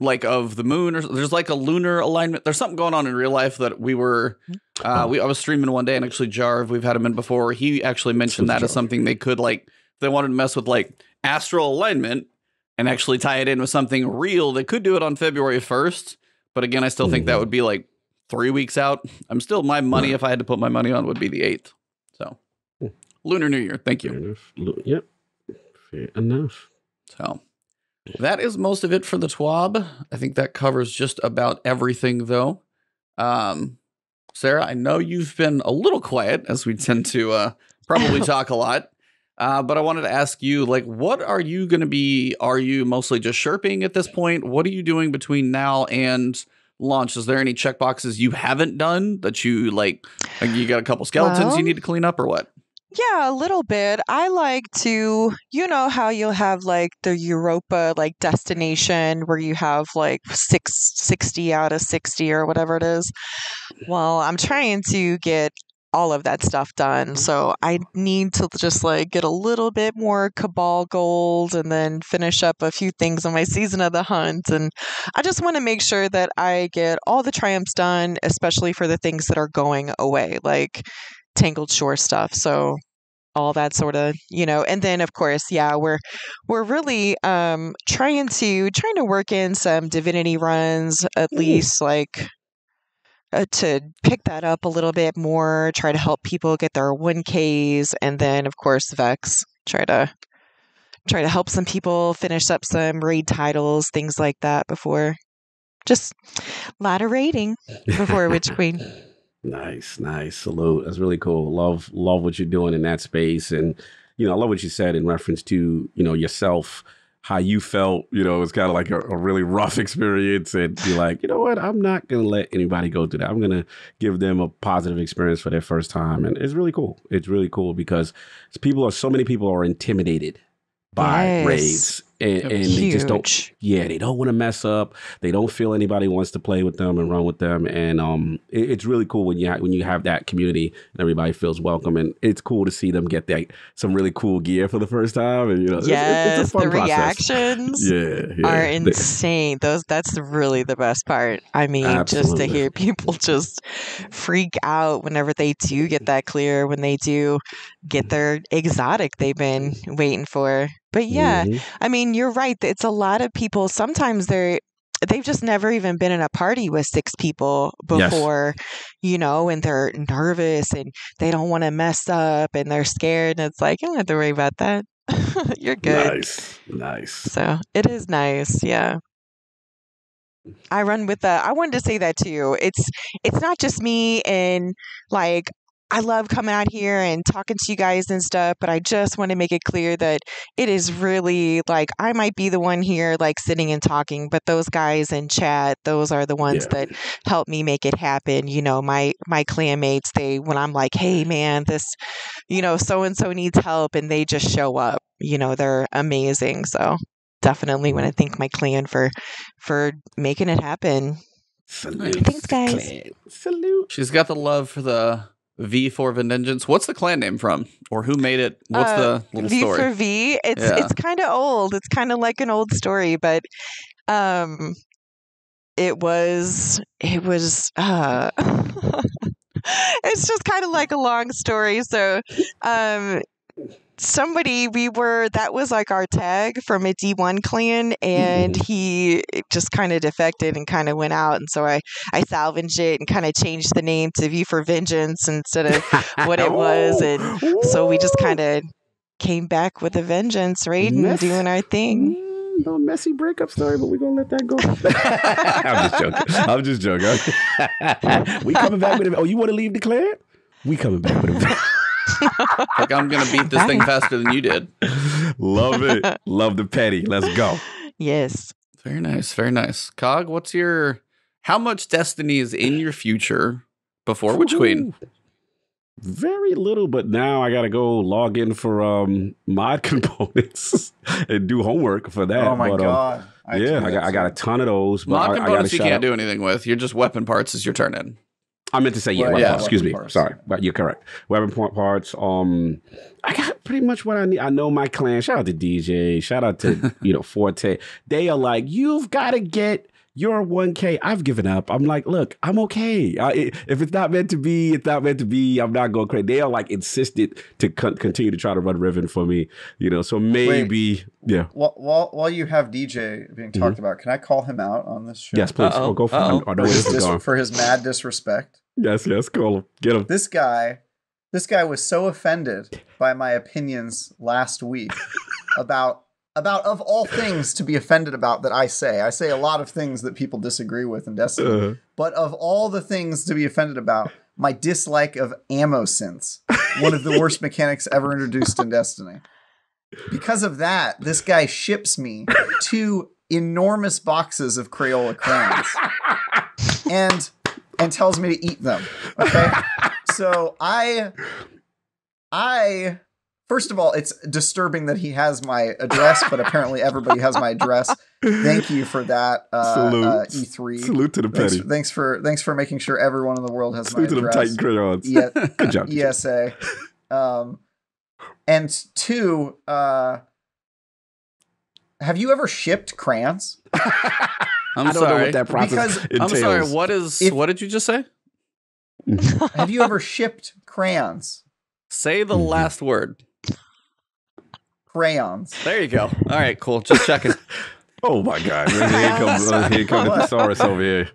C: like of the moon, or there's like a lunar alignment. There's something going on in real life that we were I was streaming one day, and actually Jarv, we've had him in before, he actually mentioned that as something they could, like, if they wanted to mess with like astral alignment and actually tie it in with something real, they could do it on February 1st. But again, I still think that would be like 3 weeks out. I'm still, my money, if I had to put my money on, would be the 8th. So Lunar New Year. Thank you.
A: Yep. Fair enough.
C: So that is most of it for the TWAB. I think that covers just about everything, though. Sarah, I know you've been a little quiet, as we tend to probably talk a lot. But I wanted to ask you, like, what are you going to be? Are you mostly just Sherping at this point? What are you doing between now and launch? Is there any checkboxes you haven't done that you like you got a couple skeletons you need to clean up, or what?
D: Yeah, a little bit. I like to, you know how you'll have like the Europa like destination where you have like 60 out of 60 or whatever it is. Well, I'm trying to get all of that stuff done. So I need to just like get a little bit more Cabal gold and then finish up a few things on my Season of the Hunt. And I just want to make sure that I get all the triumphs done, especially for the things that are going away, like Tangled Shore stuff. So all that sort of, you know, and then of course, yeah, we're really trying to work in some Divinity runs, at least like to pick that up a little bit more, try to help people get their 1Ks, and then of course Vex, try to help some people finish up some raid titles, things like that, before just ladder rating before Witch Queen.
A: Nice. Salute. That's really cool. Love what you're doing in that space. And, you know, I love what you said in reference to, you know, yourself, how you felt, you know, it's kind of like a really rough experience, and be like, you know what, I'm not going to let anybody go through that. I'm going to give them a positive experience for their first time. And it's really cool. It's really cool because so many people are intimidated by raids. And they just don't, they don't want to mess up. They don't feel anybody wants to play with them and run with them. And it's really cool when you have that community and everybody feels welcome. And it's cool to see them get some really cool gear for the first time. And, you know, it's a fun process.
D: Reactions are insane. That's really the best part. I mean, just to hear people just freak out whenever they do get that clear, when they do get their exotic they've been waiting for. But yeah, I mean, you're right. It's a lot of people. Sometimes they've just never even been in a party with 6 people before, you know, and they're nervous and they don't want to mess up and they're scared. And it's like, you don't have to worry about that. You're good.
A: Nice.
D: So it is nice. Yeah. I run with I wanted to say that too. It's not just me and like I love coming out here and talking to you guys and stuff, but I just want to make it clear that it is really like I might be the one here like sitting and talking, but those guys in chat, those are the ones that help me make it happen. You know, my clanmates, when I'm like, hey man, this, so and so needs help, and they just show up. They're amazing. So definitely want to thank my clan for making it happen.
A: Salute.
D: Thanks, guys.
A: Clan. Salute.
C: She's got the love for the V for Vengeance. What's the clan name from? Or who made it? What's the little
D: V
C: story?
D: for V. It's kind of old. It's kind of like an old story, but it was it's just kind of like a long story. So that was like our tag from a D1 clan, and he just kind of defected and kind of went out, and so I salvaged it and kind of changed the name to V for Vengeance instead of what it was, and so we just kind of came back with a vengeance, right, and doing our thing.
A: No messy breakup story, but we're gonna let that go. I'm just joking. We coming back with it. Oh, you want to leave the clan? We coming back with it.
C: Like, I'm gonna beat this thing faster than you did.
A: Love it. Love the petty. Let's go.
D: Yes.
C: Very nice. Very nice. Cog, how much Destiny is in your future before Witch Queen?
A: Very little, but now I gotta go log in for mod components and do homework for that.
B: Oh my god!
A: I got a ton of those. But
C: Mod components you can't
A: do
C: do anything with. You're just weapon parts as your turn in.
A: I meant to say weapon parts. Excuse me.
B: Parts.
A: Sorry, but you're correct. Weapon parts. I got pretty much what I need. I know my clan. Shout out to DJ. Shout out to Forte. They are like, you've got to get your 1K. I've given up. I'm like, look, I'm okay. If it's not meant to be, it's not meant to be. I'm not going crazy. They are like insisted to continue to try to run Riven for me. So maybe, yeah.
B: While you have DJ being talked about, can I call him out on this show?
A: Yes, please. Go for it. I know where this is going.
B: For his mad disrespect.
A: Yes, call him. Get him.
B: This guy was so offended by my opinions last week about of all things to be offended about that I say a lot of things that people disagree with in Destiny, but of all the things to be offended about, my dislike of ammo synths, one of the worst mechanics ever introduced in Destiny. Because of that, this guy ships me 2 enormous boxes of Crayola crayons and tells me to eat them. Okay. So I first of all, it's disturbing that he has my address, but apparently everybody has my address. Thank you for that, E3.
A: Salute to the petty.
B: Thanks for making sure everyone in the world has
A: Salute
B: my address.
A: Salute to them Titan crayons. Good job.
B: ESA. And 2, have you ever shipped crayons?
C: I'm
A: I don't know what that process entails.
C: I'm sorry, what did you just say?
B: Have you ever shipped crayons?
C: Say the last word.
B: Crayons.
C: There you go. All right, cool. Just checking.
A: Oh my God. Here comes the thesaurus over here.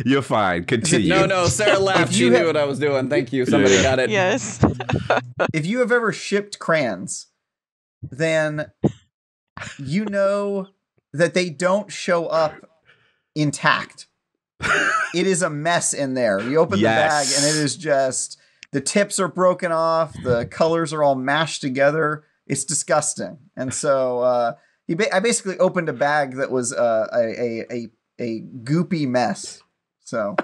A: You're fine. Continue.
C: No, Sarah laughed. She knew what I was doing. Thank you. Somebody got it.
D: Yes.
B: If you have ever shipped crayons, then you know that they don't show up intact. It is a mess in there. You open the bag and it is just, the tips are broken off. The colors are all mashed together. It's disgusting. And so I basically opened a bag that was a goopy mess. So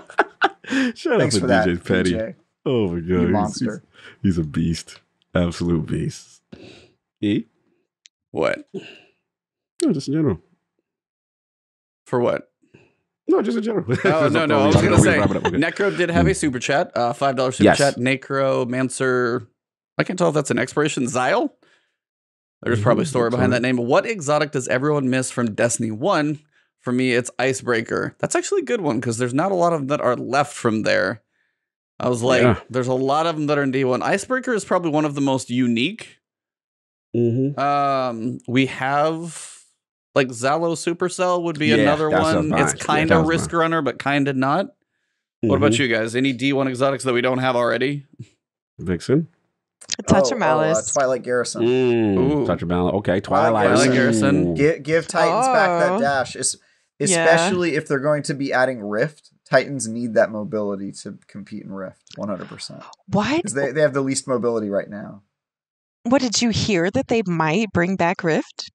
A: thanks for that, DJ Petty.
B: DJ.
A: Oh my God.
B: You monster.
A: He's a beast. Absolute beast. E?
C: What?
A: No, just in general.
C: For what?
A: No, just in general.
C: Oh, no. I was going to say, Necro did have a super chat, $5 super chat. Necromancer, I can't tell if that's an expiration. Xyle? There's probably a story behind that name. What exotic does everyone miss from Destiny 1? For me, it's Icebreaker. That's actually a good one because there's not a lot of them that are left from there. I was like, there's a lot of them that are in D1. Icebreaker is probably one of the most unique. We have... like Zalo Supercell would be another one. It's kind of Risk Runner, but kind of not. What about you guys? Any D1 exotics that we don't have already?
A: Vixen?
D: Touch of Malice.
B: Twilight Garrison.
A: Touch of Malice. Okay, Twilight
C: Garrison.
B: Give Titans back that dash. Especially if they're going to be adding Rift. Titans need that mobility to compete in Rift 100%.
D: What?
B: Because they have the least mobility right now.
D: What did you hear that they might bring back Rift?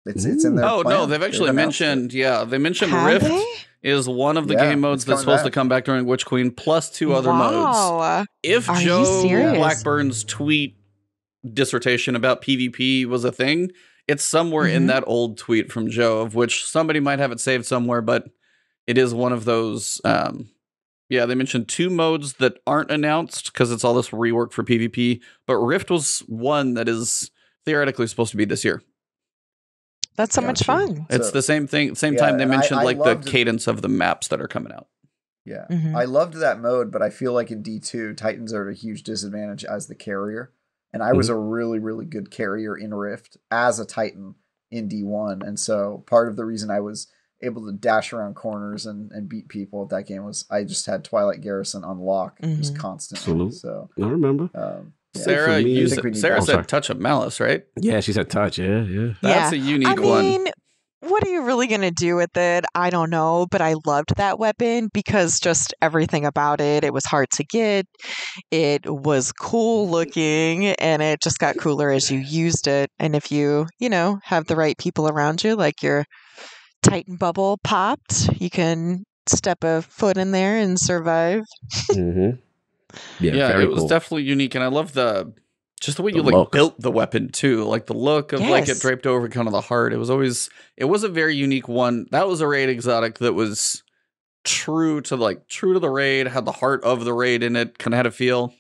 B: It's in their
C: Oh
B: plan.
C: no, they've actually mentioned. Yeah, they mentioned
D: Have
C: Rift
D: they?
C: is one of the
B: Yeah,
C: game modes
B: it's
C: that's
B: coming
C: supposed to
B: back.
C: come back during Witch Queen, plus 2 other modes.
D: Wow.
C: If
D: Are you
C: Joe
D: serious?
C: Blackburn's tweet dissertation about PvP was a thing, it's somewhere in
D: Mhm.
C: that old tweet from Joe, of which somebody might have it saved somewhere, but it is one of those. Yeah, they mentioned 2 modes that aren't announced because it's all this rework for PvP, but Rift was one that is theoretically supposed to be this year.
D: That's so much fun.
C: It's
B: So-
C: the same thing. Same
B: Yeah,
C: time they
B: and
C: mentioned
B: I
C: like the
B: loved-
C: cadence of the maps that are coming out.
B: Yeah.
D: Mhm.
B: I loved that mode, but I feel like in D2, Titans are at a huge disadvantage as the carrier. And I was a really, really good carrier in Rift as a Titan in D1. And so part of the reason I was able to dash around corners and beat people at that game was I just had Twilight Garrison on lock just constantly.
A: Absolutely.
B: So
A: I remember.
B: yeah.
C: Sarah,
A: for me-
C: you
B: I think we need
C: Sarah
B: that.
C: said
A: sorry.
C: Touch of Malice, right?
A: Yeah, she said touch. Yeah.
C: That's
D: Yeah.
C: a unique
D: I mean,
C: one.
D: what are you really going to do with it? I don't know, but I loved that weapon because just everything about it. It was hard to get. It was cool looking, and it just got cooler as you used it. And if you have the right people around you, like your Titan bubble popped, you can step a foot in there and survive.
A: Mm-hmm.
C: Yeah,
A: very
C: it was
A: cool.
C: definitely unique, and I love the way you
A: The look.
C: built the weapon too, like the look of like it
D: Yes.
C: draped over kind of the heart. It was a very unique one. That was a raid exotic that was true to the raid, had the heart of the raid in it, kind of had a feel.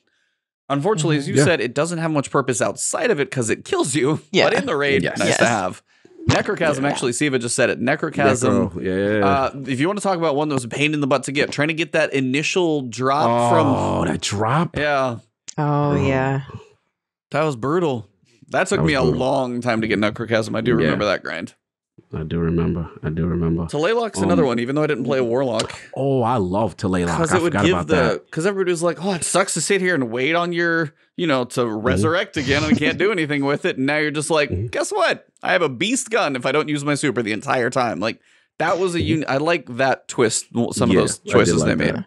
C: Unfortunately, as you
A: Yeah.
C: said, it doesn't have much purpose outside of it because it kills you.
D: Yeah.
C: But in the raid,
A: Yes.
C: nice to
D: Yes.
C: have. Necrochasm, actually, Siva just said it. Necrochasm.
A: Yeah.
C: If you want to talk about one that was a pain in the butt to get, trying to get that initial drop from.
A: That drop.
C: Yeah,
D: Oh, yeah.
C: that was brutal. That took
A: That was
C: me a
A: brutal.
C: long time to get Necrochasm. I do
A: Yeah.
C: remember that grind.
A: I do remember.
C: Talaylock's another one, even though I didn't play a Warlock.
A: Oh, I love Talaylock.
C: Because
A: I
C: it would
A: forgot
C: give
A: about that.
C: because everybody was like, oh, it sucks to sit here and wait on your, to resurrect again and can't do anything with it. And now you're just like, guess what? I have a beast gun if I don't use my super the entire time. Like, that was I like that twist, some of
A: Yeah,
C: those
A: I did
C: choices they
A: like
C: made.
A: that.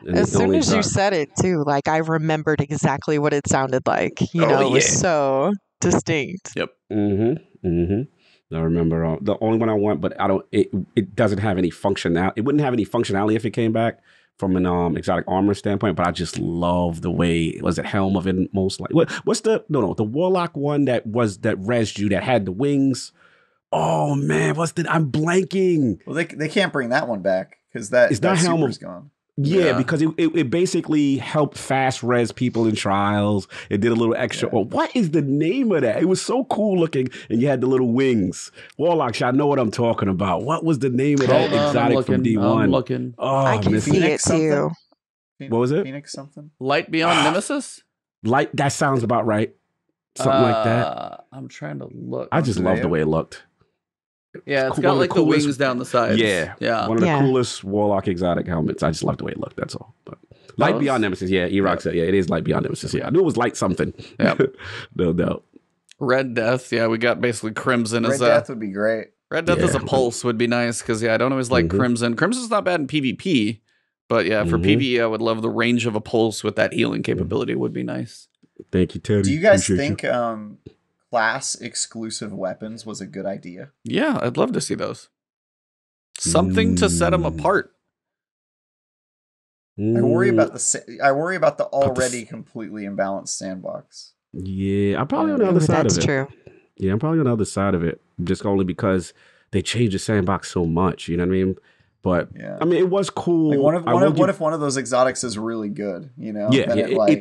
A: And
D: As
A: the
D: soon
A: only
D: as you
A: drop-
D: said it, too, like I remembered exactly what it sounded like. It was
A: yeah.
D: so distinct.
A: I remember the only one I want, but I don't. It doesn't have any functionality. It wouldn't have any functionality if it came back from an exotic armor standpoint. But I just love the way was it Helm of it most like what's the the Warlock one that rezzed you that had the wings. Oh man, I'm blanking.
B: well, they can't bring that one back because that
A: It's not Helm
B: super's
A: of-
B: gone.
A: Yeah,
C: Yeah.
A: because it basically helped fast res people in trials. It did a little extra.
B: Yeah.
A: Well, what is the name of that? It was so cool looking, and you had the little wings. Warlocks, I know what I'm talking about. What was the name of that
C: Hold on,
A: exotic from D1?
C: I'm looking.
A: Oh,
D: I can
A: missing
D: see it
B: Phoenix something?
D: too.
A: What was it?
B: Phoenix something?
C: Light Beyond Nemesis?
A: Like that sounds about right. Something like that.
C: I'm trying to look.
A: I just love the way it looked.
C: Yeah, it's
A: cool-
C: got
A: one of
C: like
A: the
C: the
A: coolest-
C: wings down the sides.
A: Yeah,
C: Yeah.
A: One of the
D: Yeah.
A: coolest Warlock exotic helmets. I just love the way it looked. That's all. But Light
C: was-
A: Beyond Nemesis. Yeah, E-Rock said. Yeah, it is Light Beyond Nemesis. Yeah, I knew it was light something.
C: Yep.
A: No doubt.
C: Red Death. Yeah, we got basically Crimson
B: Red
C: as
B: Death would be great.
C: Red Death as a
A: Yeah.
C: pulse would be nice because I don't always like
A: Mhm.
C: Crimson. Crimson's not bad in PvP, but yeah, for
A: Mhm.
C: PvE, I would love the range of a pulse with that healing capability would be nice.
A: Thank you, Teddy.
B: Do you guys
A: Appreciate
B: think class exclusive weapons was a good idea?
C: Yeah, I'd love to see those. Something to set them
A: Mm.
C: apart.
B: I worry about the
A: the
B: already completely imbalanced sandbox.
A: Yeah, I'm probably on the
D: Ooh,
A: other side
D: that's
A: of it.
D: true.
A: Yeah, I'm probably on the other side of it, just only because they changed the sandbox so much. You know what I mean? But
B: Yeah.
A: I mean, it was cool.
B: Like
A: I will
B: what if one of those exotics is really good?
A: Yeah,
B: Then
A: yeah,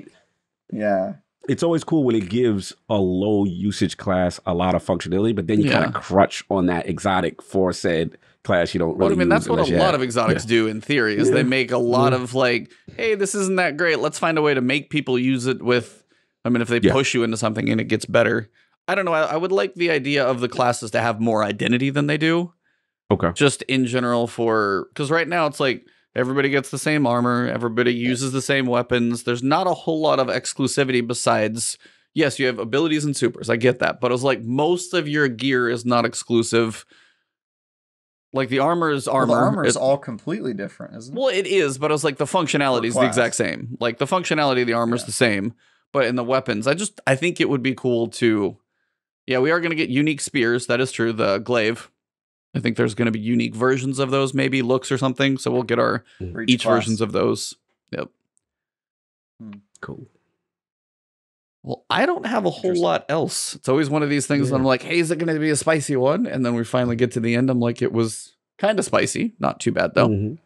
B: yeah.
A: it's always cool when it gives a low usage class a lot of functionality, but then you
C: Yeah.
A: kind of crutch on that exotic for said class you don't
C: Well,
A: really
C: I mean, that's
A: use
C: what
A: unless
C: a
A: you
C: lot
A: have-
C: of exotics
A: yeah.
C: do in theory, is
A: Yeah.
C: they make a lot
A: Yeah.
C: of like, hey, this isn't that great. Let's find a way to make people use it with, I mean, if they
A: Yeah.
C: push you into something and it gets better. I don't know. I would like the idea of the classes to have more identity than they do,
A: Okay.
C: just in general because right now it's like everybody gets the same armor. Everybody uses the same weapons. There's not a whole lot of exclusivity besides, yes, you have abilities and supers. I get that. But it was like most of your gear is not exclusive. Like the armor is
B: Well,
C: armor.
B: the armor is all completely different, isn't it?
C: Well, it is, but it was like the functionality is the exact same. Like the functionality of the armor is the same, but in the weapons, I think it would be cool to. Yeah, we are going to get unique spears. That is true. The glaive. I think there's going to be unique versions of those, maybe looks or something. So we'll get our each versions of those. Yep.
A: Cool.
C: Well, I don't have a whole lot else. It's always one of these things that I'm like, hey, is it going to be a spicy one? And then we finally get to the end. I'm like, it was kind of spicy. Not too bad, though.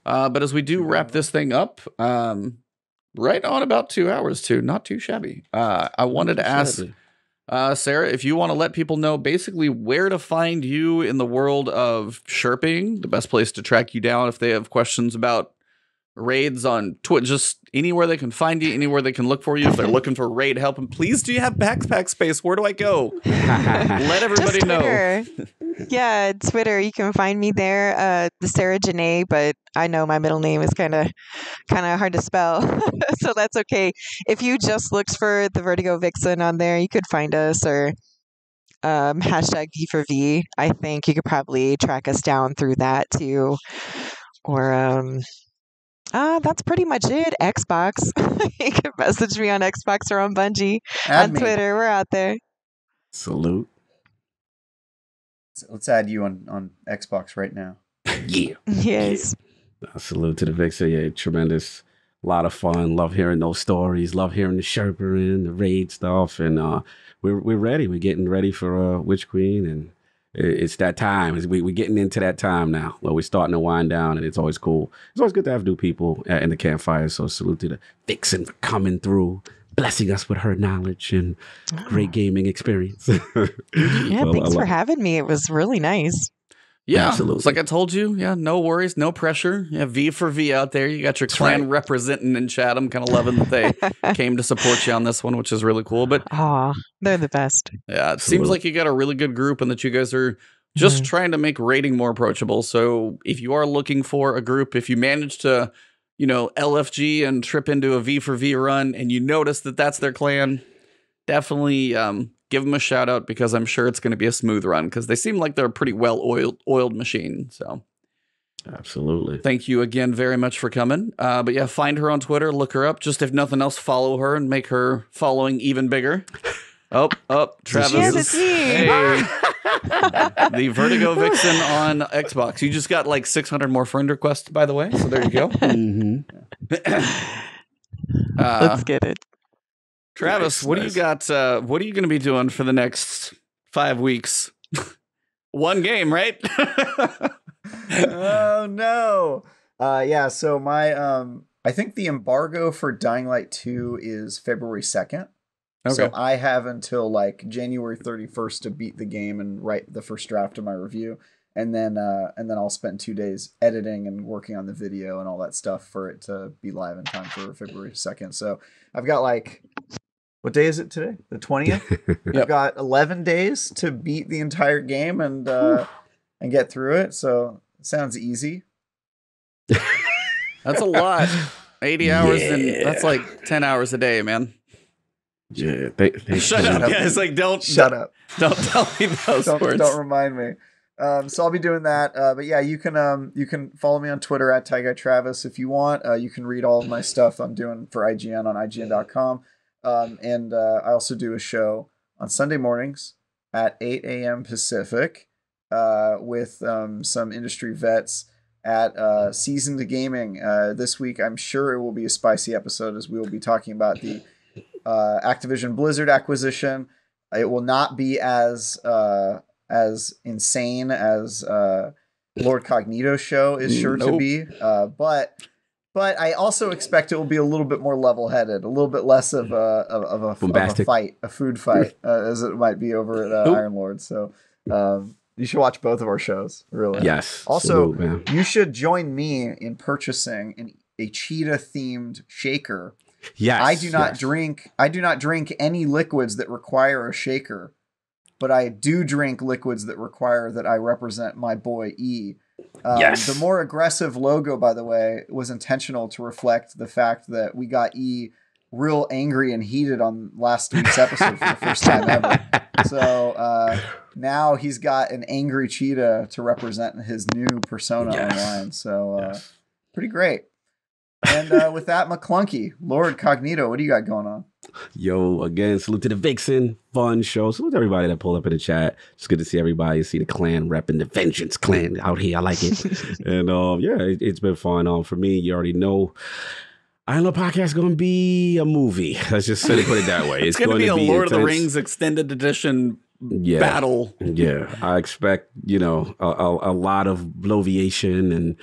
C: But as we do wrap this thing up, right on about 2 hours, too. Not too shabby. I wanted to ask, Sarah, if you want to let people know basically where to find you in the world of Sherping, the best place to track you down if they have questions about raids on Twitch, just anywhere they can find you, anywhere they can look for you. If they're looking for raid help, and please, do you have backpack space? Where do I go? Let everybody know.
D: Yeah, Twitter. You can find me there. The Sarah Janae, but I know my middle name is kind of hard to spell, so that's okay. If you just looked for the VertigoVixen on there, you could find us, or hashtag V4V. I think you could probably track us down through that too, or that's pretty much it. Xbox. You can message me on Xbox or on Bungie. On Twitter. We're out there.
A: Salute.
B: So let's add you on Xbox right now.
A: Yeah.
D: Yes.
A: Yeah. Salute to the Vixen. Yeah, tremendous. A lot of fun. Love hearing those stories. Love hearing the Sherpering, the raid stuff. And we're ready. We're getting ready for Witch Queen, and it's that time. We're getting into that time now where we're starting to wind down, and it's always cool. It's always good to have new people in the campfire. So salute to the Vixen for coming through, blessing us with her knowledge and great gaming experience.
D: Yeah, thanks for having me. It was really nice.
C: Yeah,
A: absolutely.
C: It's like I told you. Yeah, no worries, no pressure. Yeah, V4V out there. You got your clan representing in chat. I'm kind of loving that they came to support you on this one, which is really cool. But
D: they're the best.
C: Yeah, it seems like you got a really good group, and that you guys are just trying to make raiding more approachable. So if you are looking for a group, if you manage to, LFG and trip into a V4V run, and you notice that that's their clan, definitely give them a shout out, because I'm sure it's going to be a smooth run, because they seem like they're a pretty well oiled machine. So
A: absolutely.
C: Thank you again very much for coming. But yeah, find her on Twitter, look her up. Just if nothing else, follow her and make her following even bigger. Travis.
D: Yes, it's me.
C: Hey. The VertigoVixen on Xbox. You just got like 600 more friend requests, by the way. So there you go.
D: Let's get it.
C: Travis, what do you got? What are you going to be doing for the next 5 weeks? One game, right?
B: Oh no! Yeah. So my I think the embargo for Dying Light 2 is February 2nd. Okay. So I have until like January 31st to beat the game and write the first draft of my review, and then I'll spend 2 days editing and working on the video and all that stuff for it to be live in time for February 2nd. So I've got like, what day is it today? The 20th. I've got 11 days to beat the entire game and get through it. So it sounds easy.
C: That's a lot. 80 hours and that's like 10 hours a day, man.
A: Yeah.
C: Shut up, guys. Like, don't
B: up.
C: Don't tell me those words.
B: Don't remind me. So I'll be doing that. But yeah, you can follow me on Twitter at TyGuyTravis if you want. You can read all of my stuff I'm doing for IGN on IGN.com. And I also do a show on Sunday mornings at 8 a.m. Pacific with some industry vets at Seasoned Gaming. This week, I'm sure it will be a spicy episode, as we will be talking about the Activision Blizzard acquisition. It will not be as insane as Lord Cognito's show is sure to be, but I also expect it will be a little bit more level-headed, a little bit less of a fight, a food fight, as it might be over at Iron Lord. So you should watch both of our shows, really.
A: Yes.
B: Also, you should join me in purchasing a cheetah-themed shaker.
A: Yes.
B: I do not drink any liquids that require a shaker, but I do drink liquids that require that I represent my boy E. The more aggressive logo, by the way, was intentional to reflect the fact that we got E real angry and heated on last week's episode for the first time ever. So now he's got an angry cheetah to represent his new persona online. So pretty great. And with that, McClunky, Lord Cognito, what do you got going on?
A: Yo, again, salute to the Vixen. Fun show. Salute to everybody that pulled up in the chat. It's good to see everybody, see the clan repping the Vengeance clan out here. I like it. And it's been fun. For me, you already know, Iron Lord Podcast is going to be a movie. Let's just put it that way.
C: It's going to be a Lord of the Rings extended edition battle.
A: Yeah, I expect, a lot of bloviation and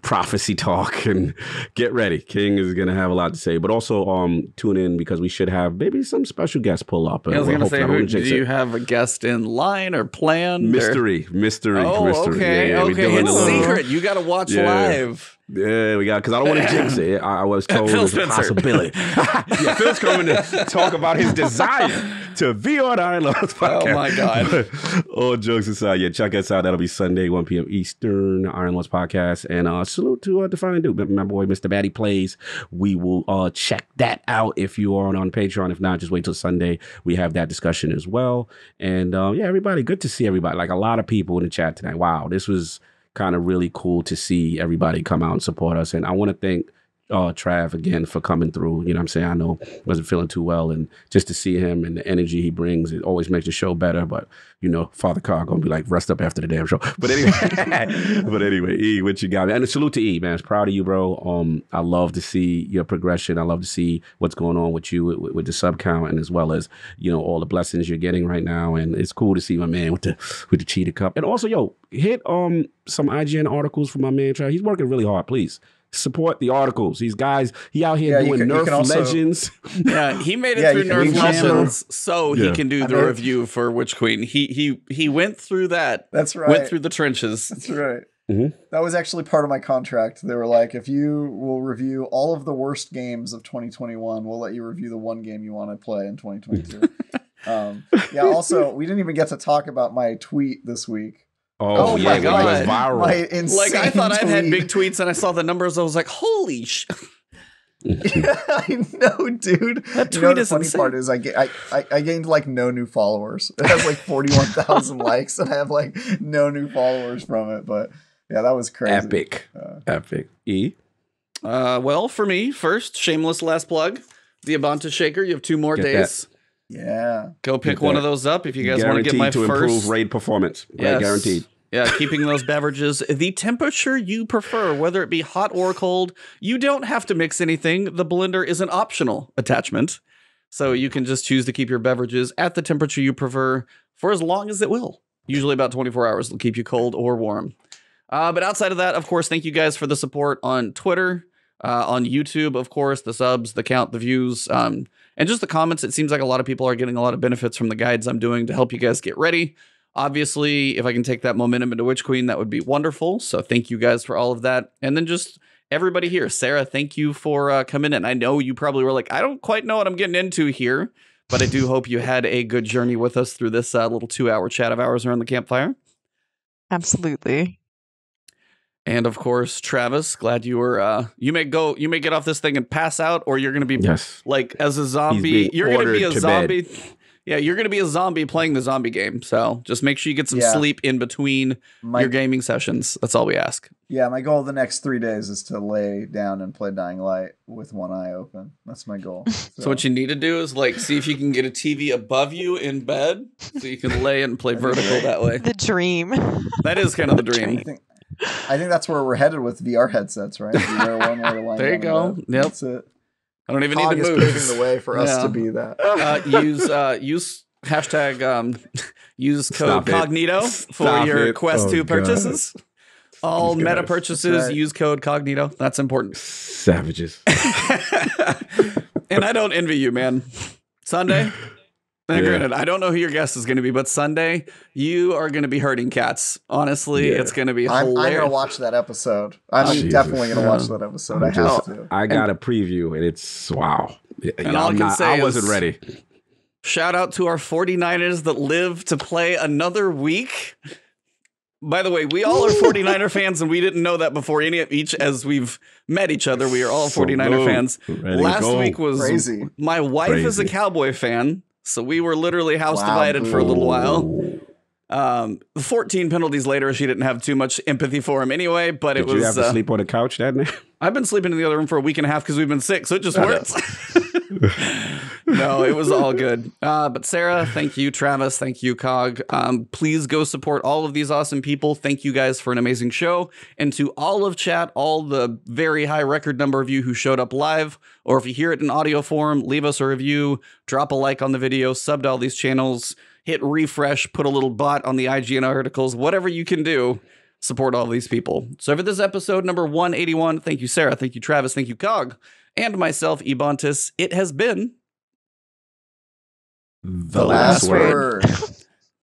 A: prophecy talk, and get ready. King is going to have a lot to say, but also tune in because we should have maybe some special guests pull up.
C: I was going to say, do you have a guest in line or planned?
A: Mystery.
C: Oh, okay.
A: Yeah,
C: okay. It's secret. You got to watch live.
A: Yeah, we got, because I don't want to jinx it. I was told there's a possibility. Phil's coming to talk about his desire to be on Iron Lord's podcast.
C: Oh my God.
A: All jokes aside, check us out. That'll be Sunday, 1 p.m. Eastern, Iron Lord's podcast. And salute to Define Duke, my boy, Mr. Batty Plays. We will check that out if you are on Patreon. If not, just wait till Sunday. We have that discussion as well. And everybody, good to see everybody. Like a lot of people in the chat tonight. Wow, this was kind of really cool to see everybody come out and support us. And I want to thank Trav again for coming through. You know what I'm saying? I know wasn't feeling too well, and just to see him and the energy he brings, it always makes the show better. But Father Carr gonna be like, rest up after the damn show. But anyway, E, what you got? And a salute to E, man. I was proud of you, bro. I love to see your progression. I love to see what's going on with you with the sub count, and as well as all the blessings you're getting right now. And it's cool to see my man with the Cheetah Cup. And also, hit some IGN articles for my man Trav. He's working really hard. Please support the articles. These guys, he out here doing Nerf Legends.
C: Yeah, he made it through Nerf Legends so he can do the review for Witch Queen. He went through that.
B: That's right.
C: Went through the trenches.
B: That's right. Mm-hmm. That was actually part of my contract. They were like, if you will review all of the worst games of 2021, we'll let you review the one game you want to play in 2022. Also, we didn't even get to talk about my tweet this week.
A: Oh yeah,
C: my God.
A: It was viral.
B: My insane
C: like I thought
B: tweet.
C: I've had big tweets, and I saw the numbers. I was like, "Holy sh!"
B: I know, dude.
C: That tweet is
B: the funny
C: insane.
B: part is I gained like no new followers. It has like 41,000 likes, and I have like no new followers from it. But yeah, that was crazy.
A: Epic. E.
C: Well, for me, first, shameless last plug. The Abanta Shaker. You have 2 more days.
A: That.
B: Yeah.
C: Go pick one of those up if you guys want to get my
A: to
C: first.
A: Improve raid performance. Yes. Guaranteed.
C: Yeah, keeping those beverages the temperature you prefer, whether it be hot or cold. You don't have to mix anything. The blender is an optional attachment. So you can just choose to keep your beverages at the temperature you prefer for as long as it will. Usually about 24 hours. It'll keep you cold or warm. But outside of that, of course, thank you guys for the support on Twitter, on YouTube, of course, the subs, the count, the views, and just the comments. It seems like a lot of people are getting a lot of benefits from the guides I'm doing to help you guys get ready. Obviously, if I can take that momentum into Witch Queen, that would be wonderful. So thank you guys for all of that. And then just everybody here. Sarah, thank you for coming in. I know you probably were like, I don't quite know what I'm getting into here, but I do hope you had a good journey with us through this little 2-hour chat of ours around the campfire.
D: Absolutely.
C: And of course, Travis, glad you were. You may get off this thing and pass out, or you're going to be like as a zombie. You're going to be a zombie. Bed. Yeah, you're going to be a zombie playing the zombie game. So just make sure you get some sleep in between your gaming sessions. That's all we ask.
B: Yeah, my goal the next 3 days is to lay down and play Dying Light with one eye open. That's my goal.
C: So what you need to do is see if you can get a TV above you in bed, so you can lay and play vertical that way.
D: The dream.
C: That is kind of the dream.
B: I think that's where we're headed with VR headsets, right? You wear one, wear one.
C: There you go. Yep.
B: That's it.
C: I don't even need to move.
B: Paving the way for us to be that.
C: Use hashtag use code Cognito for your Quest 2 purchases. All meta purchases use code Cognito. That's important.
A: Savages.
C: And I don't envy you, man. Sunday. And granted, I don't know who your guest is going to be, but Sunday, you are going to be hurting cats. Honestly, it's going to be hilarious.
B: I'm going to watch that episode. I'm definitely going to watch that episode. I have to.
A: I got a preview, and it's wow.
C: And all I can say
A: I wasn't ready.
C: Shout out to our 49ers that live to play another week. By the way, we all are 49er fans, and we didn't know that before as we've met each other. We are all 49er fans. Last week was
B: crazy.
C: My wife is a Cowboy fan, so we were literally house divided for a little while. 14 penalties later, she didn't have too much empathy for him anyway, but
A: Did you have to sleep on the couch that night?
C: I've been sleeping in the other room for a week and a half because we've been sick, so it just works. No, it was all good. But Sarah, thank you. Travis, thank you. Cog, please go support all of these awesome people. Thank you guys for an amazing show. And to all of chat, all the very high record number of you who showed up live, or if you hear it in audio form, leave us a review, drop a like on the video, sub to all these channels, hit refresh, put a little bot on the IGN articles, whatever you can do. Support all these people. So for this episode number 181, thank you, Sarah. Thank you, Travis. Thank you, Cog. And myself, Ebontis. It has been
A: the last word.